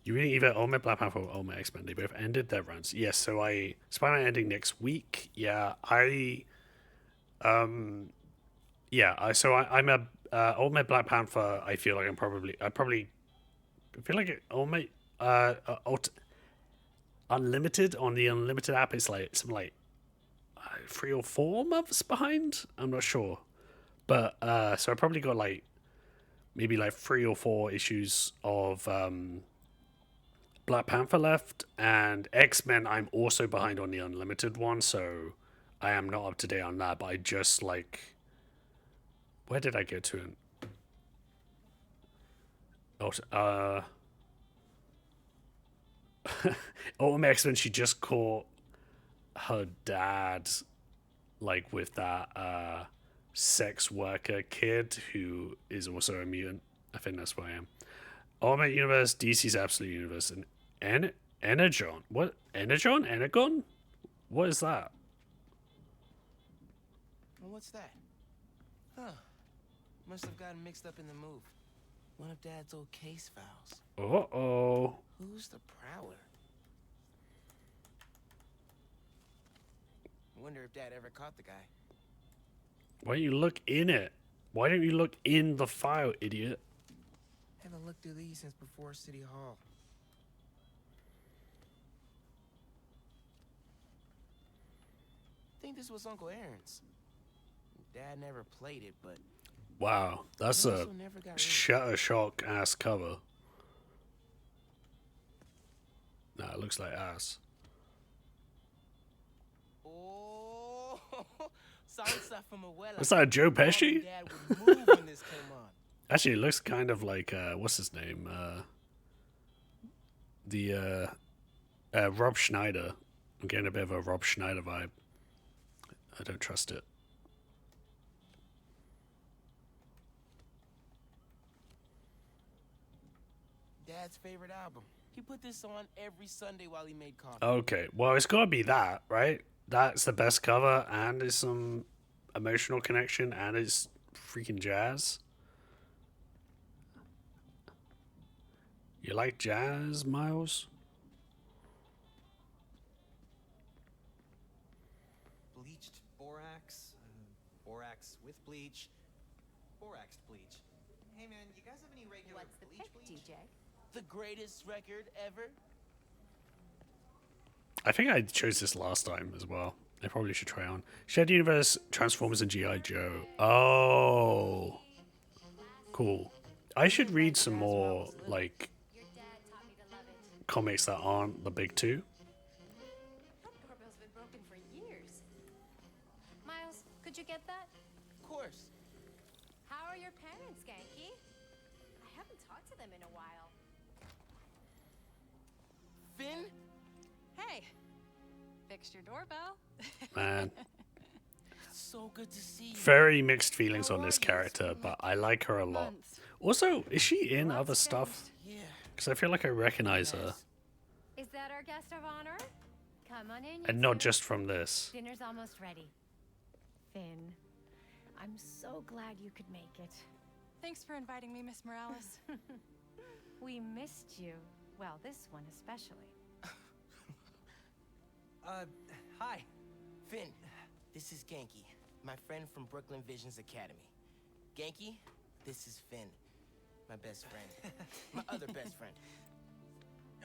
You're reading either Ultimate Black Panther or Ultimate X-Men. They both ended their runs. Yes, so Spider-Man ending next week. Yeah, I'm a Ultimate Black Panther. I feel like I feel like Ultimate Unlimited on the Unlimited app. It's like some 3 or 4 months behind. I'm not sure, but so I probably got maybe 3 or 4 issues of Black Panther left, and X-Men I'm also behind on the Unlimited one, so I am not up to date on that. But I just where did I get to? Ultimate X-Men, she just caught her dad with that sex worker kid who is also a mutant. I think that's where I am. Ultimate Universe, DC's Absolute Universe, and Energon. What? Energon? Energon? What is that? Well, what's that? Huh. Must have gotten mixed up in the move. One of Dad's old case files. Uh-oh. Who's the Prowler? I wonder if Dad ever caught the guy. Why don't you look in it? Why don't you look in the file, idiot? Haven't looked through these since before City Hall. think this was Uncle Aaron's. Dad never played it, but Wow, that's a Shuttershock ass cover. Nah, it looks like ass. Oh, salsa from abuela. Was that Joe Pesci? Dad would move when this came on. Actually, it looks kind of like what's his name? Rob Schneider. I'm getting a bit of a Rob Schneider vibe. I don't trust it. Dad's favorite album. He put this on every Sunday while he made coffee. Okay, well, it's got to be that, right? That's the best cover, and there's some emotional connection, and it's freaking jazz. You like jazz, Miles? Bleached borax, borax with bleach, boraxed bleach. Hey man, you guys have any regular bleach? DJ? The greatest record ever. I think I chose this last time as well. I probably should try on. Shared Universe, Transformers, and G.I. Joe. Oh. Cool. I should read some more, like, comics that aren't the big two. That doorbell's been broken for years. Miles, could you get that? Of course. How are your parents, Genki? I haven't talked to them in a while. Finn? Hey, fixed your doorbell. Man. So good to see you. Very mixed feelings on this character, but I like her a lot. Also, is she in other stuff? Yeah. Because I feel like I recognize her. Is that our guest of honor? Come on in. And not just from this. Dinner's almost ready. Finn, I'm so glad you could make it. Thanks for inviting me, Miss Morales. We missed you. Well, this one especially. Hi. Finn, this is Genki, my friend from Brooklyn Visions Academy. Genki, this is Finn, my best friend. My other best friend.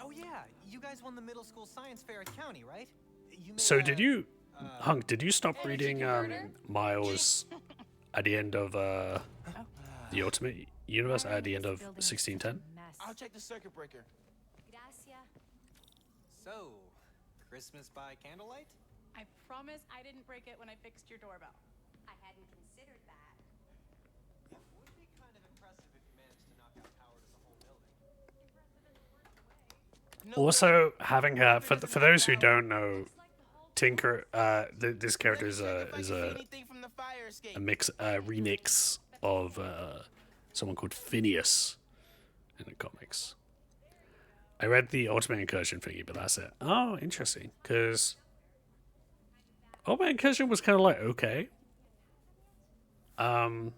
Oh yeah, you guys won the middle school science fair at County, right? You made So did you, Hunk, did you stop reading Miles at the end of the Ultimate Universe, at the end of 1610? I'll check the circuit breaker. Gracias. So, Christmas by candlelight? I promise I didn't break it when I fixed your doorbell. I hadn't considered that. It would be kind of impressive if you managed to knock out power to the whole building. Also, having her for those who don't know, Tinker, this character is a remix of someone called Phineas in the comics. I read the Ultimate Incursion thingy, but that's it. Oh, interesting, because Ultimate Incursion was kind of like okay. I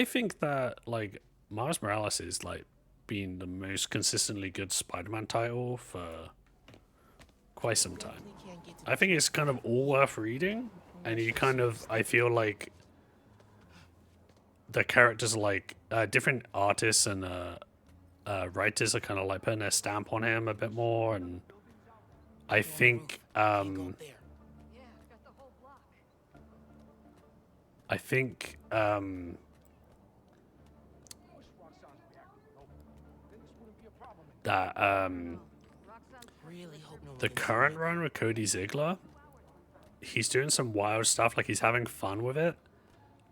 think that like Miles Morales is like been the most consistently good Spider-Man title for quite some time. I think it's kind of all worth reading, and you kind of, I feel like the characters are like different artists and writers are kind of like putting their stamp on him a bit more, and I think that the current run with Cody Ziegler, he's doing some wild stuff, like he's having fun with it,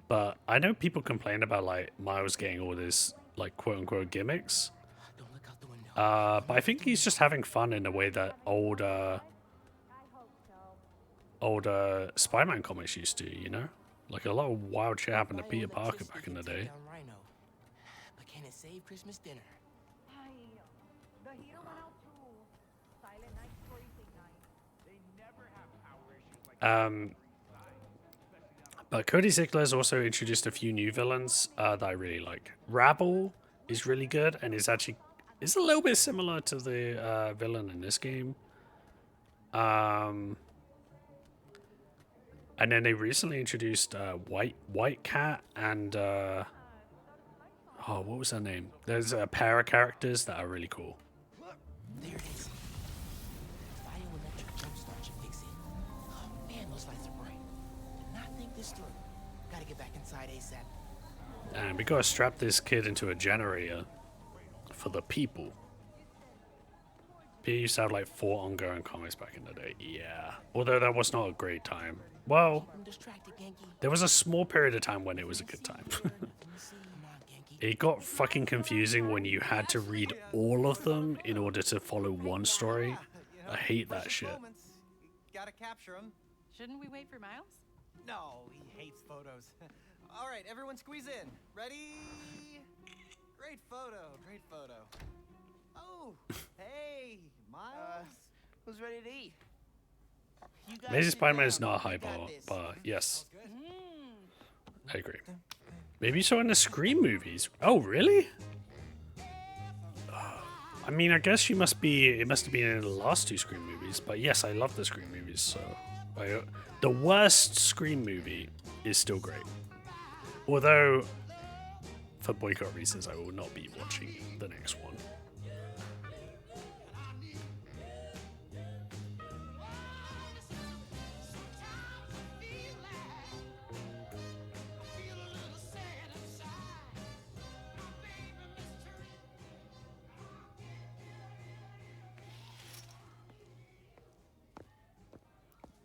but I know people complain about like Miles getting all this like quote unquote gimmicks, but I think he's just having fun in the way that older Spider-Man comics used to, you know, like a lot of wild shit happened to Peter Parker back in the day. But can it save Christmas dinner? The hero went out too. Silent night, freezing night. They never have power issues like But Cody Ziegler has also introduced a few new villains that I really like. Rabble is really good and is actually a little bit similar to the villain in this game. And then they recently introduced White Cat and what was her name? There's a pair of characters that are really cool. There it is. Bioelectric jumpstart should fix it. used to it. Gotta get back inside ASAP. And we gotta strap this kid into a generator for the people. He used to have like 4 ongoing comics back in the day. Yeah. Although that was not a great time. Well, there was a small period of time when it was a good time. It got fucking confusing when you had to read all of them in order to follow one story. I hate that shit. Gotta capture him. Shouldn't we wait for Miles? No, he hates photos. All right, everyone squeeze in. Ready? Great photo, great photo. Oh, hey, Miles. Who's ready to eat? Amazing Spider-Man is not a high bar, but yes. I agree. Maybe you saw it in the Scream movies. Oh, really? I mean, I guess it must have been in the last 2 Scream movies, but yes, I love the Scream movies, so... the worst Scream movie is still great. Although, for boycott reasons, I will not be watching the next one.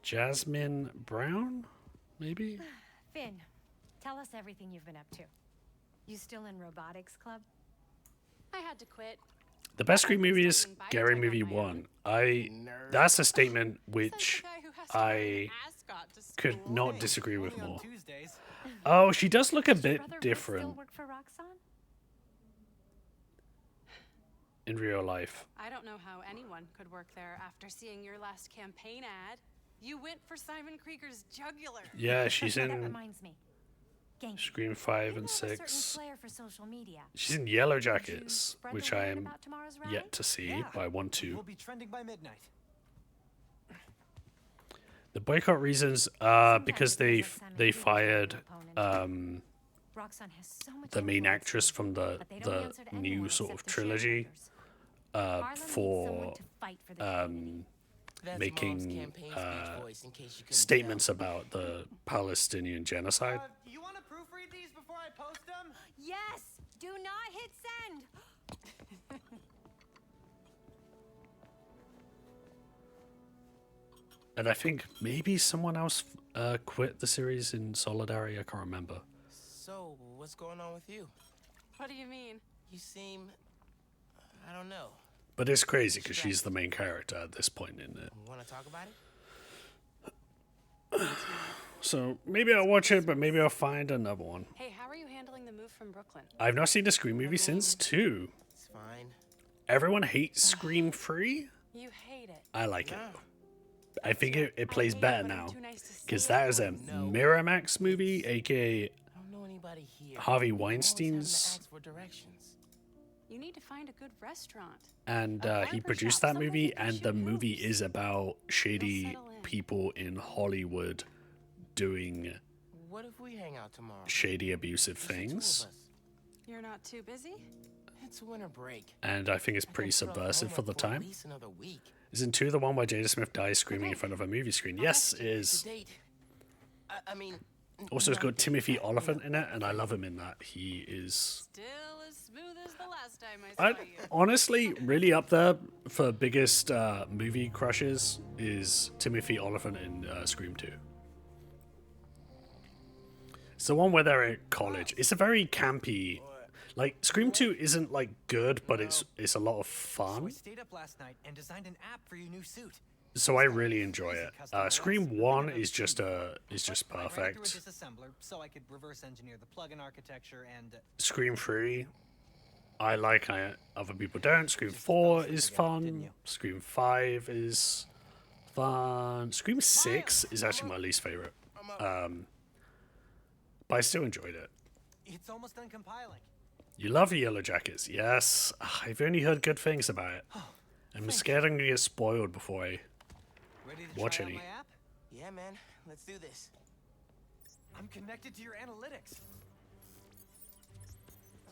Jasmine Brown, maybe? Finn, tell us everything you've been up to. You still in robotics club? I had to quit. The best Scream movie is Scary Movie 1. That's a statement which I could not disagree with more. Oh, she does look a bit different in real life. I don't know how anyone could work there after seeing your last campaign ad. You went for Simon Krieger's jugular. Yeah, she's That in reminds me. Genki, Scream 5 and you have a certain 6. flair for social media. She's in Yellow Jackets, spread the which I word am about tomorrow's rally? yet to see, but I want to. We'll be trending by midnight. The boycott reasons because they fired Roxanne has so much the main influence, actress from the but they don't answer to anyone new sort of except the trilogy shareholders. Harlem needs for someone to fight for the making statements about the Palestinian genocide. You want to proofread these before I post them? Yes! Do not hit send! And I think maybe someone else quit the series in solidarity. I can't remember. So, what's going on with you? What do you mean? You seem... I don't know. But it's crazy because she's the main character at this point in it. Want to talk about it? So maybe I'll watch it, but maybe I'll find another one. Hey, how are you handling the move from Brooklyn? I've not seen the Scream movie since 2. It's fine. Everyone hates Scream 3. You hate it. I like it. I think it plays better now because that is a Miramax movie, aka Harvey Weinstein's. You need to find a good restaurant. And he produced that movie, and the movie is about shady people in Hollywood doing What if we hang out tomorrow? shady, abusive things. You're not too busy? It's winter break. And I think it's pretty subversive for the time. At least another week. Isn't 2 the one where Jada Smith dies screaming in front of a movie screen? Yes, it is. I mean... Also, it's got Timothy Oliphant in it, and I love him in that. He is... Still as smooth as the last time I saw you. Honestly, really up there for biggest movie crushes is Timothy Oliphant in Scream 2. It's the one where they're at college. It's a very campy... Like, Scream 2 isn't, like, good, but it's a lot of fun. So I stayed up last night and designed an app for your new suit. So I really enjoy it. Scream 1 is just perfect. I ran through a disassembler so I could reverse engineer the plugin architecture and... Scream 3, I like it. Other people don't. Scream 4 is fun. Scream 5 is fun. Scream 6 is actually my least favorite. But I still enjoyed it. It's almost done compiling. You love Yellow Jackets, yes. I've only heard good things about it. I'm scared I'm gonna get spoiled before I watch any. Yeah, man. Let's do this. I'm connected to your analytics.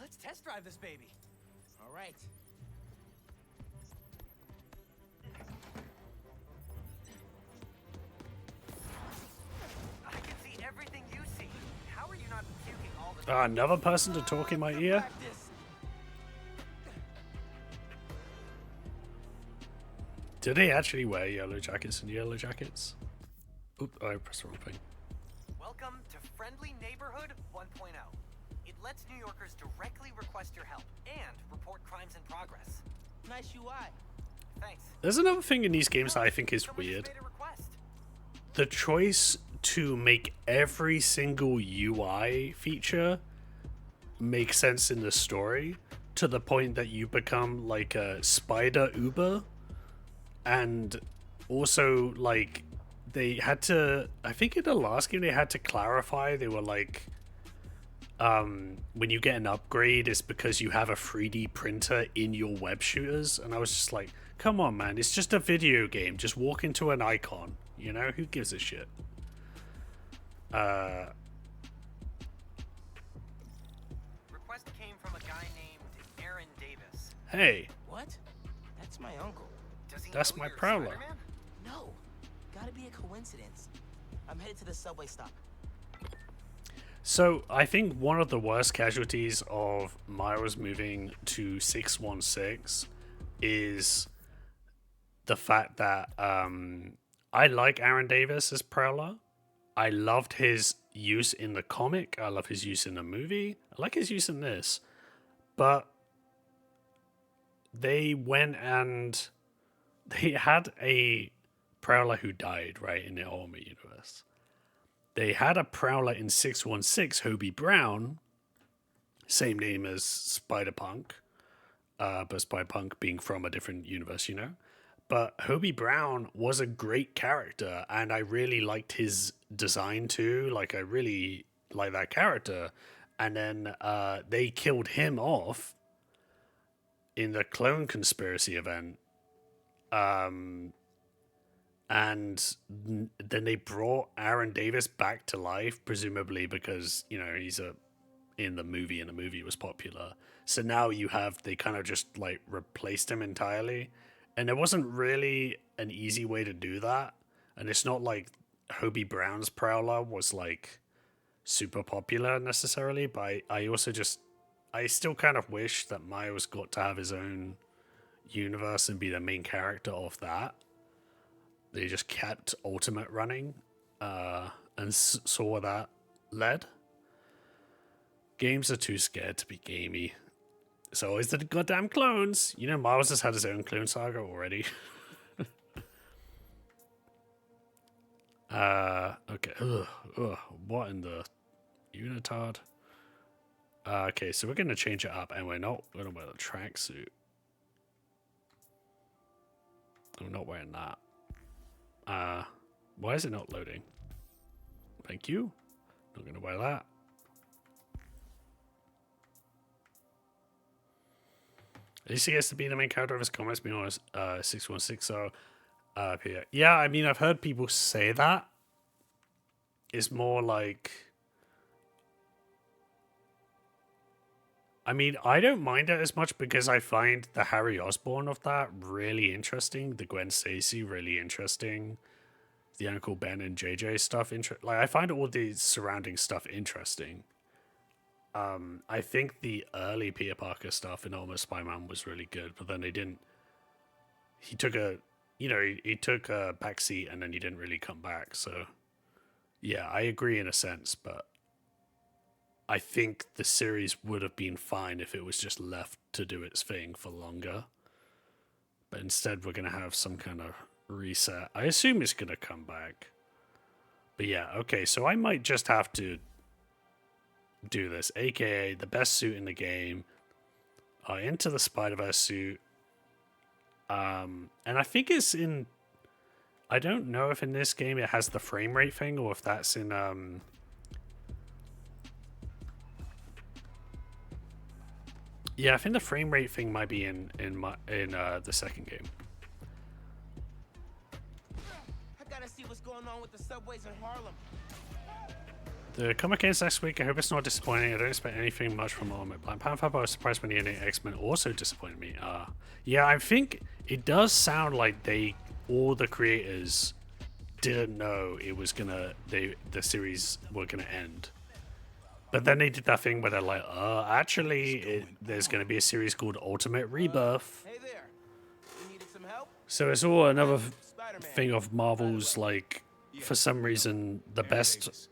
Let's test drive this baby. All right. I can see everything you Another person to talk in my ear? Do they actually wear yellow jackets and yellow jackets? Oop, I pressed the wrong thing. Welcome to Friendly Neighborhood 1.0. It lets New Yorkers directly request your help and report crimes in progress. Nice UI. Thanks. There's another thing in these games that I think is Someone just weird. made a request. The choice to make every single UI feature make sense in the story to the point that you become like a spider Uber, and also like they had to, I think in the last game they had to clarify, they were like when you get an upgrade it's because you have a 3D printer in your web shooters, and I was just like, come on man, it's just a video game, just walk into an icon, you know, who gives a shit. Request came from a guy named Aaron Davis. Hey, What? That's my uncle. Does he that's know my you're prowler. Spider-Man? No. Gotta be a coincidence. I'm headed to the subway stop. So I think one of the worst casualties of Miles moving to 616 is the fact that I like Aaron Davis as Prowler. I loved his use in the comic. I love his use in the movie. I like his use in this. But they went and they had a Prowler who died, right, in the Ultimate Universe. They had a Prowler in 616, Hobie Brown, same name as Spider-Punk, but Spider-Punk being from a different universe, you know? But Hobie Brown was a great character, and I really liked his design too. Like, I really like that character. And then they killed him off in the Clone Conspiracy event. And then they brought Aaron Davis back to life, presumably because, you know, he's in the movie, and the movie was popular. So now they kind of just like replaced him entirely. And there wasn't really an easy way to do that. And it's not like Hobie Brown's Prowler was like super popular necessarily, but I still kind of wish that Miles got to have his own universe and be the main character of that. They just kept Ultimate running and saw where that led. Games are too scared to be gamey. It's always the goddamn clones. You know, Miles has had his own clone saga already. Okay. Ugh. What in the unitard? Okay, so we're going to change it up, and we're not going to wear the tracksuit. I'm not wearing that. Why is it not loading? Thank you. Not going to wear that. At least he gets to be the main character of his comics, being honest. 616. So, yeah, I mean, I've heard people say that. It's more like, I mean, I don't mind it as much because I find the Harry Osborn of that really interesting. The Gwen Stacy really interesting. The Uncle Ben and JJ stuff like, I find all the surrounding stuff interesting. I think the early Peter Parker stuff in Ultimate Spider-Man was really good, but then they didn't. He took a backseat, and then he didn't really come back. So, yeah, I agree in a sense, but I think the series would have been fine if it was just left to do its thing for longer. But instead, we're going to have some kind of reset. I assume it's going to come back. But yeah, okay, so I might just have to do this, aka the best suit in the game, into the Spider-Verse suit. And I think it's in, I don't know if in this game it has the frame rate thing, or if that's in yeah, I think the frame rate thing might be in the second game. I gotta see what's going on with the subways in Harlem. The comic ends next week. I hope it's not disappointing. I don't expect anything much from Ultimate Black Panther, but I was surprised when the ending X-Men also disappointed me. Yeah, I think it does sound like all the creators didn't know it was the series were gonna end. But then they did that thing where they're like, actually, there's going to be a series called Ultimate Rebirth. Hey there. You needed some help? So it's all another thing of Marvel's, like, for some reason, the best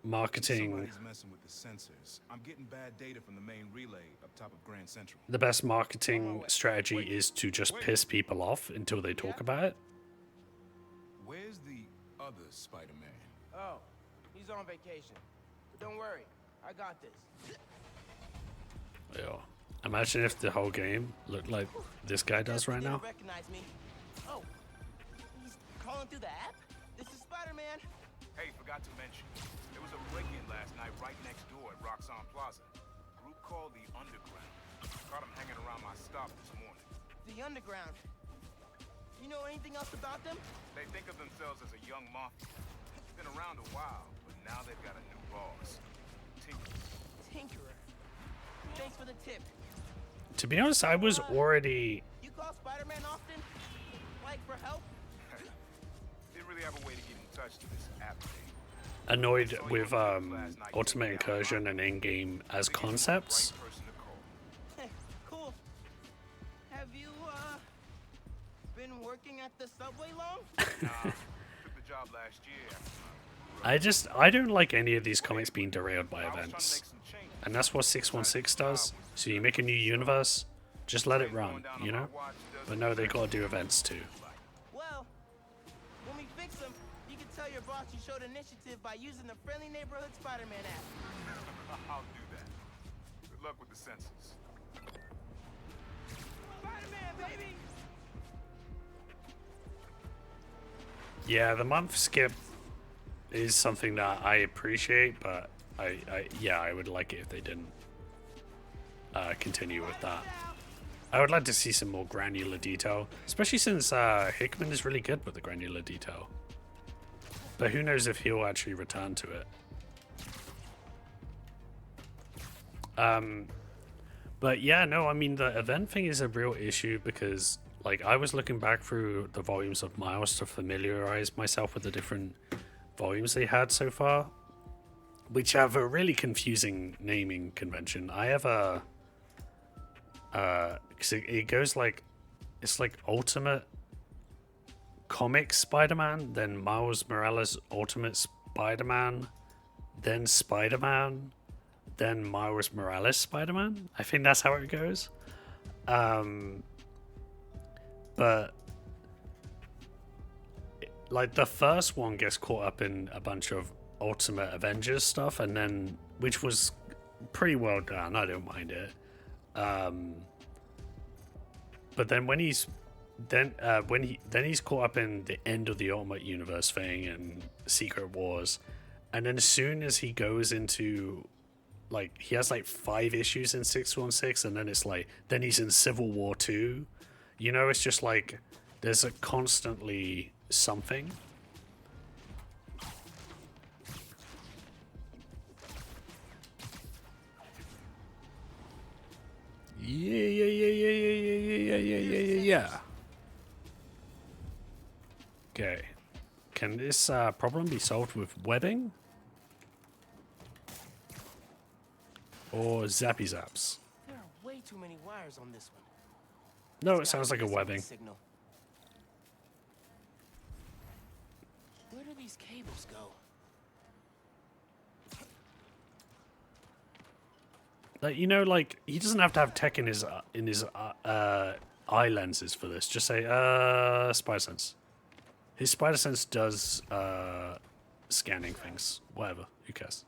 marketing. Somebody's messing with the sensors. I'm getting bad data from the main relay up top of Grand Central. The best marketing strategy is to just piss people off until they talk about it. Where's the other Spider-Man? Oh, he's on vacation. But don't worry, I got this. Yeah. Imagine if the whole game looked like this guy does right now. Recognize me. Oh, he's calling through the app? This is Spider-Man. Hey, forgot to mention. There was a break-in last night right next door at Roxxon Plaza. A group called the Underground. Caught him hanging around my stop this morning. The Underground. You know anything else about them? They think of themselves as a young mafia. It's been around a while, but now they've got a new boss. Tinkerer. Thanks for the tip. To be honest, I was already You call Spider-Man often? Like for help? Didn't really have a way to get in touch to this app thing. annoyed with Ultimate Incursion and in-game as concepts. Cool. Have you, been working at the subway long? Nah, took the job last year. I don't like any of these comics being derailed by events. And that's what 616 does. So you make a new universe, just let it run, you know? But no, they gotta do events too. Well, when we fix them, you can tell your boss you showed initiative by using the Friendly Neighborhood Spider-Man app. I'll do that. Good luck with the census. Spider-Man, baby! Yeah, the month skip is something that I appreciate, but I would like it if they didn't continue with that. I would like to see some more granular detail, especially since Hickman is really good with the granular detail. But who knows if he'll actually return to it. But yeah, no, I mean, the event thing is a real issue because, like, I was looking back through the volumes of Miles to familiarize myself with the different volumes they had so far, which have a really confusing naming convention. I have a, cause it goes like, it's like Ultimate Comic Spider-Man, then Miles Morales Ultimate Spider-Man, then Spider-Man, then Miles Morales Spider-Man. I think that's how it goes. But like the first one gets caught up in a bunch of Ultimate Avengers stuff, and then which was pretty well done. I don't mind it. But then when he's he's caught up in the end of the Ultimate Universe thing and Secret Wars, and then as soon as he goes into, like, he has like 5 issues in 616, and then it's like then he's in Civil War 2. You know, it's just like there's a constantly something. Yeah. Okay. Can this problem be solved with webbing? Or zappy zaps? There are way too many wires on this one. No, it sounds like a webbing. Signal. Where do these cables go? Like, you know, like, he doesn't have to have tech in his eye lenses for this. Just say spider sense. His spider sense does scanning things. Whatever. Who cares?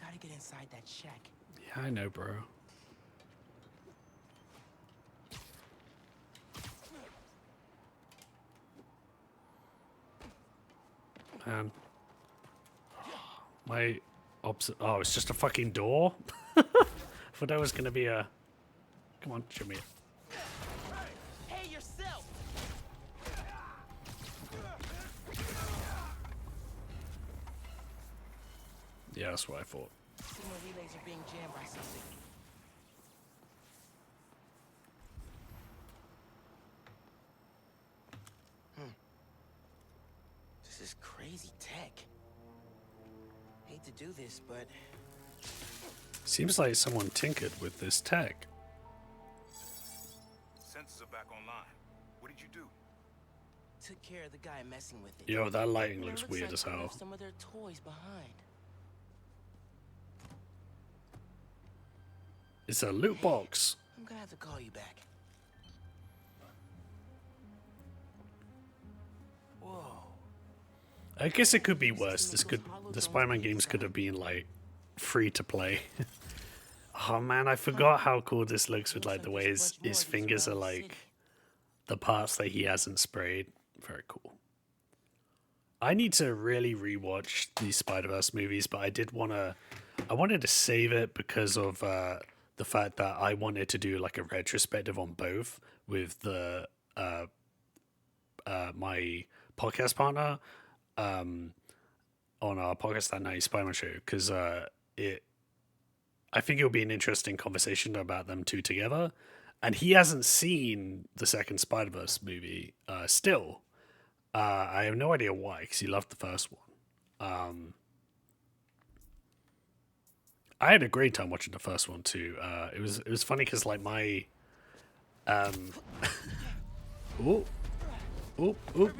Gotta get inside that shack. Yeah, I know, bro. Man. My oh, it's just a fucking door? I thought that was gonna be a... Come on, show me it. Hey, yourself! Yeah, that's what I thought. Signal relays are being jammed by something. is crazy tech. Hate to do this, but Seems like someone tinkered with this tech. Sensors are back online. What did you do? took care of the guy messing with it. Yo, that lighting And it looks looks weird like as they hell. left some of their toys behind. It's a loot box. I'm gonna have to call you back. Whoa. I guess it could be worse. The Spider-Man games could have been like free to play. Oh man, I forgot how cool this looks with like the way his fingers are like the parts that he hasn't sprayed. Very cool. I need to really rewatch these Spider-Verse movies, but I wanted to save it because of the fact that I wanted to do like a retrospective on both with the my podcast partner on our podcast that night Spider-Man show, because I think it'll be an interesting conversation about them two together. And he hasn't seen the second Spider-Verse movie still. I have no idea why, because he loved the first one. I had a great time watching the first one too. It was funny because like my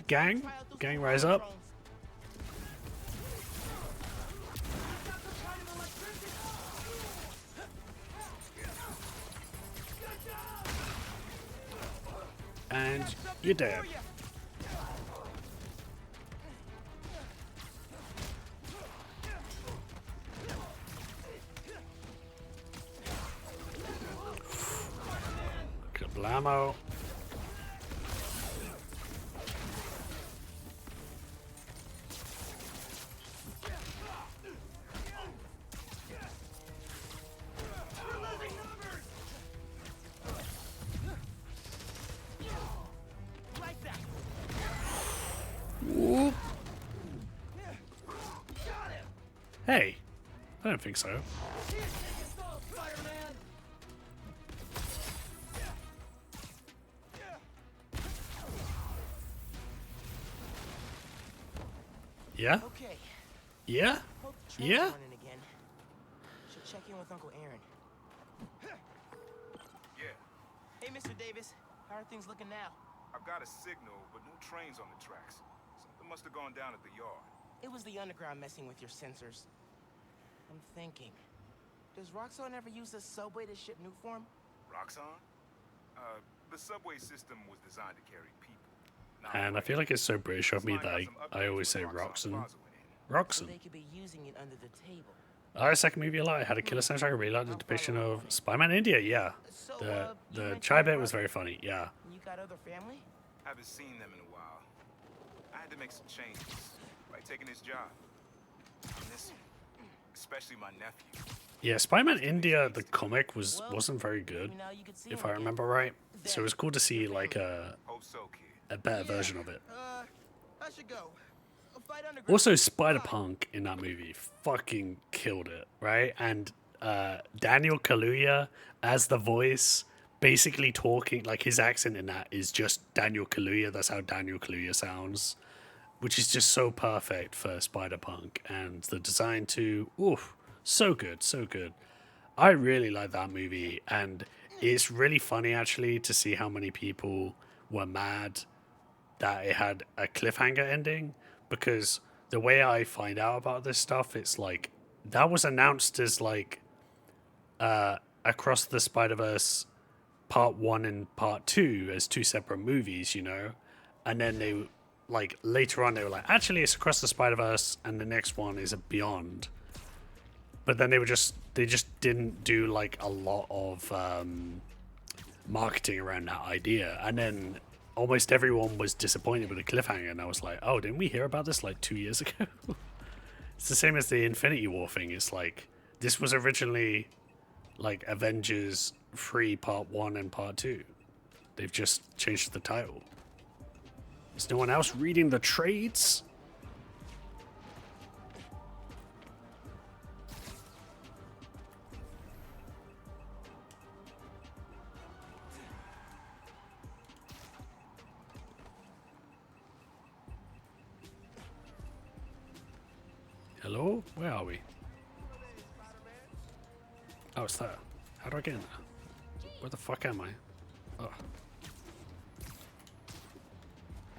gang rise up. And you're dead. Kablamo. Whoop. Hey, I don't think so. Yeah? Okay. Yeah? Yeah? Running again. Should check in with Uncle Aaron. Yeah, Hey, Mr. Davis. How are things looking now? I've got a signal, but no trains on the tracks. Something must have gone down at the yard. It was the underground messing with your sensors. I'm thinking. Does Roxxon ever use the subway to ship new form? Roxxon? The subway system was designed to carry people. And I feel like it's so British of me that I always say Roxxon. Roxxon. They could be using it under the table. Our second movie alive had a killer soundtrack, I really liked the depiction of Spider-Man India, yeah. The chai bit was very funny, yeah. You got other family? Haven't seen them in a while. I had to make some changes, like taking this job. I miss them, especially my nephew. Yeah, Spider-Man India, the comic wasn't very good, if I remember right. So it was cool to see like a better version of it. I should go. Also, Spider-Punk in that movie fucking killed it, right? And Daniel Kaluuya as the voice, basically talking, like his accent in that is just Daniel Kaluuya. That's how Daniel Kaluuya sounds, which is just so perfect for Spider-Punk. And the design too, oof, so good, so good. I really like that movie, and it's really funny actually to see how many people were mad that it had a cliffhanger ending, because the way I find out about this stuff, it's like that was announced as like Across the Spider-Verse Part 1 and Part 2 as two separate movies, you know, and then they like later on they were like, actually it's Across the Spider-Verse and the next one is a Beyond. But then they just didn't do like a lot of marketing around that idea, and then almost everyone was disappointed with the cliffhanger, and I was like, oh, didn't we hear about this like 2 years ago? It's the same as the Infinity War thing. It's like this was originally like Avengers 3 Part 1 and Part 2. They've just changed the title. Is no one else reading the trades? Hello? Where are we? Oh, it's there. How do I get in there? Where the fuck am I? Oh.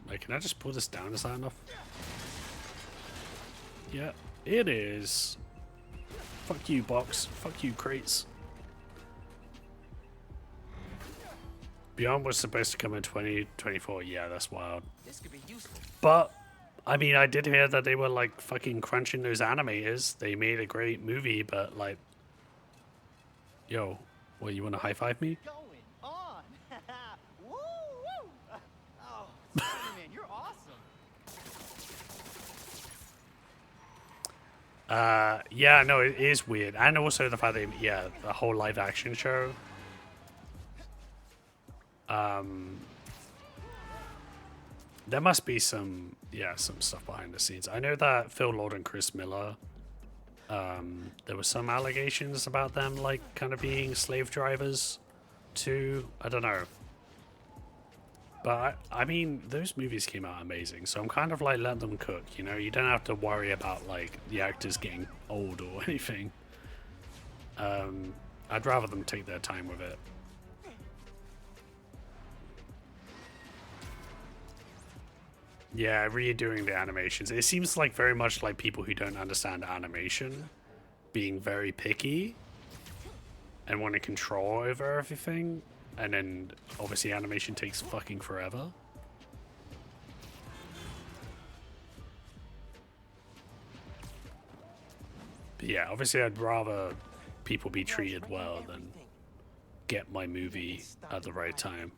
Wait, can I just pull this down? Is that enough? Yeah, it is. Fuck you, box. Fuck you, crates. Beyond was supposed to come in 2024. Yeah, that's wild. This could be useful. But, I mean, I did hear that they were, like, fucking crunching those animators. They made a great movie, but, like... Yo, what, you want to high-five me? Going on. Woo woo. Oh, Spider-Man, you're awesome. Yeah, no, it is weird. And also the fact that, yeah, the whole live-action show... there must be some stuff behind the scenes. I know that Phil Lord and Chris Miller, there were some allegations about them, like, kind of being slave drivers too. I don't know. But, I mean, those movies came out amazing, so I'm kind of like, let them cook, you know? You don't have to worry about, like, the actors getting old or anything. I'd rather them take their time with it. Yeah, redoing the animations. It seems like very much like people who don't understand animation being very picky and want to control over everything. And then obviously animation takes fucking forever. But yeah, obviously I'd rather people be treated well than get my movie at the right time.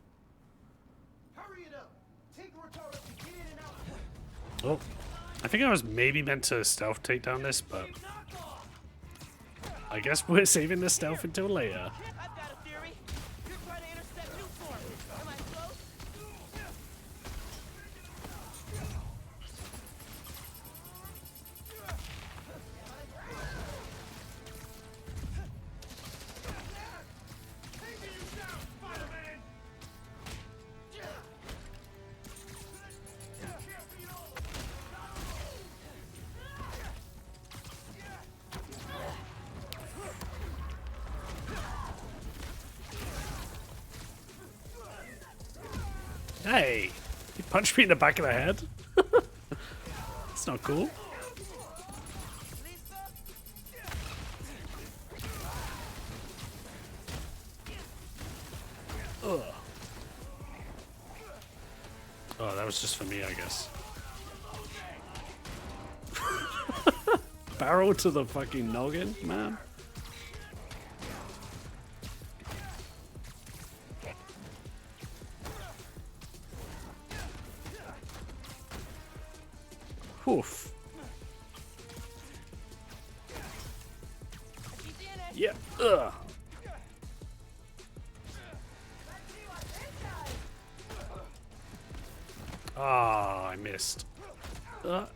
Oh, I think I was maybe meant to stealth take down this, but I guess we're saving the stealth until later. Hey, you punched me in the back of the head? That's not cool. Ugh. Oh, that was just for me, I guess. Barrel to the fucking noggin, man. Oof. Yeah. Ugh. Ah, I missed. No.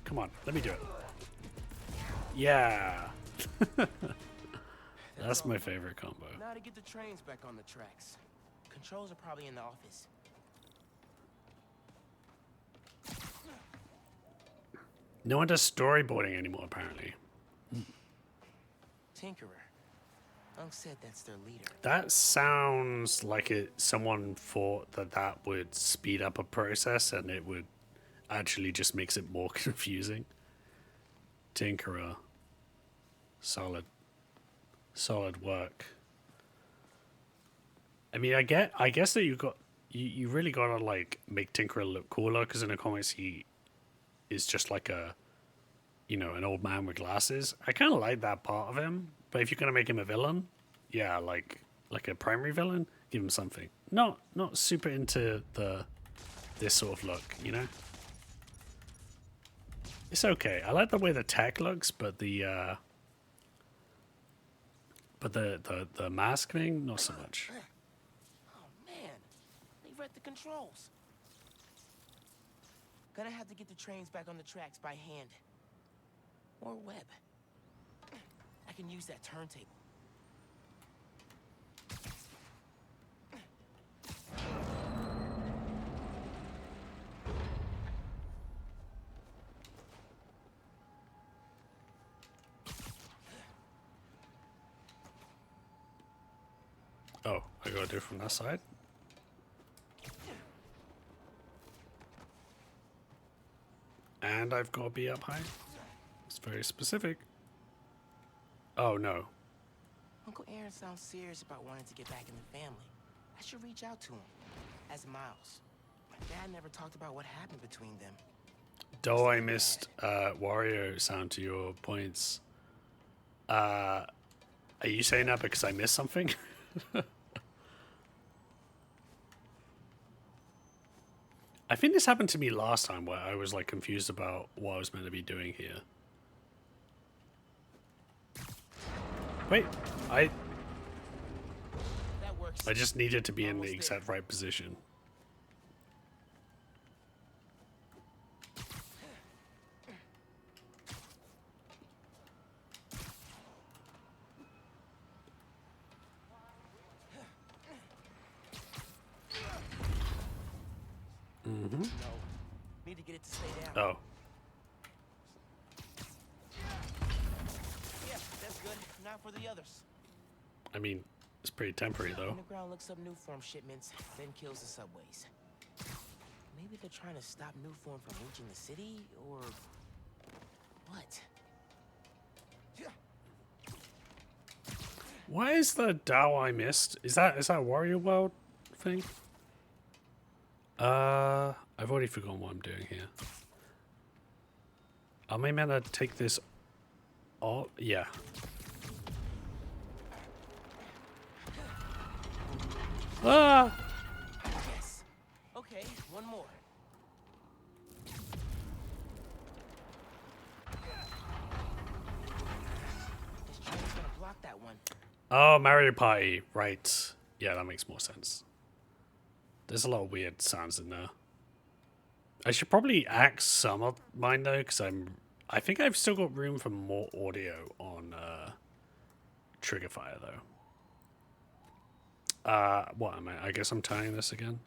Come on. Let me do it. Yeah. That's my favorite combo. Now to get the trains back on the tracks. Controls are probably in the office. No one does storyboarding anymore, apparently. Tinkerer. Unc said that's their leader. That sounds like someone thought that would speed up a process and it would actually just makes it more confusing. Tinkerer. Solid work. I mean, I guess that you really gotta like make Tinkerer look cooler, because in the comics he is just like an old man with glasses. I kind of like that part of him, but if you're gonna make him a villain, yeah, like a primary villain, give him something. Not super into this sort of look, you know. It's okay. I like the way the tech looks, but the mask thing, not so much. Oh man, they read the controls. Gonna have to get the trains back on the tracks by hand. Or web. I can use that turntable. gotta do from that side. And I've got to be up high. It's very specific. Oh no. Uncle Aaron sounds serious about wanting to get back in the family. I should reach out to him. As Miles. My dad never talked about what happened between them. Though I missed Wario sound to your points. Are you saying that because I missed something? I think this happened to me last time where I was like confused about what I was meant to be doing here. Wait, I just needed to be in the exact right position. Mm-hmm. No. Need to get it to stay down. Oh. Yeah, that's good. Not for the others. I mean, it's pretty temporary though. Underground looks up new form shipments, then kills the subways. Maybe they're trying to stop new form from reaching the city, or what? Why is the Dow I missed? Is that Wario World thing? I've already forgotten what I'm doing here. Am I meant to take this off? Yeah. Ah! Yes. Okay, one more. This train's gonna block that one. Oh, Mario Party. Right. Yeah, that makes more sense. There's a lot of weird sounds in there. I should probably axe some of mine though, because I think I've still got room for more audio on Trigger Fire though. What am I guess I'm tying this again.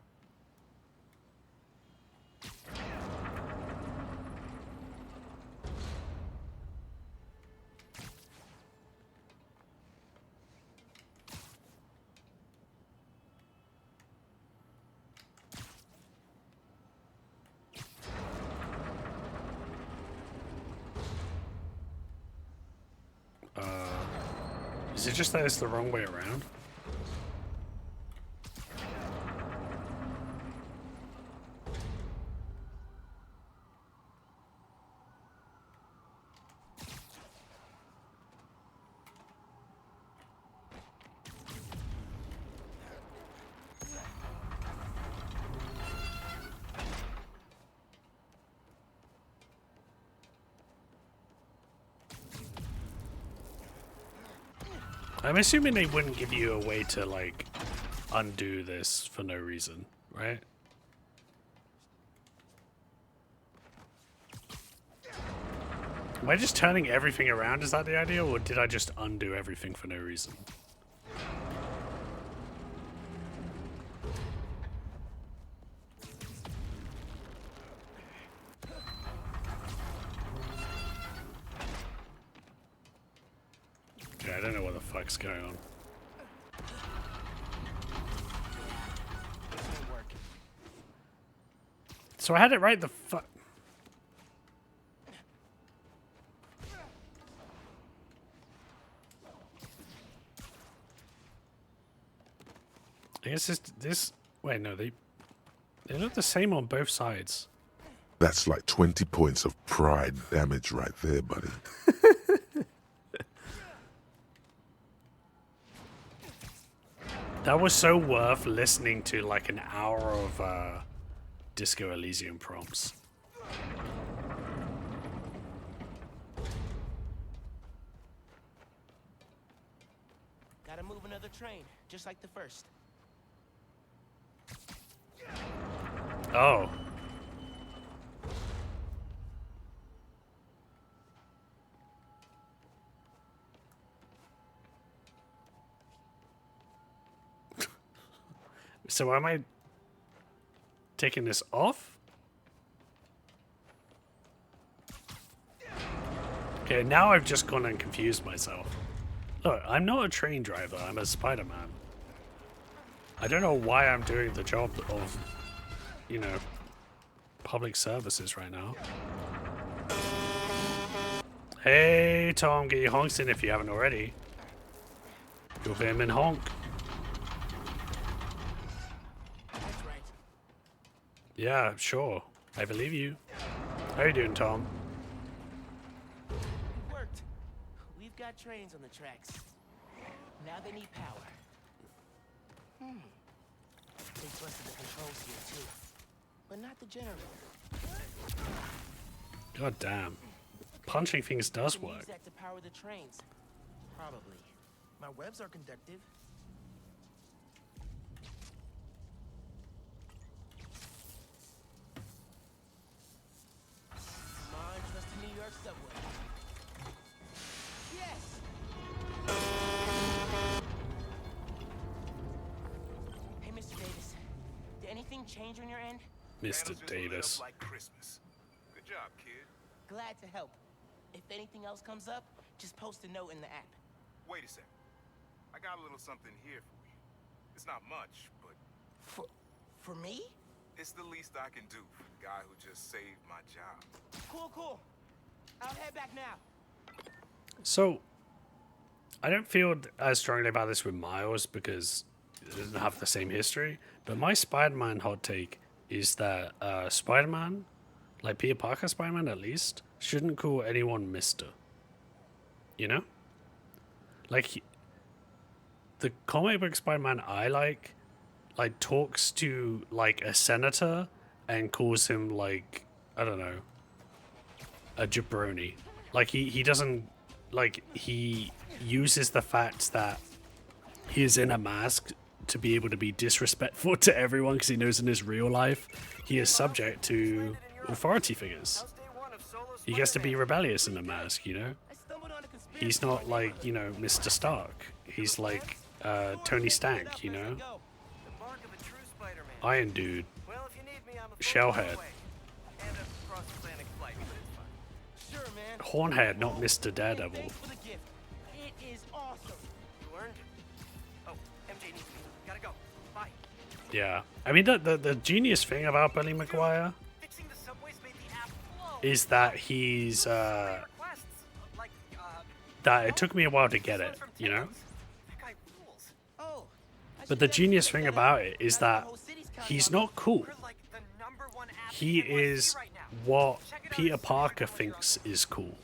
Is it just that it's the wrong way around? I'm assuming they wouldn't give you a way to, like, undo this for no reason, right? Am I just turning everything around? Is that the idea? Or did I just undo everything for no reason? Okay, I don't know what the fuck's going on. So I had it right the fuck. I guess this. Wait, no, they look the same on both sides. That's like 20 points of pride damage right there, buddy. That was so worth listening to like an hour of Disco Elysium prompts. Gotta move another train, just like the first. Oh. So am I taking this off? Okay, now I've just gone and confused myself. Look, I'm not a train driver, I'm a Spider-Man. I don't know why I'm doing the job of, you know, public services right now. Hey, Tom, get your honks in if you haven't already. Your vitamin honk. That's right. Yeah, sure. I believe you. How you doing, Tom? It worked. We've got trains on the tracks. Now they need power. They busted the controls here too, but not the generator. God damn. Punching things does We can work. use that to power the trains. Probably. My webs are conductive. Come on, trust the New York subway. Yes! Hey, Mr. Davis. Did anything change on your end? Mr. Davis. Like Christmas. Good job, kid. Glad to help. If anything else comes up, just post a note in the app. Wait a second. I got a little something here for you. It's not much, but For me? it's the least I can do for the guy who just saved my job. Cool. I'll head back now. So, I don't feel as strongly about this with Miles because it doesn't have the same history. But my Spider-Man hot take is that Spider-Man, like Peter Parker Spider-Man at least, shouldn't call anyone Mister. You know? Like, the comic book Spider-Man I like talks to, like, a senator and calls him, like, I don't know, a jabroni. Like, he doesn't, like, he uses the fact that he is in a mask to be able to be disrespectful to everyone because he knows in his real life he is subject to authority figures. He gets to be rebellious in a mask, you know? He's not like, you know, Mr. Stark. He's like Tony Stark, you know? Iron Dude. Shellhead. Hornhead, not Mr. Daredevil. It is awesome. You learned? Oh, MJ needs me. Gotta go. Bye. Yeah. I mean, the genius thing about Billy Maguire Fixing the subways made the app flow. is that he's, that it took me a while to get it, you know? Oh, But the genius thing about it is that he's not cool. He is what Peter Parker thinks is cool.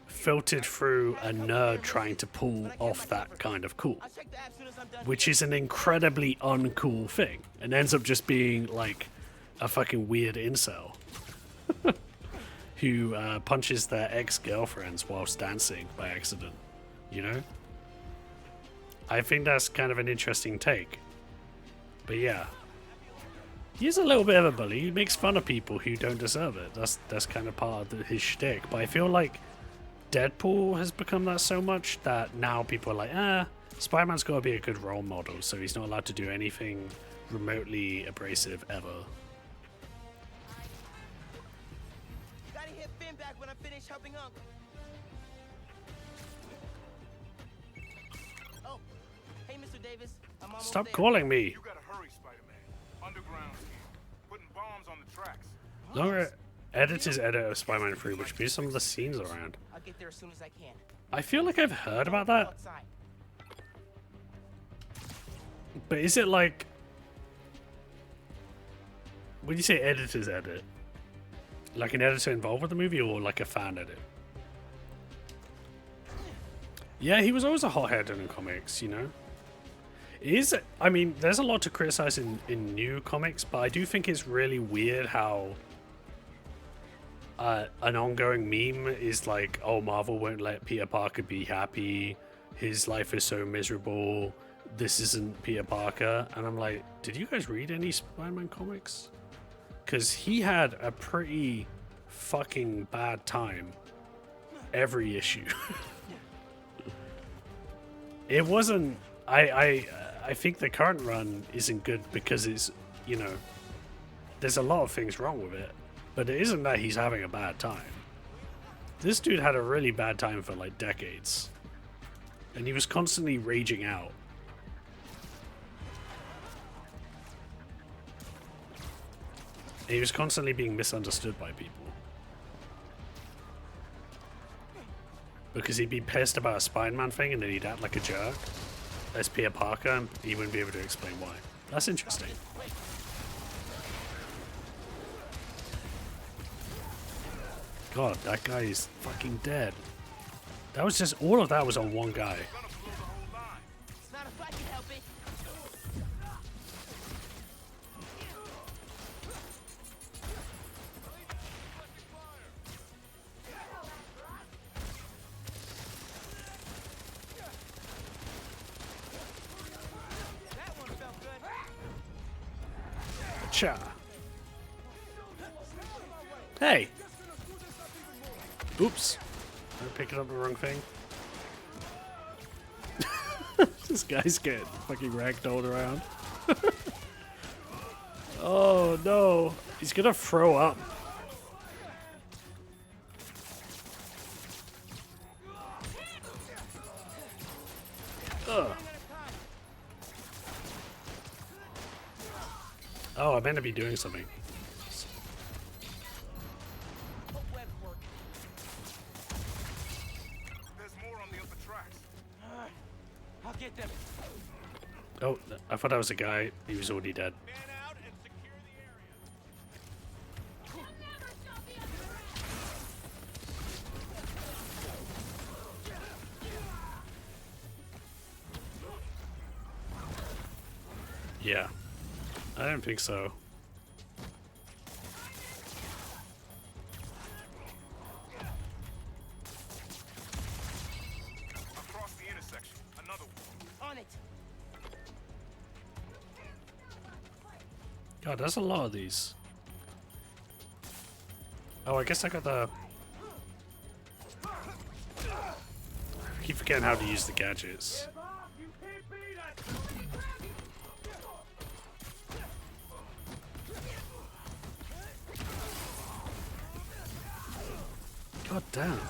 Filtered through a nerd trying to pull off that kind of cool. Which is an incredibly uncool thing. And ends up just being like a fucking weird incel. Who punches their ex-girlfriends whilst dancing by accident. You know? I think that's kind of an interesting take. But yeah. He's a little bit of a bully. He makes fun of people who don't deserve it. That's kind of part of his shtick. But I feel like Deadpool has become that so much that now people are like, Spider-Man's got to be a good role model, so he's not allowed to do anything remotely abrasive ever. Gotta hit Finn back when I finish helping Unc. Oh, hey, Mr. Davis. I'm almost Stop there. calling me. You gotta hurry, Spider-Man. Underground's here. Putting bombs on the tracks. Longer editor's edit of Spider-Man 3, which moves some of the scenes around. I'll get there as soon as I can. I feel like I've heard about that. Outside. But is it like... When you say editor's edit, like an editor involved with the movie or like a fan edit? Yeah, he was always a hothead in comics, you know? I mean, there's a lot to criticize in new comics, but I do think it's really weird how an ongoing meme is like, oh, Marvel won't let Peter Parker be happy. His life is so miserable. This isn't Peter Parker. And I'm like, did you guys read any Spider-Man comics? Because he had a pretty fucking bad time every issue. It wasn't... I think the current run isn't good because it's, you know, there's a lot of things wrong with it. But it isn't that he's having a bad time. This dude had a really bad time for like decades. And he was constantly raging out. He was constantly being misunderstood by people. Because he'd be pissed about a Spider-Man thing and then he'd act like a jerk as Peter Parker and he wouldn't be able to explain why. That's interesting. God, that guy is fucking dead. That was just, all of that was on one guy. Not if I can help it. That one felt good. Cha. Hey. Oops. I picked up the wrong thing. This guy's getting fucking ragdolled around. Oh no. He's gonna throw up. Ugh. Oh, I meant to be doing something. I'll get them. Oh, I thought that was a guy. He was already dead. Yeah. I don't think so. Across the intersection, another one. On it. God, there's a lot of these. Oh, I guess I got the... I keep forgetting how to use the gadgets. God damn.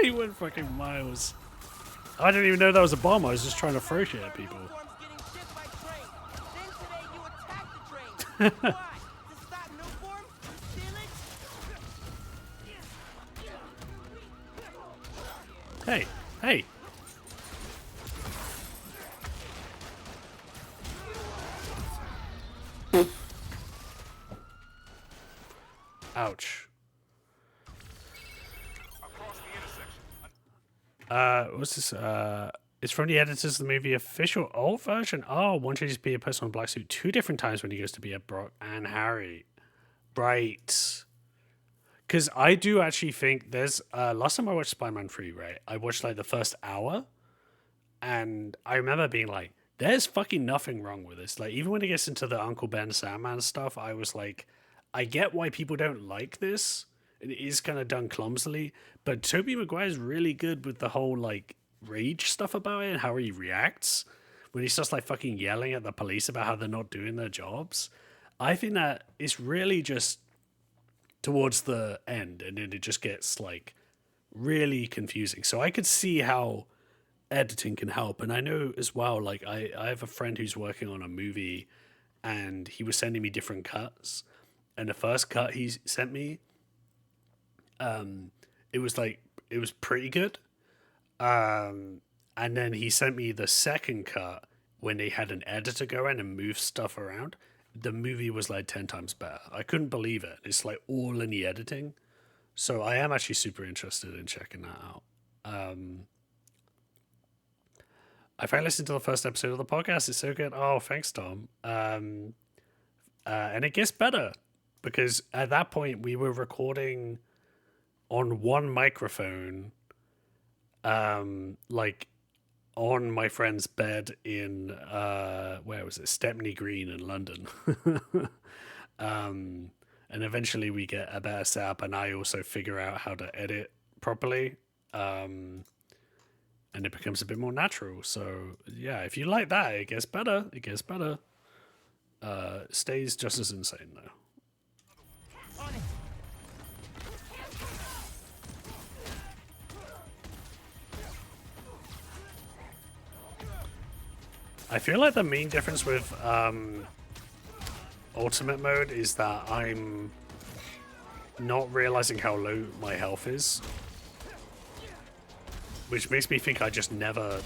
He went fucking miles. I didn't even know that was a bomb. I was just trying to throw shit at people. Hey, hey. Ouch. What's this? It's from the editors of the movie official old version. Oh, one changes to be a person in a black suit 2 different times when he goes to be a Brock and Harry. Right. Because I do actually think there's... last time I watched Spider-Man 3, right? I watched like the first hour. And I remember being like, there's fucking nothing wrong with this. Like, even when it gets into the Uncle Ben Sandman stuff, I was like, I get why people don't like this. It is kind of done clumsily. But Tobey Maguire's really good with the whole, like, rage stuff about it and how he reacts. When he starts, like, fucking yelling at the police about how they're not doing their jobs. I think that it's really just towards the end. And then it just gets, like, really confusing. So I could see how editing can help. And I know as well, like, I have a friend who's working on a movie and he was sending me different cuts. And the first cut he sent me, it was pretty good. And then he sent me the second cut when they had an editor go in and move stuff around. The movie was like 10 times better. I couldn't believe it. It's like all in the editing. So I am actually super interested in checking that out. I finally listened to the first episode of the podcast. It's so good. Oh, thanks, Tom. And it gets better because at that point we were recording on one microphone, like on my friend's bed in where was it, Stepney Green in London. And eventually we get a better setup, and I also figure out how to edit properly. And and it becomes a bit more natural. So yeah, if you like that, it gets better. It gets better. Stays just as insane though. I feel like the main difference with ultimate mode is that I'm not realizing how low my health is, which makes me think I just never...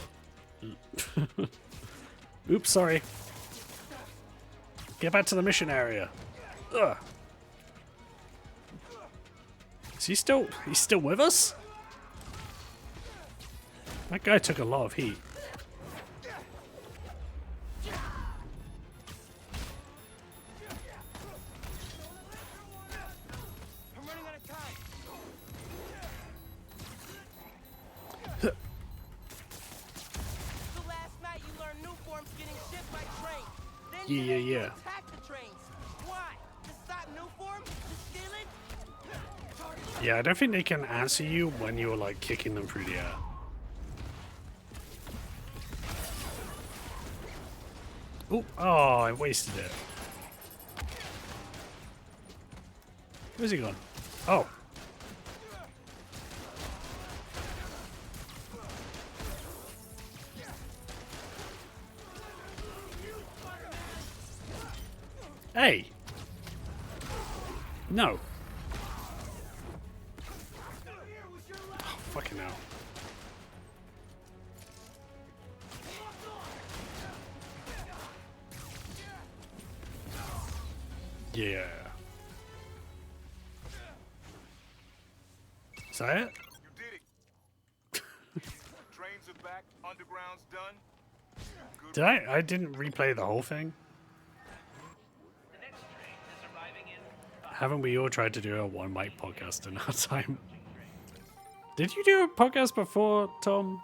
Oops, sorry. Get back to the mission area. Ugh. Is he still... He's still with us? That guy took a lot of heat. Yeah. Yeah, I don't think they can answer you when you're like kicking them through the air. Oh, I wasted it. Where's he gone? Oh. Hey! No. Oh, fucking hell. Yeah. Is that it? You did it. Trains are back, underground's done. Did I didn't replay the whole thing? Haven't we all tried to do a one mic podcast in our time? Did you do a podcast before, Tom?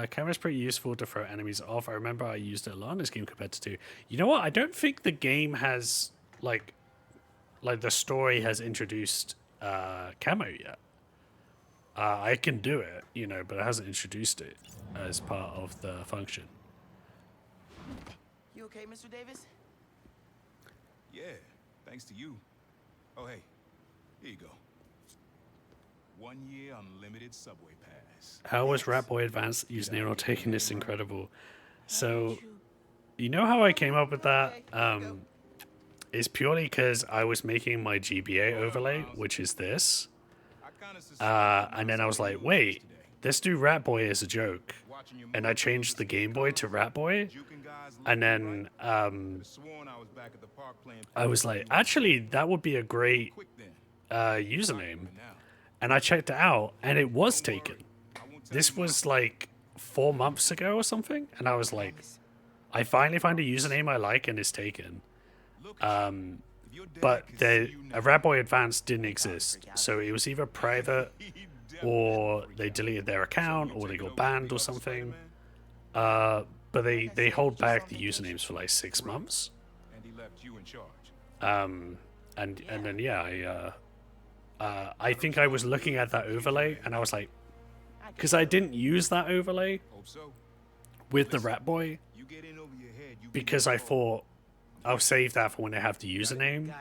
Camera's pretty useful to throw enemies off. I remember I used it a lot in this game compared to 2. You know what? I don't think the game has like the story has introduced camo yet. I can do it, you know, but it hasn't introduced it as part of the function. You okay, Mr. Davis? Yeah, thanks to you. Oh, hey, here you go. 1 year unlimited subway pass. How was Rat Boy Advanced username or taking this incredible? So, you know how I came up with that? It's purely because I was making my GBA overlay, which is this. And then I was like, wait, let's do Rat Boy as a joke. And I changed the Game Boy to Rat Boy. And then I was like, actually, that would be a great username. And I checked it out, and it was taken. This was like 4 months ago or something. And I was like, I finally found a username I like, and it's taken. But a Rat Boy Advanced didn't exist. So it was either private, or they deleted their account, or they got banned or something. But they hold back the usernames for like 6 months. And then yeah, I think I was looking at that overlay and I was like, because I didn't use that overlay with the Rat Boy because I thought I'll save that for when I have the username,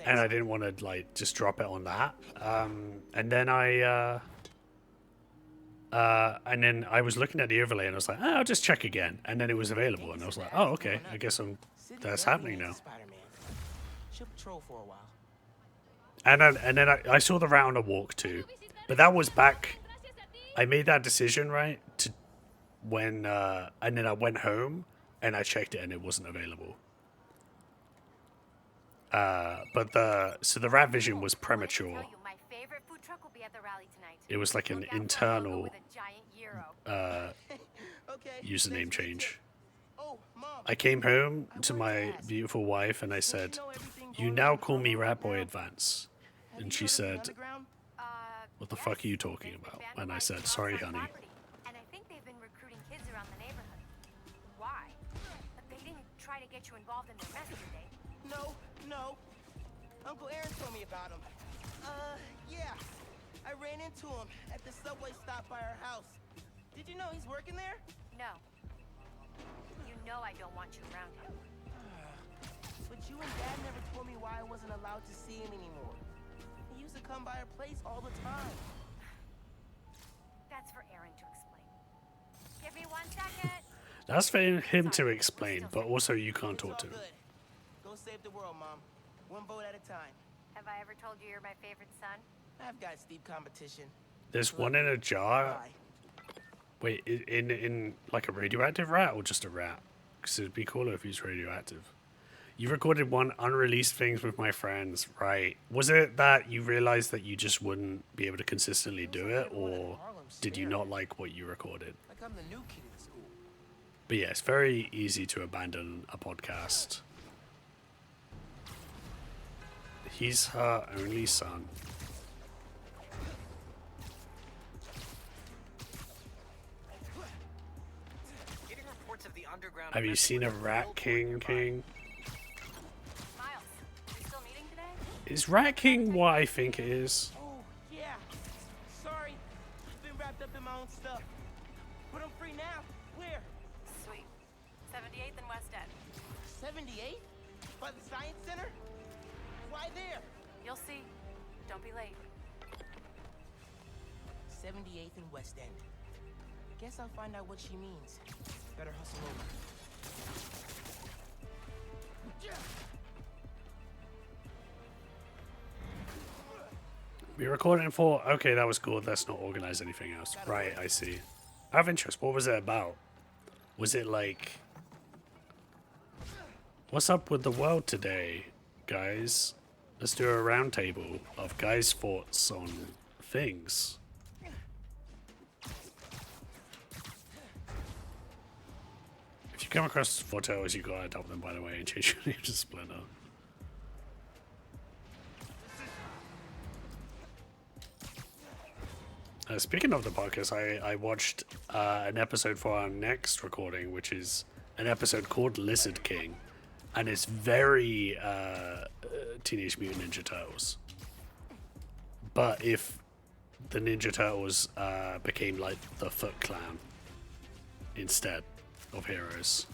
and I didn't want to like just drop it on that. And then I was looking at the overlay and I was like, I'll just check again. And then it was available and I was like, oh, okay, I guess that's happening now. And then I saw the round of walk too, but that was back. I made that decision right to when, and then I went home and I checked it and it wasn't available. But the Rat Vision was premature. It was like an internal username change. I came home to my beautiful wife and I said, "You now call me Rat Boy Advance." And she said, "What the fuck are you talking about?" And I said, "Sorry, honey." And I think they've been recruiting kids around the neighborhood. Why? But they didn't try to get you involved in their mess, did they? No. Uncle Aaron told me about him. Yeah. I ran into him at the subway stop by our house. Did you know he's working there? No. You know I don't want you around him. But you and Dad never told me why I wasn't allowed to see him anymore. He used to come by our place all the time. That's for Aaron to explain. Give me 1 second. That's for him to explain, but also you can't talk to him. Go save the world, Mom. One vote at a time. Have I ever told you you're my favorite son? I've got steep competition. There's one in a jar. Wait, in like a radioactive rat or just a rat? Because it'd be cooler if he's radioactive. You recorded one unreleased things with my friends, right? Was it that you realized that you just wouldn't be able to consistently do it, or did you not like what you recorded? Like I'm the new kid in school. But yeah, it's very easy to abandon a podcast. He's her only son. Getting reports of the underground. Have you seen a Rat King? Miles, we still meeting today? Is Rat King what I think it is? Oh, yeah. Sorry. I've been wrapped up in my own stuff. But I'm free now. Where? Sweet. 78th and West End. 78? By the Science Center? Why there? You'll see. Don't be late. 78th and West End. Guess I'll find out what she means. Better hustle over. We recording for... Okay, that was cool. Let's not organize anything else. Right, I see. I have interest. What was it about? Was it like... What's up with the world today, guys? Let's do a round table of guys' thoughts on things. If you come across photos, you gotta adopt them, by the way, and change your name to Splinter. Speaking of the podcast, I watched an episode for our next recording, which is an episode called Lizard King. And it's very Teenage Mutant Ninja Turtles. But if the Ninja Turtles became like the Foot Clan instead of heroes.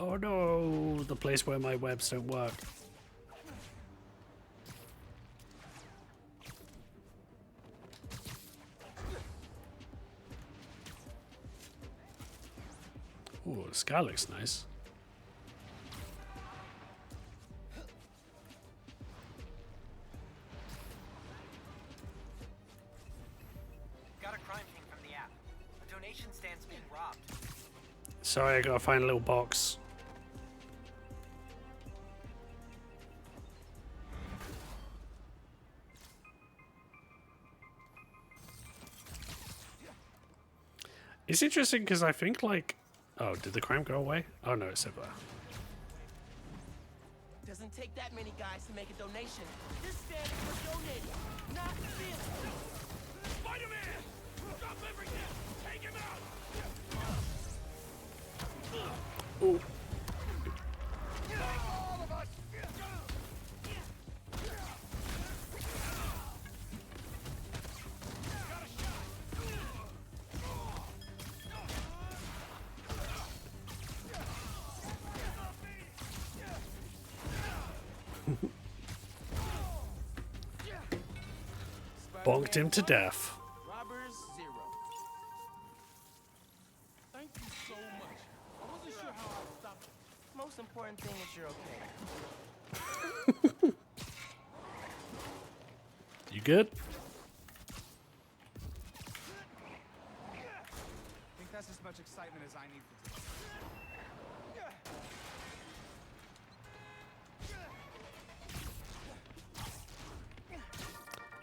Oh no, the place where my webs don't work. Ooh, the sky looks nice. Got a crime thing from the app. A donation stand's being robbed. Sorry, I gotta find a little box. It's interesting because I think like... Oh, did the crime go away? Oh no, it's over. Doesn't take that many guys to make a donation. This stand is for donating, not this. Spider-Man! Drop everything! Take him out! Ooh. All of us! Bonked him to death. Robbers 0. Thank you so much. I wasn't sure how I'd stop it. Most important thing is you're okay. You good? I think that's as much excitement as I need for today.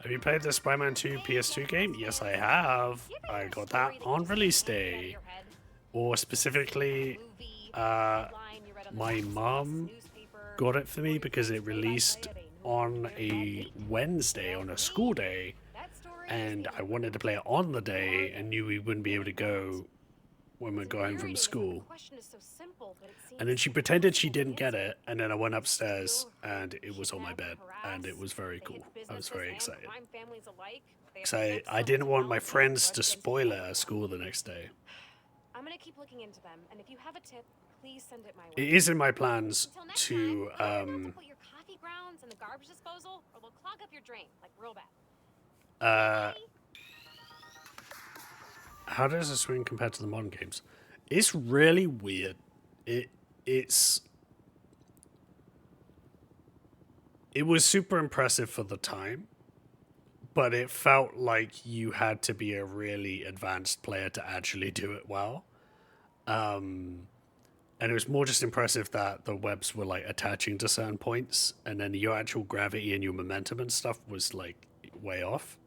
Have you played the Spider-Man 2 PS2 game? Yes, I have. I got that on release day. Or specifically, my mom got it for me because it released on a Wednesday, on a school day. And I wanted to play it on the day and knew we wouldn't be able to go when we got home from school. The question is so simple, but it seems And then she pretended she didn't get it, and then I went upstairs and it was on my bed, and it was very cool. I was very excited. crime families alike. They Because have I some didn't want my development friends grudge to against spoil it anyone. at school the next day. I'm gonna keep looking into them, and if you have a tip, please send it my way. It is in my plans Until next to time, remember not to put your coffee grounds in the garbage disposal, or they'll clog up your drain, like real bad. How does the swing compare to the modern games? It's really weird. It was super impressive for the time, but it felt like you had to be a really advanced player to actually do it well. And it was more just impressive that the webs were like attaching to certain points, and then your actual gravity and your momentum and stuff was like way off.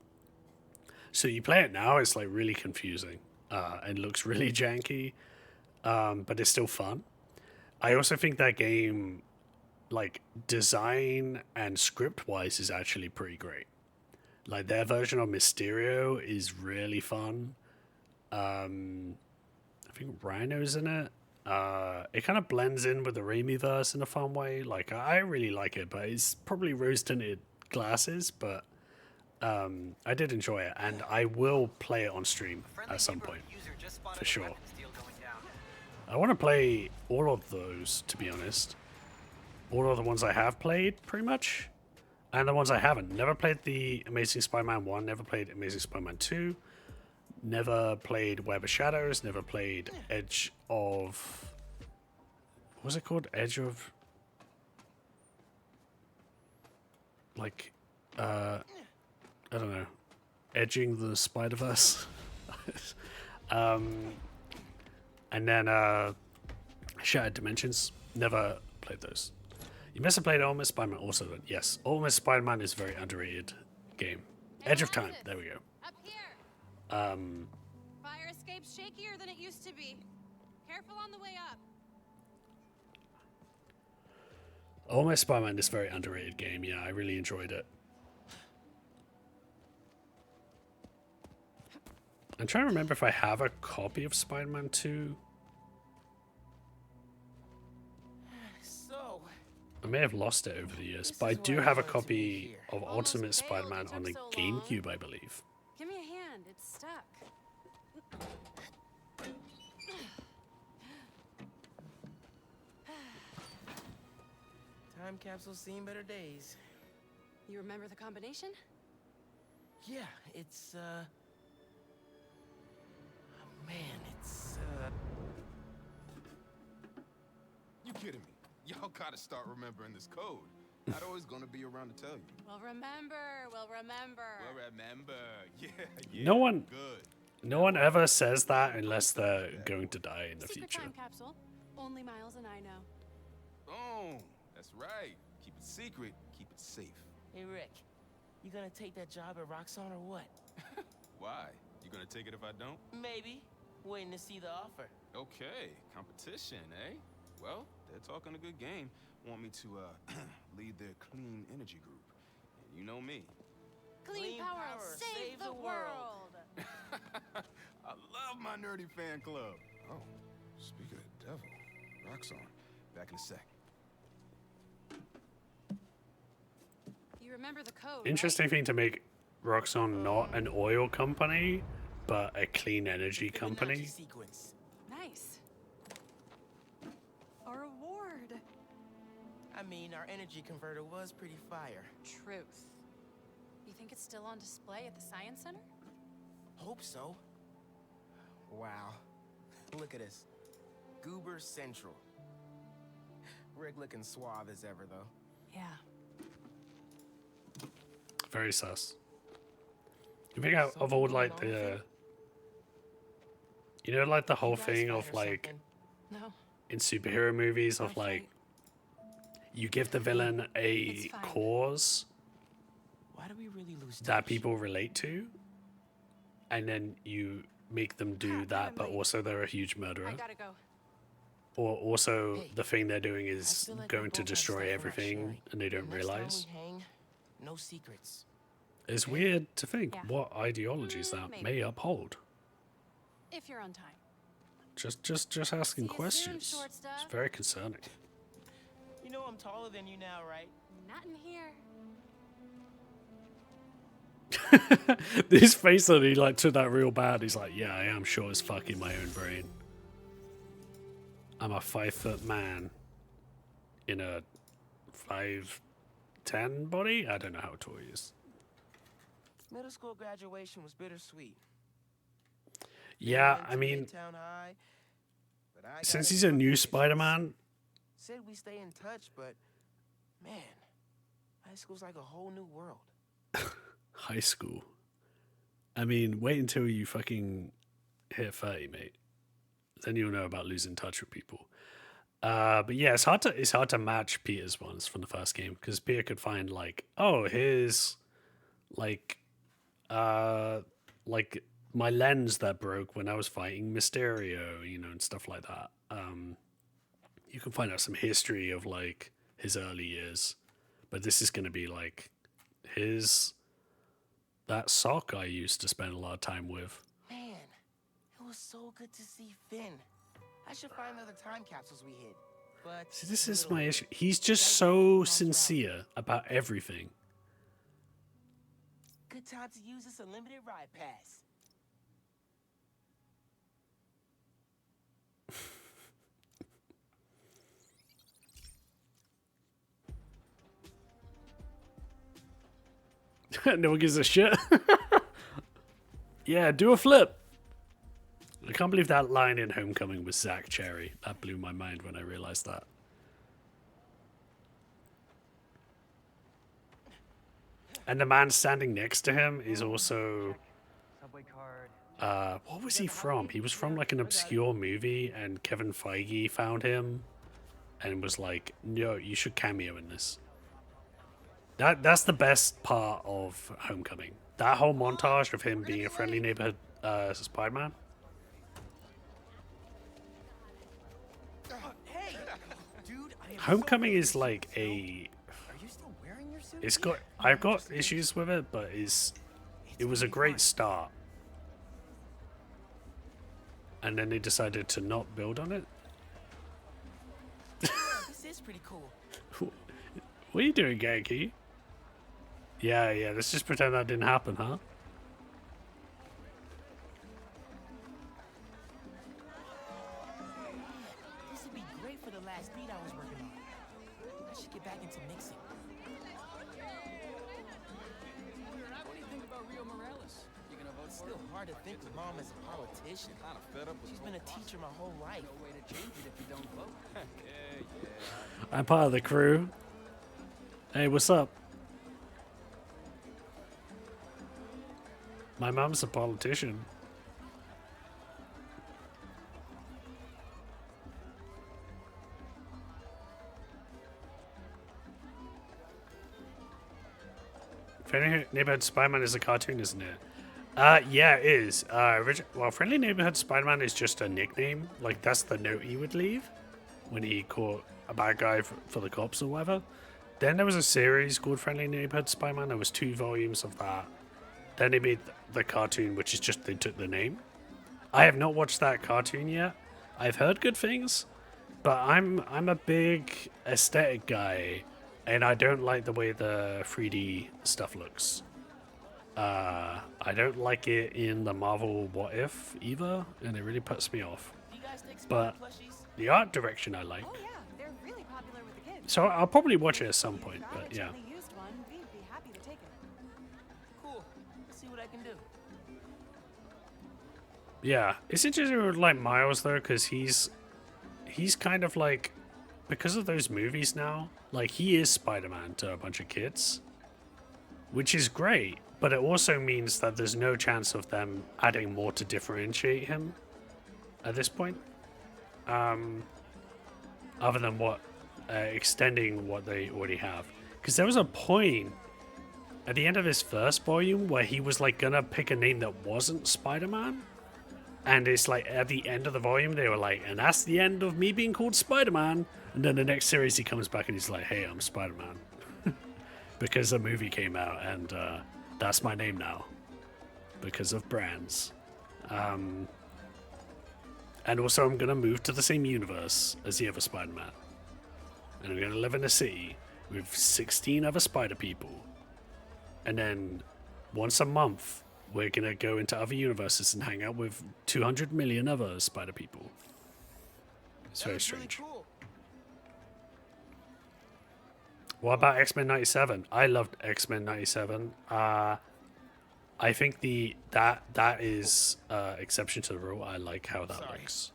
So you play it now, it's like really confusing and looks really janky, but it's still fun. I also think that game, like design and script wise, is actually pretty great. Like their version of Mysterio is really fun. I think Rhino's in it. It kind of blends in with the Raimi-verse in a fun way. Like I really like it, but it's probably rose-tinted glasses, but I did enjoy it, and I will play it on stream at some point, for sure. I want to play all of those, to be honest. All of the ones I have played, pretty much, and the ones I haven't. Never played the Amazing Spider-Man 1, never played Amazing Spider-Man 2, never played Web of Shadows, never played Edge of... What was it called? Edge of... Like, I don't know. Edging the Spider-Verse. And then Shattered Dimensions. Never played those. You must have played Ultimate Spider-Man also then. Yes, Ultimate Spider-Man is a very underrated game. Edge of Time. There we go. Up here. Fire escape's shakier than it used to be. Careful on the way up. Ultimate Spider-Man is a very underrated game. Yeah, I really enjoyed it. I'm trying to remember if I have a copy of Spider-Man 2. So, I may have lost it over the years, but I do have a copy of Ultimate Spider-Man on the GameCube, I believe. Give me a hand. It's stuck. Time capsule's seen better days. You remember the combination? Yeah, it's, man, it's, You kidding me? Y'all gotta start remembering this code. Not always gonna be around to tell you. We'll remember. We'll remember. We'll remember. Yeah. No one ever says that unless they're going to die in the Secret future. time capsule. Only Miles and I know. Boom. That's right. Keep it secret. Keep it safe. Hey, Rick, you gonna take that job at Roxxon or what? Why? You gonna take it if I don't? Maybe. Waiting to see the offer. Okay. Competition, eh? Well, they're talking a good game. Want me to lead their clean energy group. And you know me. Clean power, save the world. I love my nerdy fan club. Oh, speak of the devil. Roxxon. Back in a sec. You remember the code, Interesting thing to make Roxxon not an oil company, but a clean energy company. Nice. A reward. I mean, our energy converter was pretty fire. Truth. You think it's still on display at the Science Center? Hope so. Wow. Look at this. Goober Central. Rick looking suave as ever, though. Yeah. Very sus. You think of all like the, you know, like the whole thing of like, No. in superhero movies of like, you give the villain a cause Why do we really lose that people relate to, and then you make them do that, but also they're a huge murderer. I gotta go. Or also the thing they're doing is going to destroy everything and they don't realize. No secrets. It's weird to think what ideologies that may uphold. If you're on time. Just asking questions. short It's stuff. very concerning. You know I'm taller than you now, right? Not in here. His face on he like took that real bad. He's like, yeah, I am short as fuck in my own brain. I'm a 5-foot man in a 5'10" body. I don't know how tall he is. Middle school graduation was bittersweet. Yeah, I mean, since he's a new Spider-Man, Said we stay in touch, but man, high school's like a whole new world. high school. I mean, wait until you fucking hit 30, mate. Then you'll know about losing touch with people. But yeah, it's hard to match Peter's ones from the first game because Peter could find like, oh, here's like my lens that broke when I was fighting Mysterio, you know, and stuff like that. You can find out some history of like his early years, but this is going to be like that sock I used to spend a lot of time with. Man, it was so good to see Finn. I should find other time capsules we hid. But See, this is my issue. He's just so sincere about everything. Good time to use this unlimited ride pass. No one gives a shit. Yeah, do a flip. I can't believe that line in Homecoming was Zach Cherry. That blew my mind when I realized that. And the man standing next to him is also... what was he from? He was from like an obscure movie and Kevin Feige found him and was like, no, you should cameo in this. That's the best part of Homecoming. That whole montage of him being a friendly neighborhood Spider-Man. Homecoming is like a... It's got... I've got issues with it, but it was a great start. And then they decided to not build on it. This is pretty cool. What are you doing, Genki? Yeah, let's just pretend that didn't happen, huh? This would be great for the last beat I was working on. I should get back into mixing. What do you think about Rio Morales? You gonna vote for Still hard to think of Mom as a politician. Kind of fed up with She's been a teacher my whole life. No way to change it if you don't vote. yeah. I'm part of the crew. Hey, what's up? My mom's a politician. Friendly Neighborhood Spider-Man is a cartoon, isn't it? Yeah, it is. Well, Friendly Neighborhood Spider-Man is just a nickname. Like, that's the note he would leave when he caught a bad guy for the cops or whatever. Then there was a series called Friendly Neighborhood Spider-Man. There was 2 volumes of that. Then they made the cartoon, which is just they took the name. I have not watched that cartoon yet. I've heard good things, but I'm a big aesthetic guy, and I don't like the way the 3D stuff looks. I don't like it in the Marvel What If either, and it really puts me off. But the art direction I like. Oh yeah, they're really popular with the kids. So I'll probably watch it at some point, but yeah. Used one, we'd be happy to take it. Cool. Let's see what I can do. Yeah, it's interesting with like Miles though, because he's kind of like, because of those movies now, like he is Spider-Man to a bunch of kids, which is great, but it also means that there's no chance of them adding more to differentiate him at this point, other than what extending what they already have. Because there was a point at the end of his first volume where he was like gonna pick a name that wasn't Spider-Man. And it's like at the end of the volume, they were like, and that's the end of me being called Spider-Man. And then the next series, he comes back and he's like, hey, I'm Spider-Man. Because a movie came out and that's my name now. Because of brands. And And also, I'm going to move to the same universe as the other Spider-Man. And I'm going to live in a city with 16 other spider people. And then once a month, we're going to go into other universes and hang out with 200 million other spider people. It's very strange. Really cool. What about X-Men 97? I loved X-Men 97. I think that is exception to the rule. I like how that looks.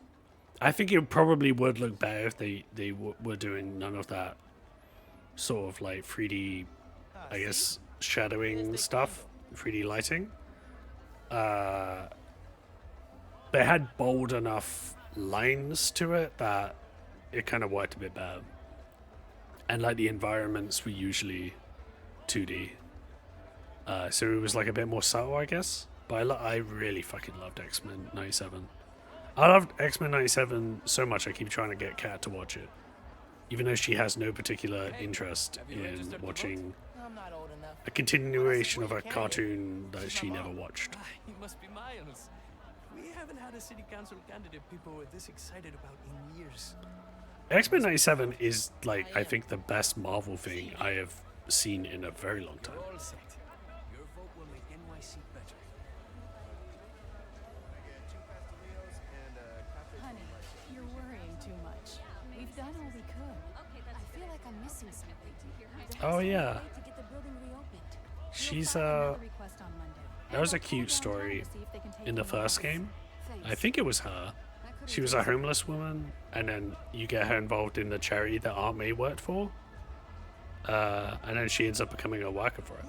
I think it probably would look better if they were doing none of that sort of like 3D, I guess, shadowing stuff, 3D lighting. They had bold enough lines to it that it kind of worked a bit better. And like the environments were usually 2D. So it was like a bit more subtle, I guess. But I really fucking loved X-Men 97. I loved X-Men 97 so much I keep trying to get Kat to watch it. Even though she has no particular interest in watching a continuation of a cartoon that she never watched. You must be Miles. We haven't had a city council candidate people were this excited about in years. X-Men 97 is like, I think, the best Marvel thing I have seen in a very long time. All set. Your vote will make NYC better. Honey, you're worrying too much. We've done all we could. I feel like I'm missing something. Oh yeah. She's that was a cute story in the first game. I think it was her. She was a homeless woman, and then you get her involved in the charity that Aunt May worked for. And then she ends up becoming a worker for it.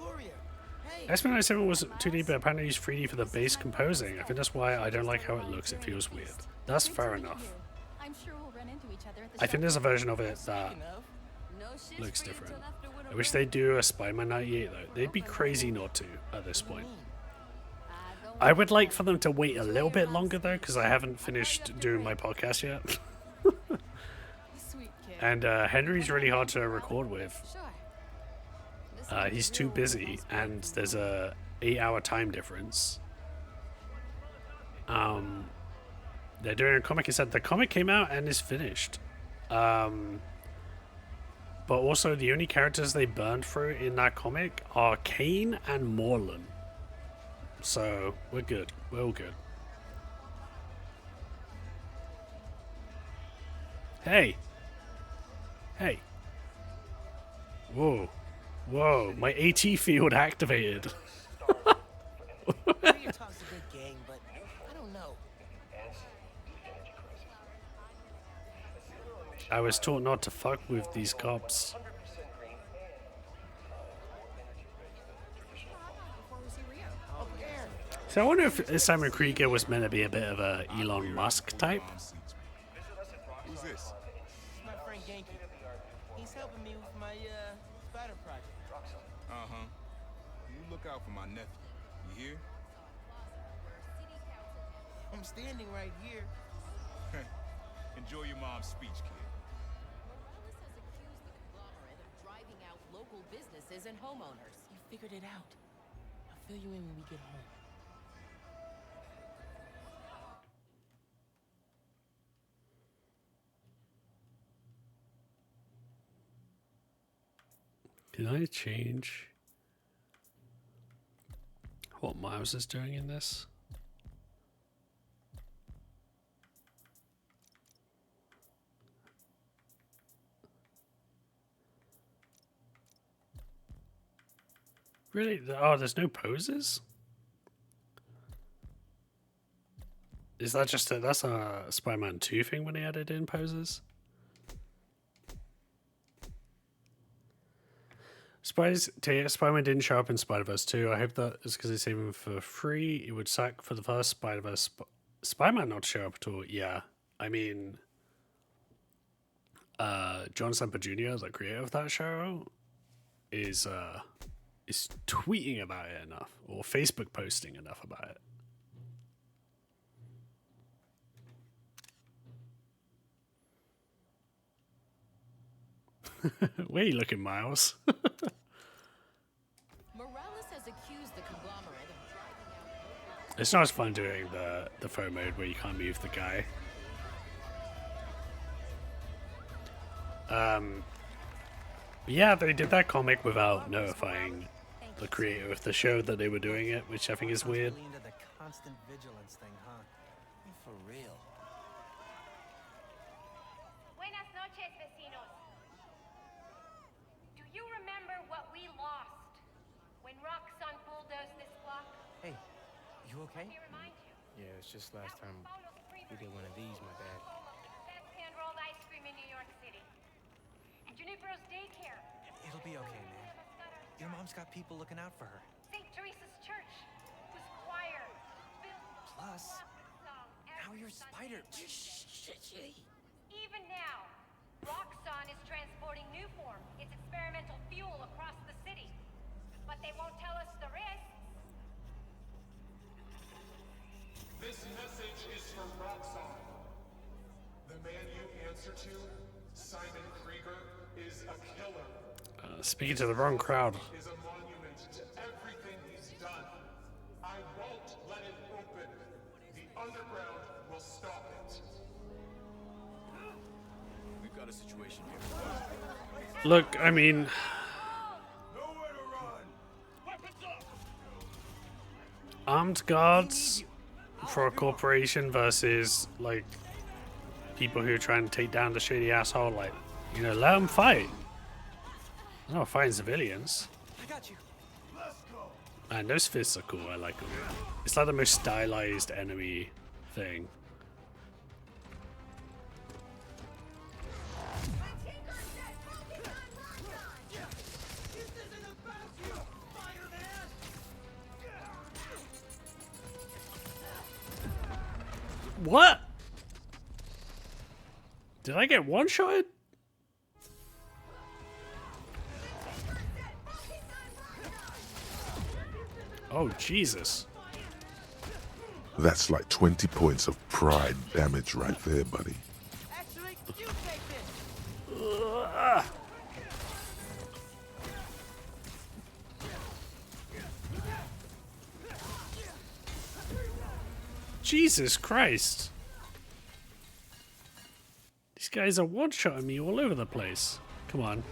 X-Men 97 was 2D, but apparently used 3D for the base composing. I think that's why I don't like how it looks. It feels weird. That's fair enough. I think there's a version of it that looks different. I wish they'd do a Spider-Man 98 though. They'd be crazy not to at this point. I would like for them to wait a little bit longer though, because I haven't finished doing my podcast yet. And Henry's really hard to record with. He's too busy, and there's a 8-hour time difference. They're doing a comic. He said the comic came out and is finished. But also the only characters they burned through in that comic are Kane and Morlun. So we're good. We're all good. Hey. Hey. Whoa. Whoa. My AT field activated. I was taught not to fuck with these cops. So I wonder if Simon Krieger was meant to be a bit of a Elon Musk type. Who's this? My friend Genki. He's helping me with my spider project. Uh-huh. You look out for my nephew. You hear? I'm standing right here. Enjoy your mom's speech, kid. Driving out local businesses and homeowners. You figured it out. I'll fill you in when we get home. Can I change what Miles is doing in this? Really? Oh, there's no poses? Is that just that's a Spider-Man 2 thing when they added in poses? Spider-Man didn't show up in Spider-Verse 2. I hope that is because they saved him for free. It would suck for the first Spider-Verse Spider-Man not to show up at all. Yeah. I mean, John Semper Jr., the creator of that show, is tweeting about it enough, or Facebook posting enough about it. Where are you looking, Miles? Morales has accused the conglomerate of driving out. It's not as fun doing the phone mode where you can't move the guy. Yeah, they did that comic without notifying the creator of the show that they were doing it, which I think is weird. Really into the constant vigilance thing, huh? For real. Buenas noches, vecinos. Do you remember what we lost when Roxxon bulldozed this block? Hey, you okay? Let me remind you. Yeah, it's just last time we did one of these, my bad. Best hand-rolled ice cream in New York City. And Junipero's daycare. It'll be okay, man. Your mom's got people looking out for her. St. Teresa's church, whose choir built the Plus, song now you're Spider. Even now, Roxxon is transporting new form, its experimental fuel across the city. But they won't tell us the risks. This message is from Roxxon. The man you answer to, Simon Krieger, is a killer. Speaking to the wrong crowd. Is a monument to everything he's done. I won't let it open. The underground will stop it. We've got a situation here. Look, I mean, Nowhere to run. Weapons up. armed guards for a corporation versus like people who are trying to take down the shady asshole. Like, you know, let them fight. I'm not fighting civilians. I got you. And those fists are cool. I like them. It's like the most stylized enemy thing. What? Did I get one-shotted? Oh, Jesus. That's like 20 points of pride damage right there, buddy. Actually, you take this. Jesus Christ. These guys are one-shotting me all over the place. Come on.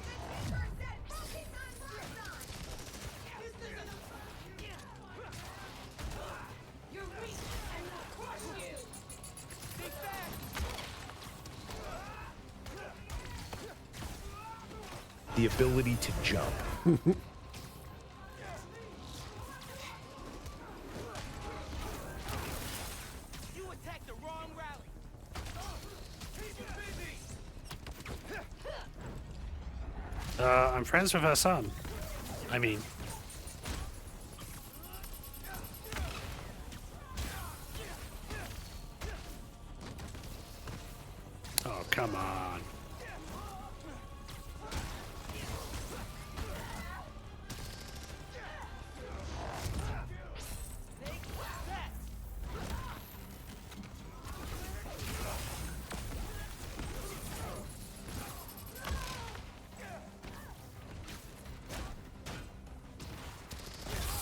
The ability to jump. You attacked the wrong rally. I'm friends with her son. I mean. Oh, come on.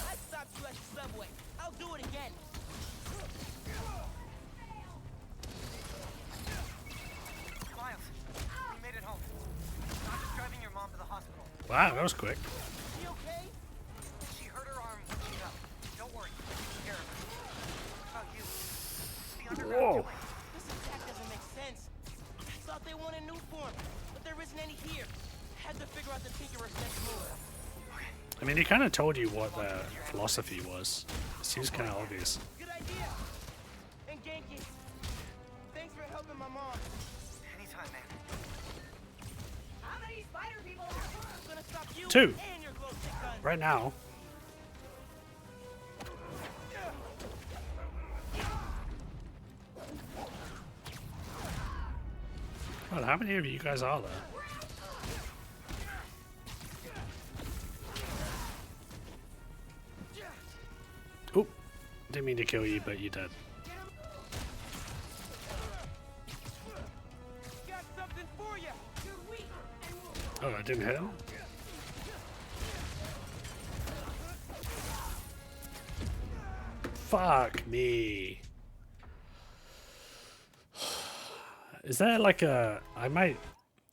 I stopped you at the subway. I'll do it again. Miles, we made it home. I'm just driving your mom to the hospital. Wow, that was quick. She okay? She hurt her arm when she fell. Don't worry, I'll take care of her. What about you? What's the underground doing? This attack doesn't make sense. I thought they wanted new form, but there isn't any here. Had to figure out the Tinkerer's next move. I mean, he kind of told you what their philosophy was. It seems kind of obvious. Good idea. And Genki, thanks for helping my mom. Anytime, man. How many spider people are there? I'm gonna stop you 2. and your glow stick gun. Right now. Well, how many of you guys are there? Oop. Didn't mean to kill you, but you did. Got something for you. You're weak. Oh, I didn't hit him? Fuck me. Is there like a...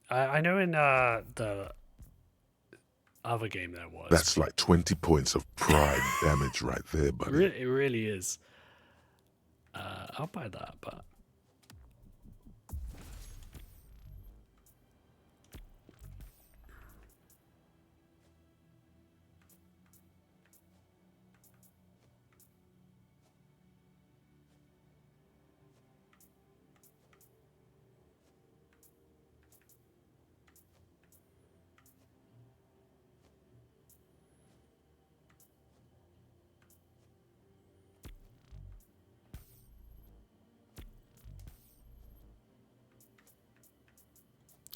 I know in the other game there was. That's like 20 points of pride damage right there, buddy. It really is. I'll buy that, but.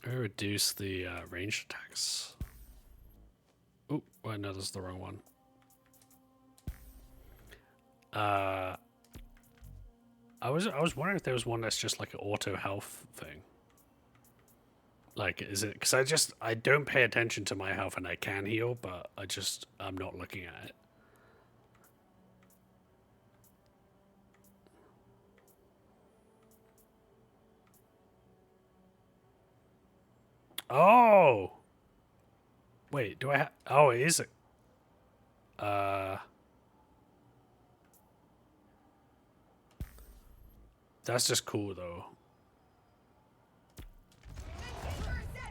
Reduce the range attacks. Oh, wait, no, that's the wrong one. I was wondering if there was one that's just like an auto health thing. Like, is it? Because I don't pay attention to my health and I can heal, but I'm not looking at it. Oh! Wait, do I have... Oh, it is a... That's just cool, though.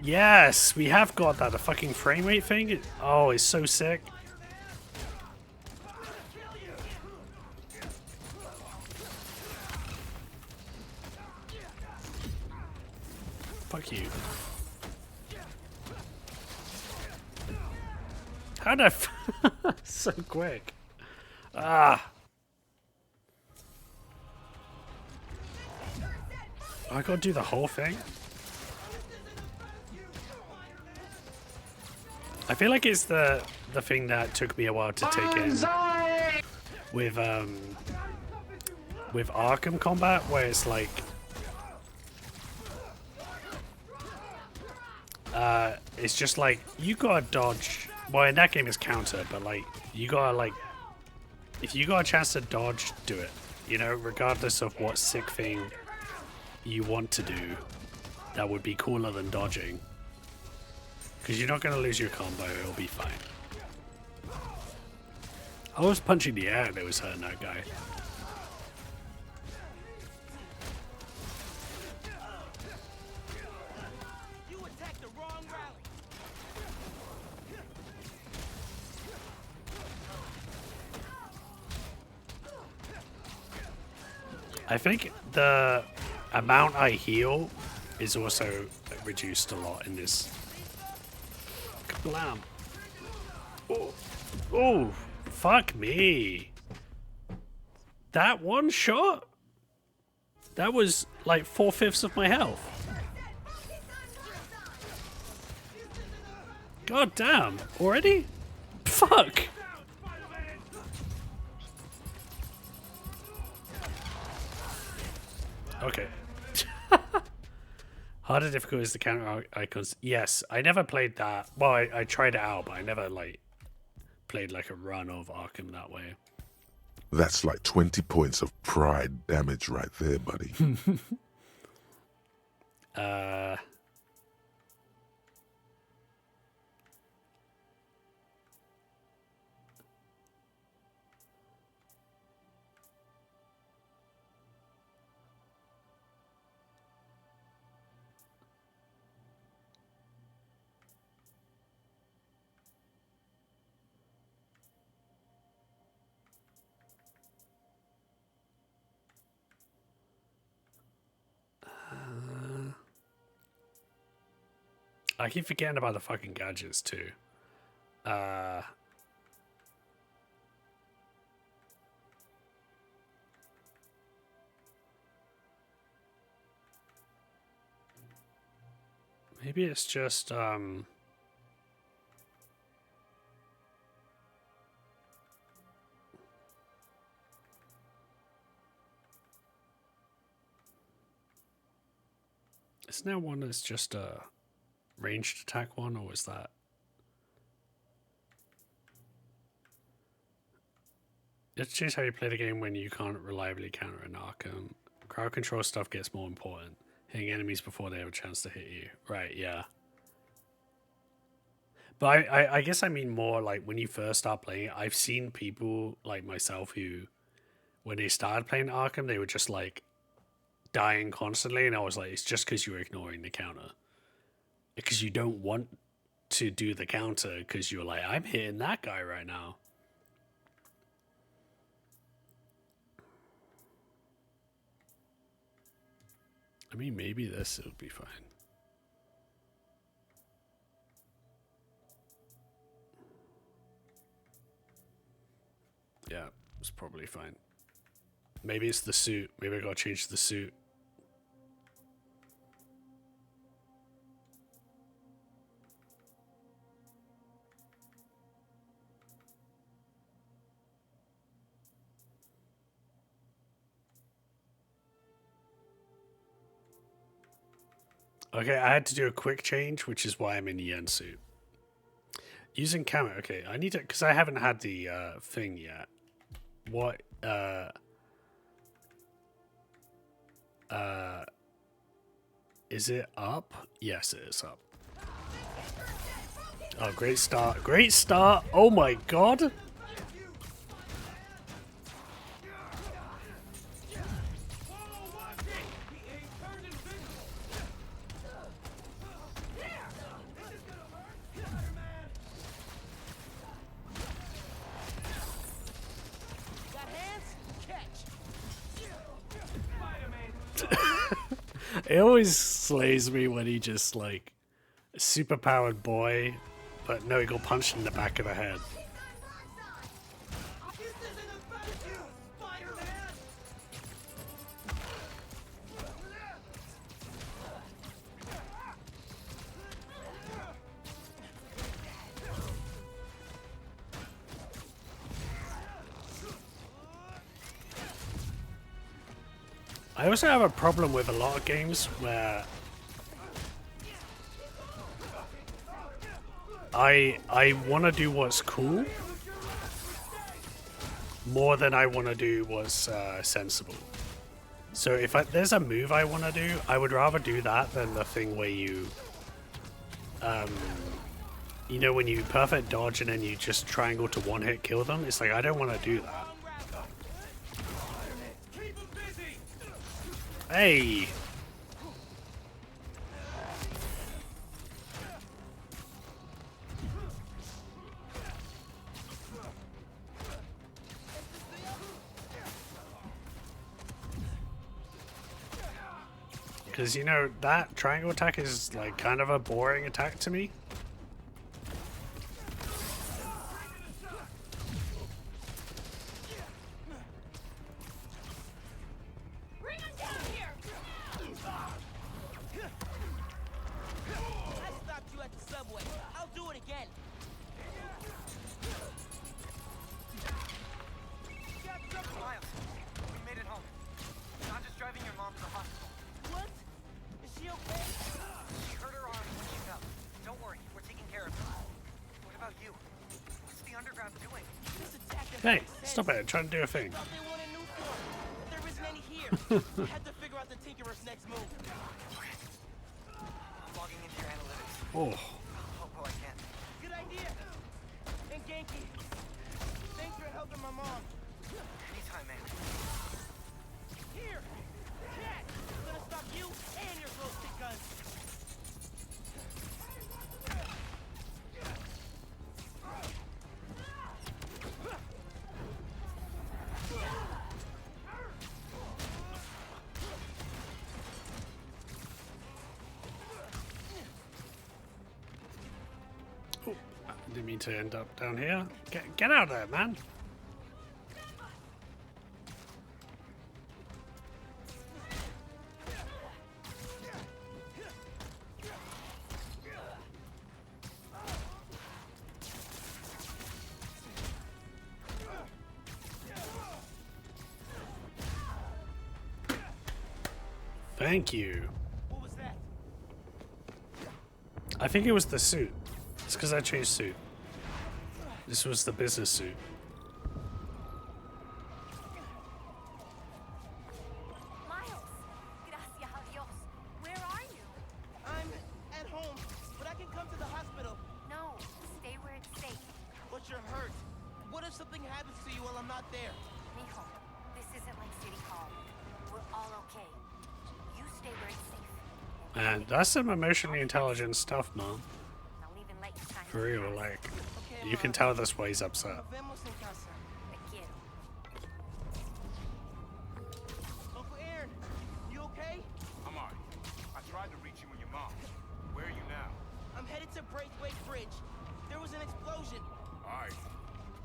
Yes! We have got that. The fucking frame rate thing? Oh, it's so sick. Fuck you. How'd I... so quick. Ah. I gotta do the whole thing? I feel like it's the thing that took me a while to take in with Arkham combat, where it's like it's just like you gotta dodge. Well, in that game it's counter, but like you gotta like if you got a chance to dodge, do it. You know, regardless of what sick thing you want to do, that would be cooler than dodging. Because you're not going to lose your combo, it'll be fine. I was punching the air that was hurting that guy. I think the amount I heal is also reduced a lot in this. Kablam. Oh, oh, fuck me. That one shot? That was like 4/5 of my health. God damn, already? Fuck. Okay. Harder difficult is the counter icons. Yes, I never played that. Well, I tried it out, but I never like played like a run of Arkham that way. That's like 20 points of pride damage right there, buddy. I keep forgetting about the fucking gadgets too. Maybe it's just isn't there one that's just a ranged attack one, or was that? Let's choose how you play the game when you can't reliably counter an Arkham. Crowd control stuff gets more important. Hitting enemies before they have a chance to hit you. Right, yeah. But I guess I mean more like when you first start playing, I've seen people like myself who, when they started playing Arkham, they were just like dying constantly, and I was like, it's just because you're ignoring the counter. Because you don't want to do the counter because you're like, I'm hitting that guy right now. I mean, maybe this will be fine. Yeah, it's probably fine. Maybe it's the suit. Maybe I gotta change the suit. Okay, I had to do a quick change, which is why I'm in the yen suit. Using camera. Okay, I need to, because I haven't had the thing yet. What is it up? Yes, it is up. Oh, great start. Great start. Oh my god. It always slays me when he just like super powered boy, but no, he got punched in the back of the head. I also have a problem with a lot of games where I want to do what's cool more than I want to do what's sensible. So if there's a move I want to do, I would rather do that than the thing where you, you know, when you perfect dodge and then you just triangle to one hit kill them. It's like, I don't want to do that. Hey! Because, you know, that triangle attack is, like, kind of a boring attack to me. Hey, stop it, I'm trying to do a thing. There isn't any here. I had to figure out the Tinkerer's next move. I'm logging into your analytics. Oh. Oh, I can. Good idea. And Genki, thanks for helping my mom. Anytime, man. Here, cat. I'm gonna stop you and your glow stick guns. Didn't mean to end up down here. Get out of there, man. Thank you. What was that? I think it was the suit. It's because I changed suit. This was the business suit. Miles, gracias a Dios. come to the hospital. No, stay where it's safe. But you're hurt. What if something happens to you while I'm not there? Mijo, this isn't like City Hall. We're all okay. You stay where it's safe. And that's some emotionally intelligent stuff, man. I'll even let you sign For real, like, you can tell this why he's upset. Uncle Aaron, you okay? I'm alright. I tried to reach you and your mom. Where are you now? I'm headed to Braithwaite Bridge. There was an explosion. Alright.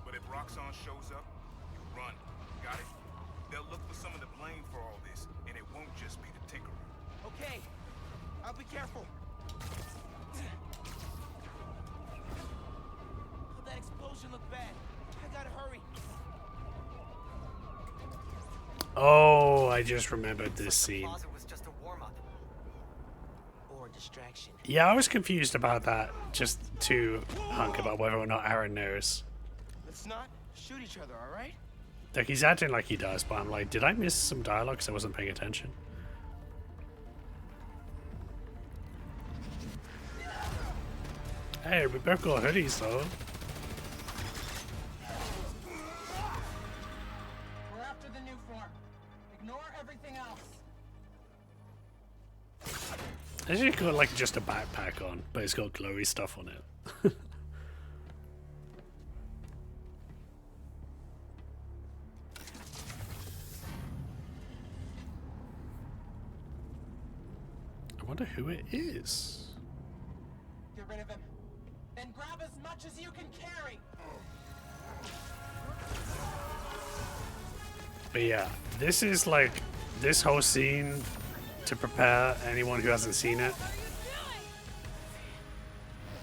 But if Roxanne shows up, you run. Got it? They'll look for some of the blame for all this, and it won't just be the Tinkerer. Okay. I'll be careful. Oh, that explosion looked bad. I gotta hurry. Oh, I just remembered this scene. Was just a warm-up. Or a distraction. Yeah, I was confused about that. Just to hunk about whether or not Aaron knows. Let's not shoot each other, all right? Like, he's acting like he does, but I'm like, did I miss some dialogue because I wasn't paying attention? Hey, we both got hoodies though. We're after the new form. Ignore everything else. It's just got like just a backpack on, but it's got glowy stuff on it. I wonder who it is. Get rid of him. Then grab as much as you can carry. But yeah, this is like this whole scene to prepare anyone who hasn't seen it.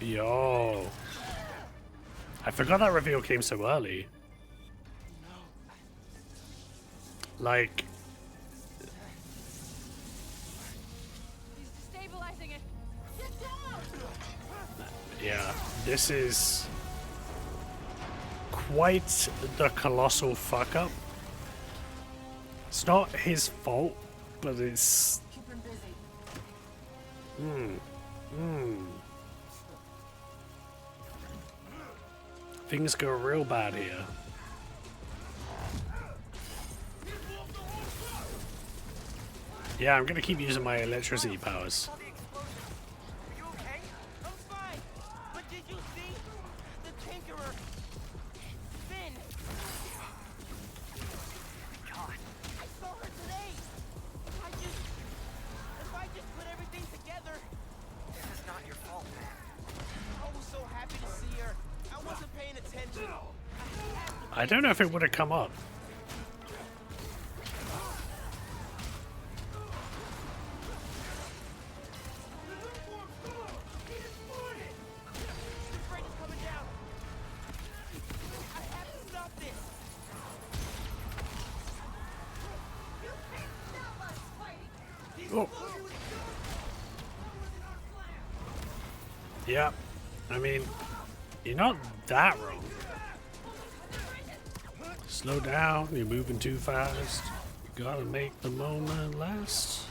Yo. I forgot that reveal came so early. Like, He's destabilizing it. Get down! yeah, this is quite the colossal fuck up. It's not his fault, but it's... Keep him busy. Things go real bad here. Yeah, I'm gonna keep using my electricity powers. Are you okay? I'm fine. But did you see? The Tinkerer. Finn. God. I saw her today. If I just put everything together. This is not your fault, man. I was so happy to see her. I wasn't paying attention. I don't know if it would have come up. Oh. Yeah, I mean, you're not that wrong. Slow down, you're moving too fast. You gotta make the moment last.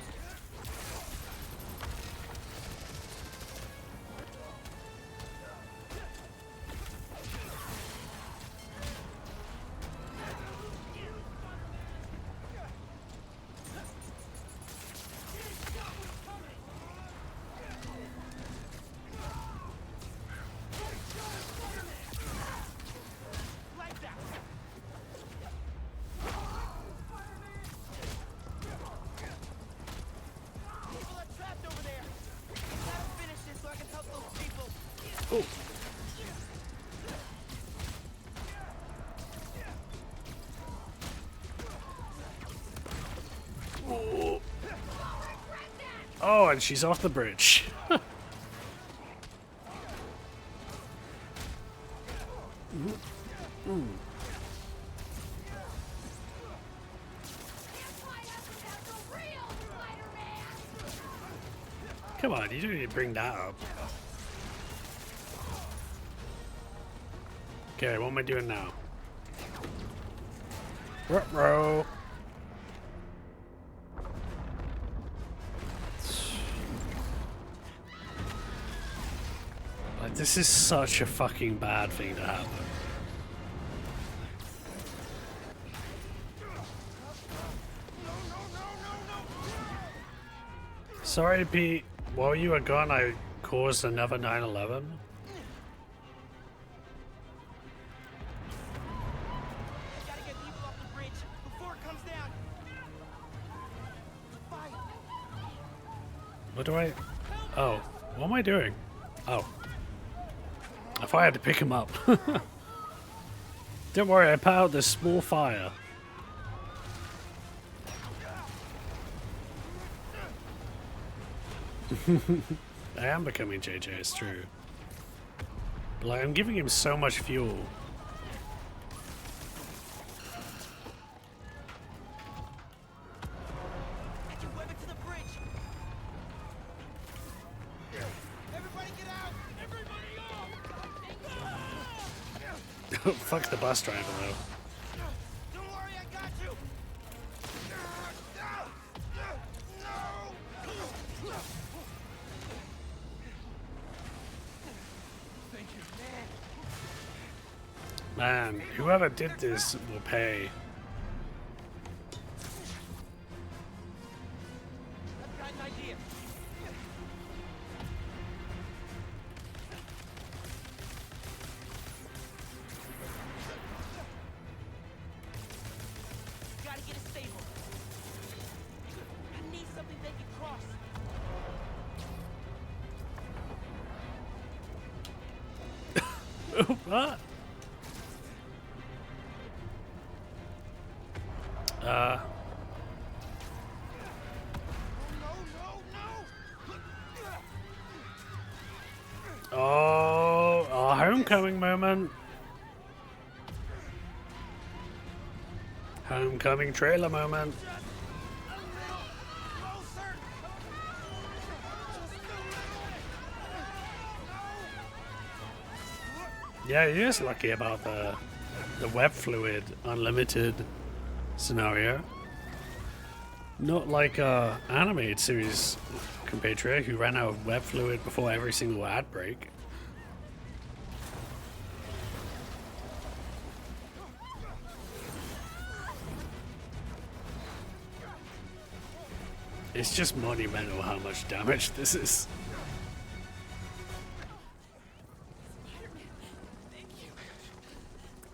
Oh, and she's off the bridge. Come on, you don't need to bring that up. Okay, what am I doing now? Ruh-roh. This is such a fucking bad thing to happen. Sorry, Pete. While you were gone, I caused another 9/11. What do I... Oh, what am I doing? Oh. I thought I had to pick him up. Don't worry, I put out this small fire. I am becoming JJ, it's true. But like, I'm giving him so much fuel. Fuck the bus driver though. Man, whoever did this will pay. What? Oh, our homecoming moment. Homecoming trailer moment. Yeah, he is lucky about the web fluid unlimited scenario. Not like a animated series compatriot who ran out of web fluid before every single ad break. It's just monumental how much damage this is.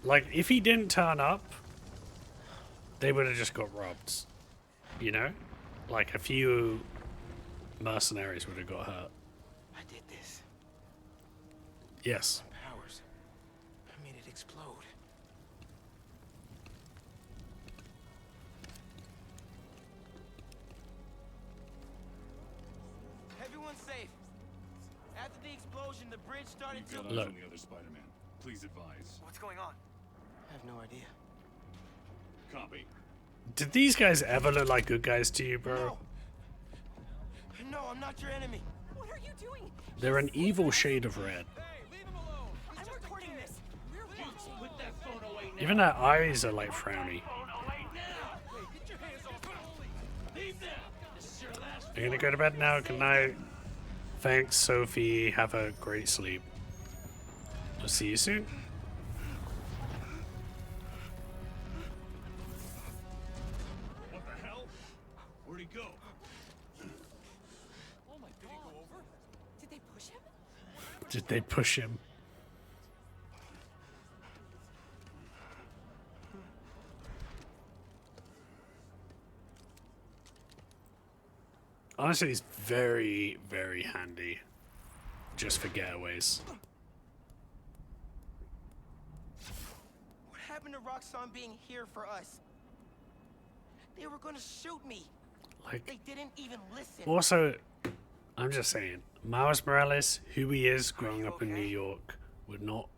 Like, if he didn't turn up, they would have just got robbed. You know? Like, a few mercenaries would have got hurt. I did this. Yes. Powers. I made it explode. Everyone's safe. After the explosion, the bridge started to... Look. On the other Spider-Man. Please advise. What's going on? I have no idea. Copy. Did these guys ever look like good guys to you, bro? No, I'm not your enemy. What are you doing? They're an evil shade of red. I'm recording this. Put that phone away now. Even their eyes are like frowny. Get your hands off her. Leave now. This is your last. I'm gonna go to bed now. Good night. Thanks, Sophie. Have a great sleep. I'll see you soon. What the hell? Where'd he go? Oh my god. Did he go over? Did they push him? Did they push him? Honestly, it's very, very handy just for getaways. What happened to Roxxon being here for us? They were gonna shoot me. Like, they didn't even listen. Also, I'm just saying, Miles Morales, who he is growing up in New York, would not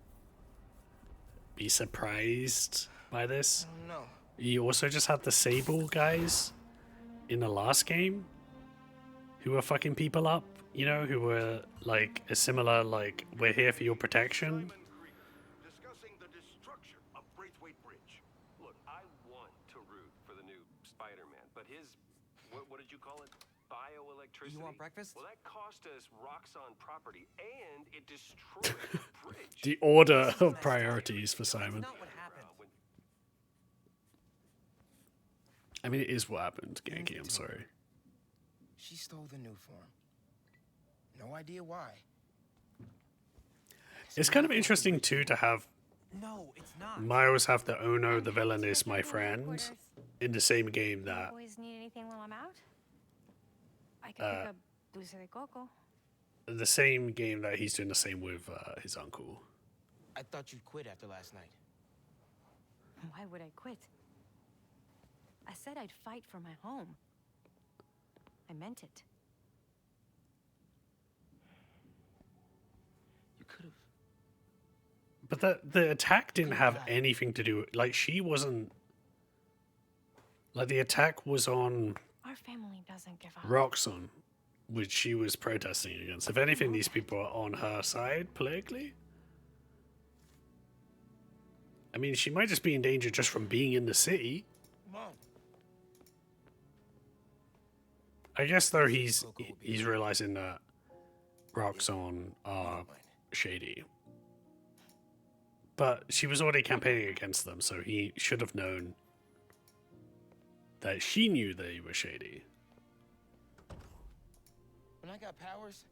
be surprised by this. Oh, no. You also just had the Sable guys in the last game who were fucking people up, you know, who were like a similar, like, we're here for your protection. Discussing the destruction of Braithwaite Bridge. Look, I want to root for the new Spider-Man, but his, what did you call it? Bioelectronic electricity. You want breakfast? Well, that cost us Roxxon property, and it destroyed the bridge. The order of priorities for Simon. Not what happened. I mean, it is what happened, Genki. I'm sorry. She stole the new form. No idea why. It's kind of interesting too to have No, it's not. Miles have the "Oh no, the villain is my friend" in the same game that Always need anything while I'm out? I can pick up dulce de coco. the same game that he's doing the same with his uncle. I thought you'd quit after last night. Why would I quit? I said I'd fight for my home. I meant it. You could have. But the attack didn't have anything to do. Like, she wasn't. Like, the attack was on Our family doesn't give up. Roxxon, which she was protesting against. If anything, these people are on her side politically. I mean, she might just be in danger just from being in the city. Mom. I guess though he's realizing that Roxxon are shady. But she was already campaigning against them, so he should have known that she knew they were shady. When I got powers,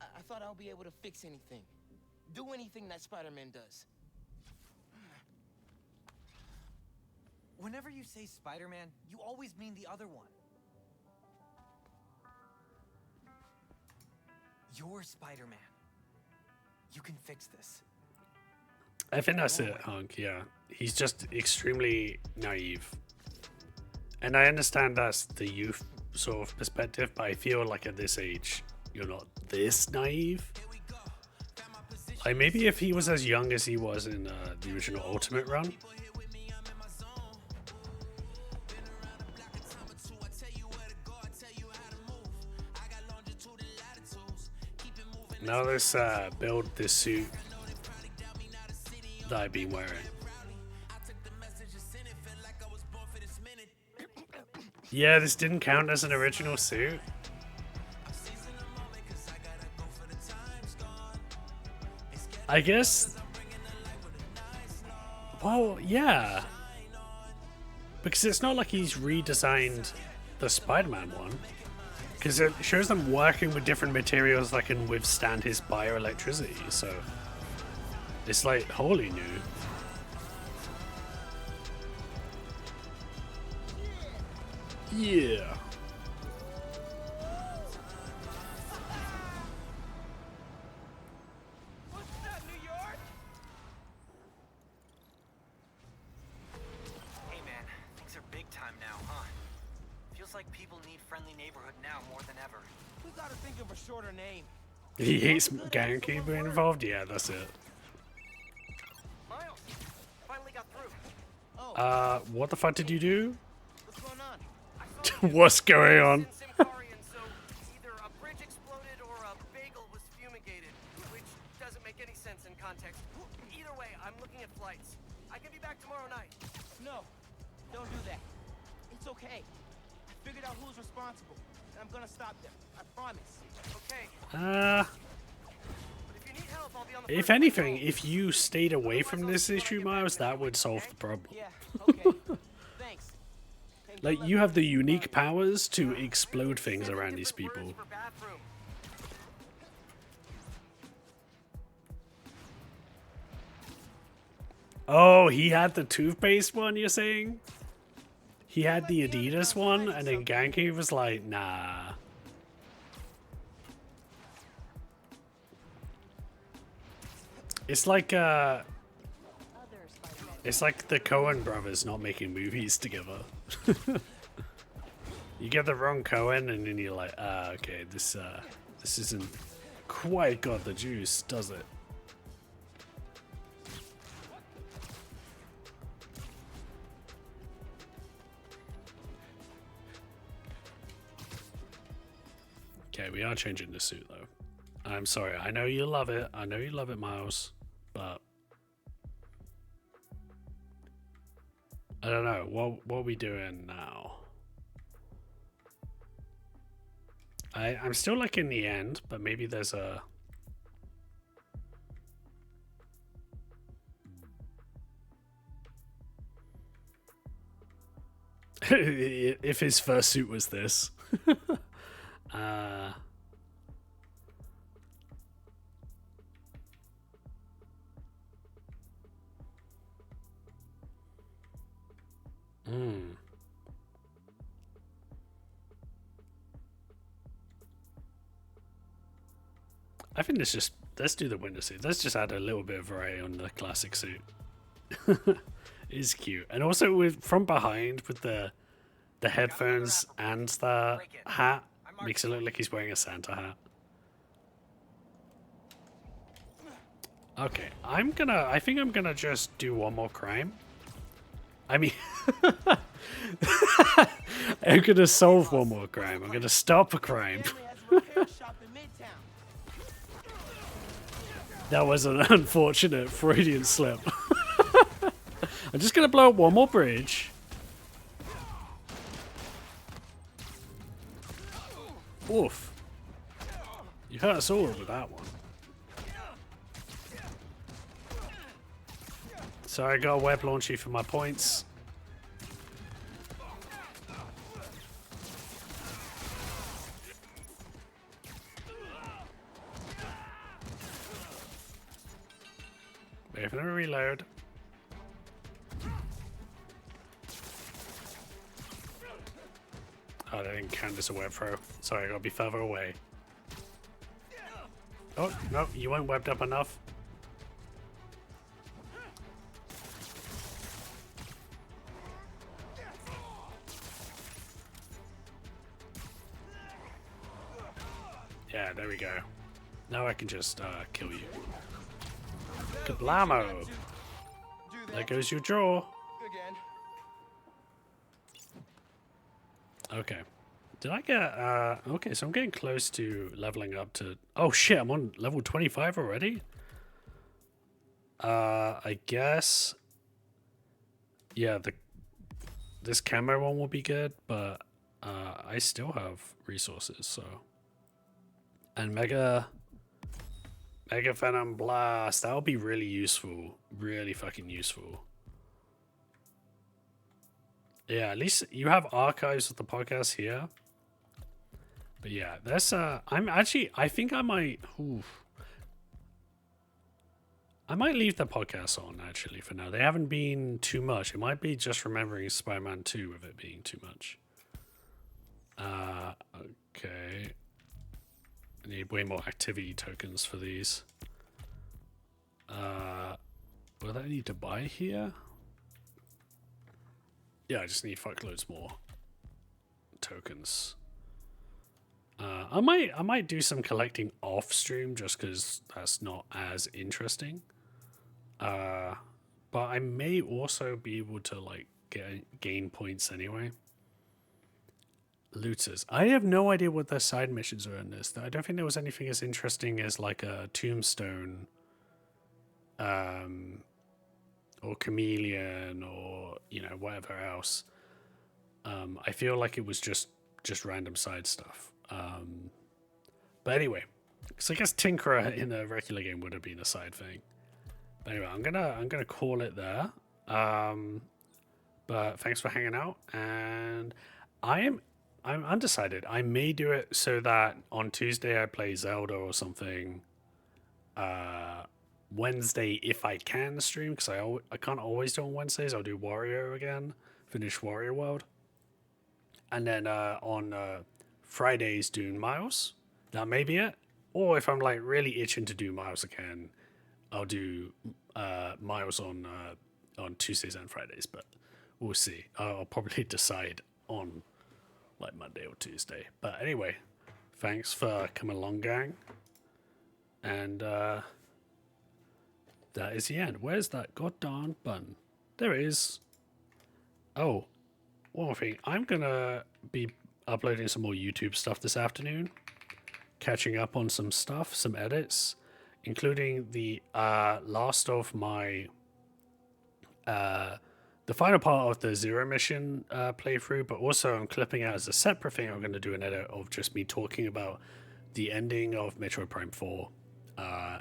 I thought I'll be able to fix anything. Do anything that Spider-Man does. Whenever you say Spider-Man, you always mean the other one. You're Spider-Man. You can fix this. I think that's it, Hunk, yeah. He's just extremely naive. And I understand that's the youth sort of perspective, but I feel like at this age, you're not this naive. Like, maybe if he was as young as he was in the original Ultimate run. Now let's build this suit that I've been wearing. Yeah, this didn't count as an original suit. I guess. Well, yeah. Because it's not like he's redesigned the Spider-Man one. Because it shows them working with different materials that can withstand his bioelectricity, so it's like wholly new. Yeah. What's up, New York? Hey man, things are big time now, huh? Feels like people need friendly neighborhood now more than ever. We gotta think of a shorter name. He hates gang being involved? Yeah, that's it. Miles, finally got through. What the fuck did you do? What's going on? What's going on? Either a bridge exploded or a bagel was fumigated, which doesn't make any sense in context. Either way, I'm looking at flights. I can be back tomorrow night. No, don't do that. It's okay. I figured out who's responsible, and I'm gonna stop them. I promise. Okay. If anything, if you stayed away from this issue, Miles, that would solve the problem. Yeah, okay. Thanks. Like, you have the unique powers to explode things around these people. Oh, he had the toothpaste one, you're saying? He had the Adidas one, and then Genki was like, nah. It's like the Coen brothers not making movies together. You get the wrong Coen, and then you're like, okay, this isn't quite got the juice, does it? Okay, we are changing the suit though. I'm sorry. I know you love it. I know you love it, Miles. But I don't know. What are we doing now? I'm still like in the end, but maybe there's a... if his first suit was this. I think let's do the winter suit. Let's just add a little bit of variety on the classic suit. It is cute. And also with from behind with the headphones and the hat makes it look like he's wearing a Santa hat. Okay, I think I'm gonna just do one more crime. I mean I'm gonna solve one more crime. I'm gonna stop a crime. That was an unfortunate Freudian slip. I'm just gonna blow up one more bridge. Oof. You hurt us all with that one. So I got a web launcher for my points. Wait for the reload. Oh, that didn't count as a web throw. Sorry, I gotta be further away. Oh, no, you weren't webbed up enough. Yeah, there we go. Now I can just kill you. Kablamo! There goes your jaw. Okay. Did I get okay, so I'm getting close to leveling up to... Oh shit, I'm on level 25 already? I guess... Yeah, this camo one will be good, but I still have resources, so... And Mega Venom Blast, that'll be really useful. Really fucking useful. Yeah, at least you have archives of the podcast here. But yeah, that's I think I might I might leave the podcast on actually for now. They haven't been too much. It might be just remembering Spider-Man 2 with it being too much. Okay. I need way more activity tokens for these. What do I need to buy here? Yeah, I just need fuckloads more tokens. I might do some collecting off stream just because that's not as interesting. But I may also be able to like gain points anyway. Looters. I have no idea what their side missions are in this. I don't think there was anything as interesting as like a tombstone, or chameleon, or whatever else. I feel like it was just random side stuff. But anyway, so I guess Tinkerer in a regular game would have been a side thing. But anyway, I'm gonna call it there. But thanks for hanging out, and I'm undecided. I may do it so that on Tuesday I play Zelda or something. Wednesday, if I can stream, because I can't always do on Wednesdays. I'll do Wario again, finish Wario World, and then on Fridays doing Miles. That may be it. Or if I'm like really itching to do Miles again, I'll do Miles on Tuesdays and Fridays. But we'll see. I'll probably decide on like Monday or Tuesday. But anyway, thanks for coming along, gang. And that is the end. Where's that goddamn button? There it is. Oh, one more thing. I'm gonna be uploading some more YouTube stuff this afternoon. Catching up on some stuff, some edits, including the last of my the final part of the Zero mission playthrough, but also I'm clipping out as a separate thing. I'm going to do an edit of just me talking about the ending of Metroid Prime 4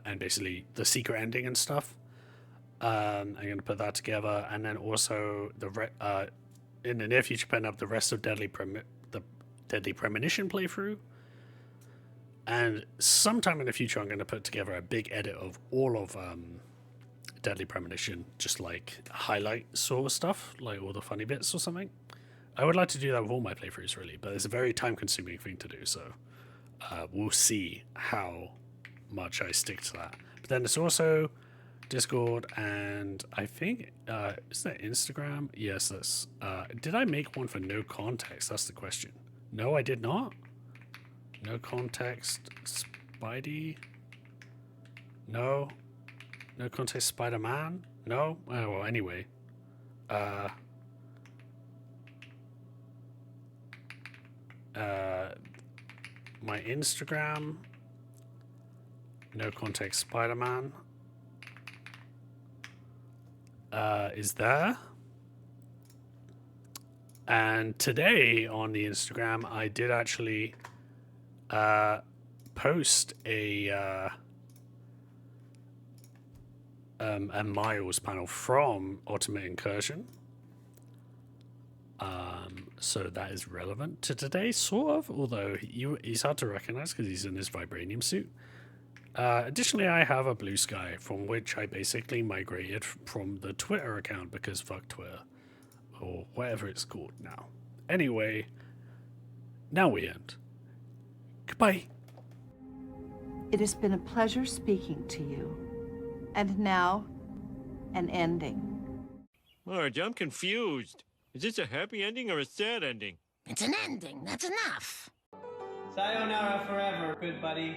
and basically the secret ending and stuff. I'm going to put that together, and then also in the near future, putting up the rest of the Deadly Premonition playthrough. And sometime in the future, I'm going to put together a big edit of all of Deadly Premonition, just like highlight sort of stuff, like all the funny bits or something. I would like to do that with all my playthroughs, really, but it's a very time-consuming thing to do, so we'll see how much I stick to that. But then it's also Discord, and I think, is that Instagram? Yes, that's, did I make one for no context? That's the question. No, I did not. No context, Spidey? No. No context, Spider-Man? No? Oh, well, anyway. My Instagram, no context, Spider-Man, is there. And today on the Instagram, I did actually post a Miles panel from Ultimate Incursion. So that is relevant to today, sort of, although he's hard to recognize because he's in his vibranium suit. Additionally, I have a Blue Sky from which I basically migrated from the Twitter account because fuck Twitter. Or whatever it's called now. Anyway, now we end. Goodbye. It has been a pleasure speaking to you. And now, an ending. Marge, I'm confused. Is this a happy ending or a sad ending? It's an ending, that's enough. Sayonara forever, good buddy.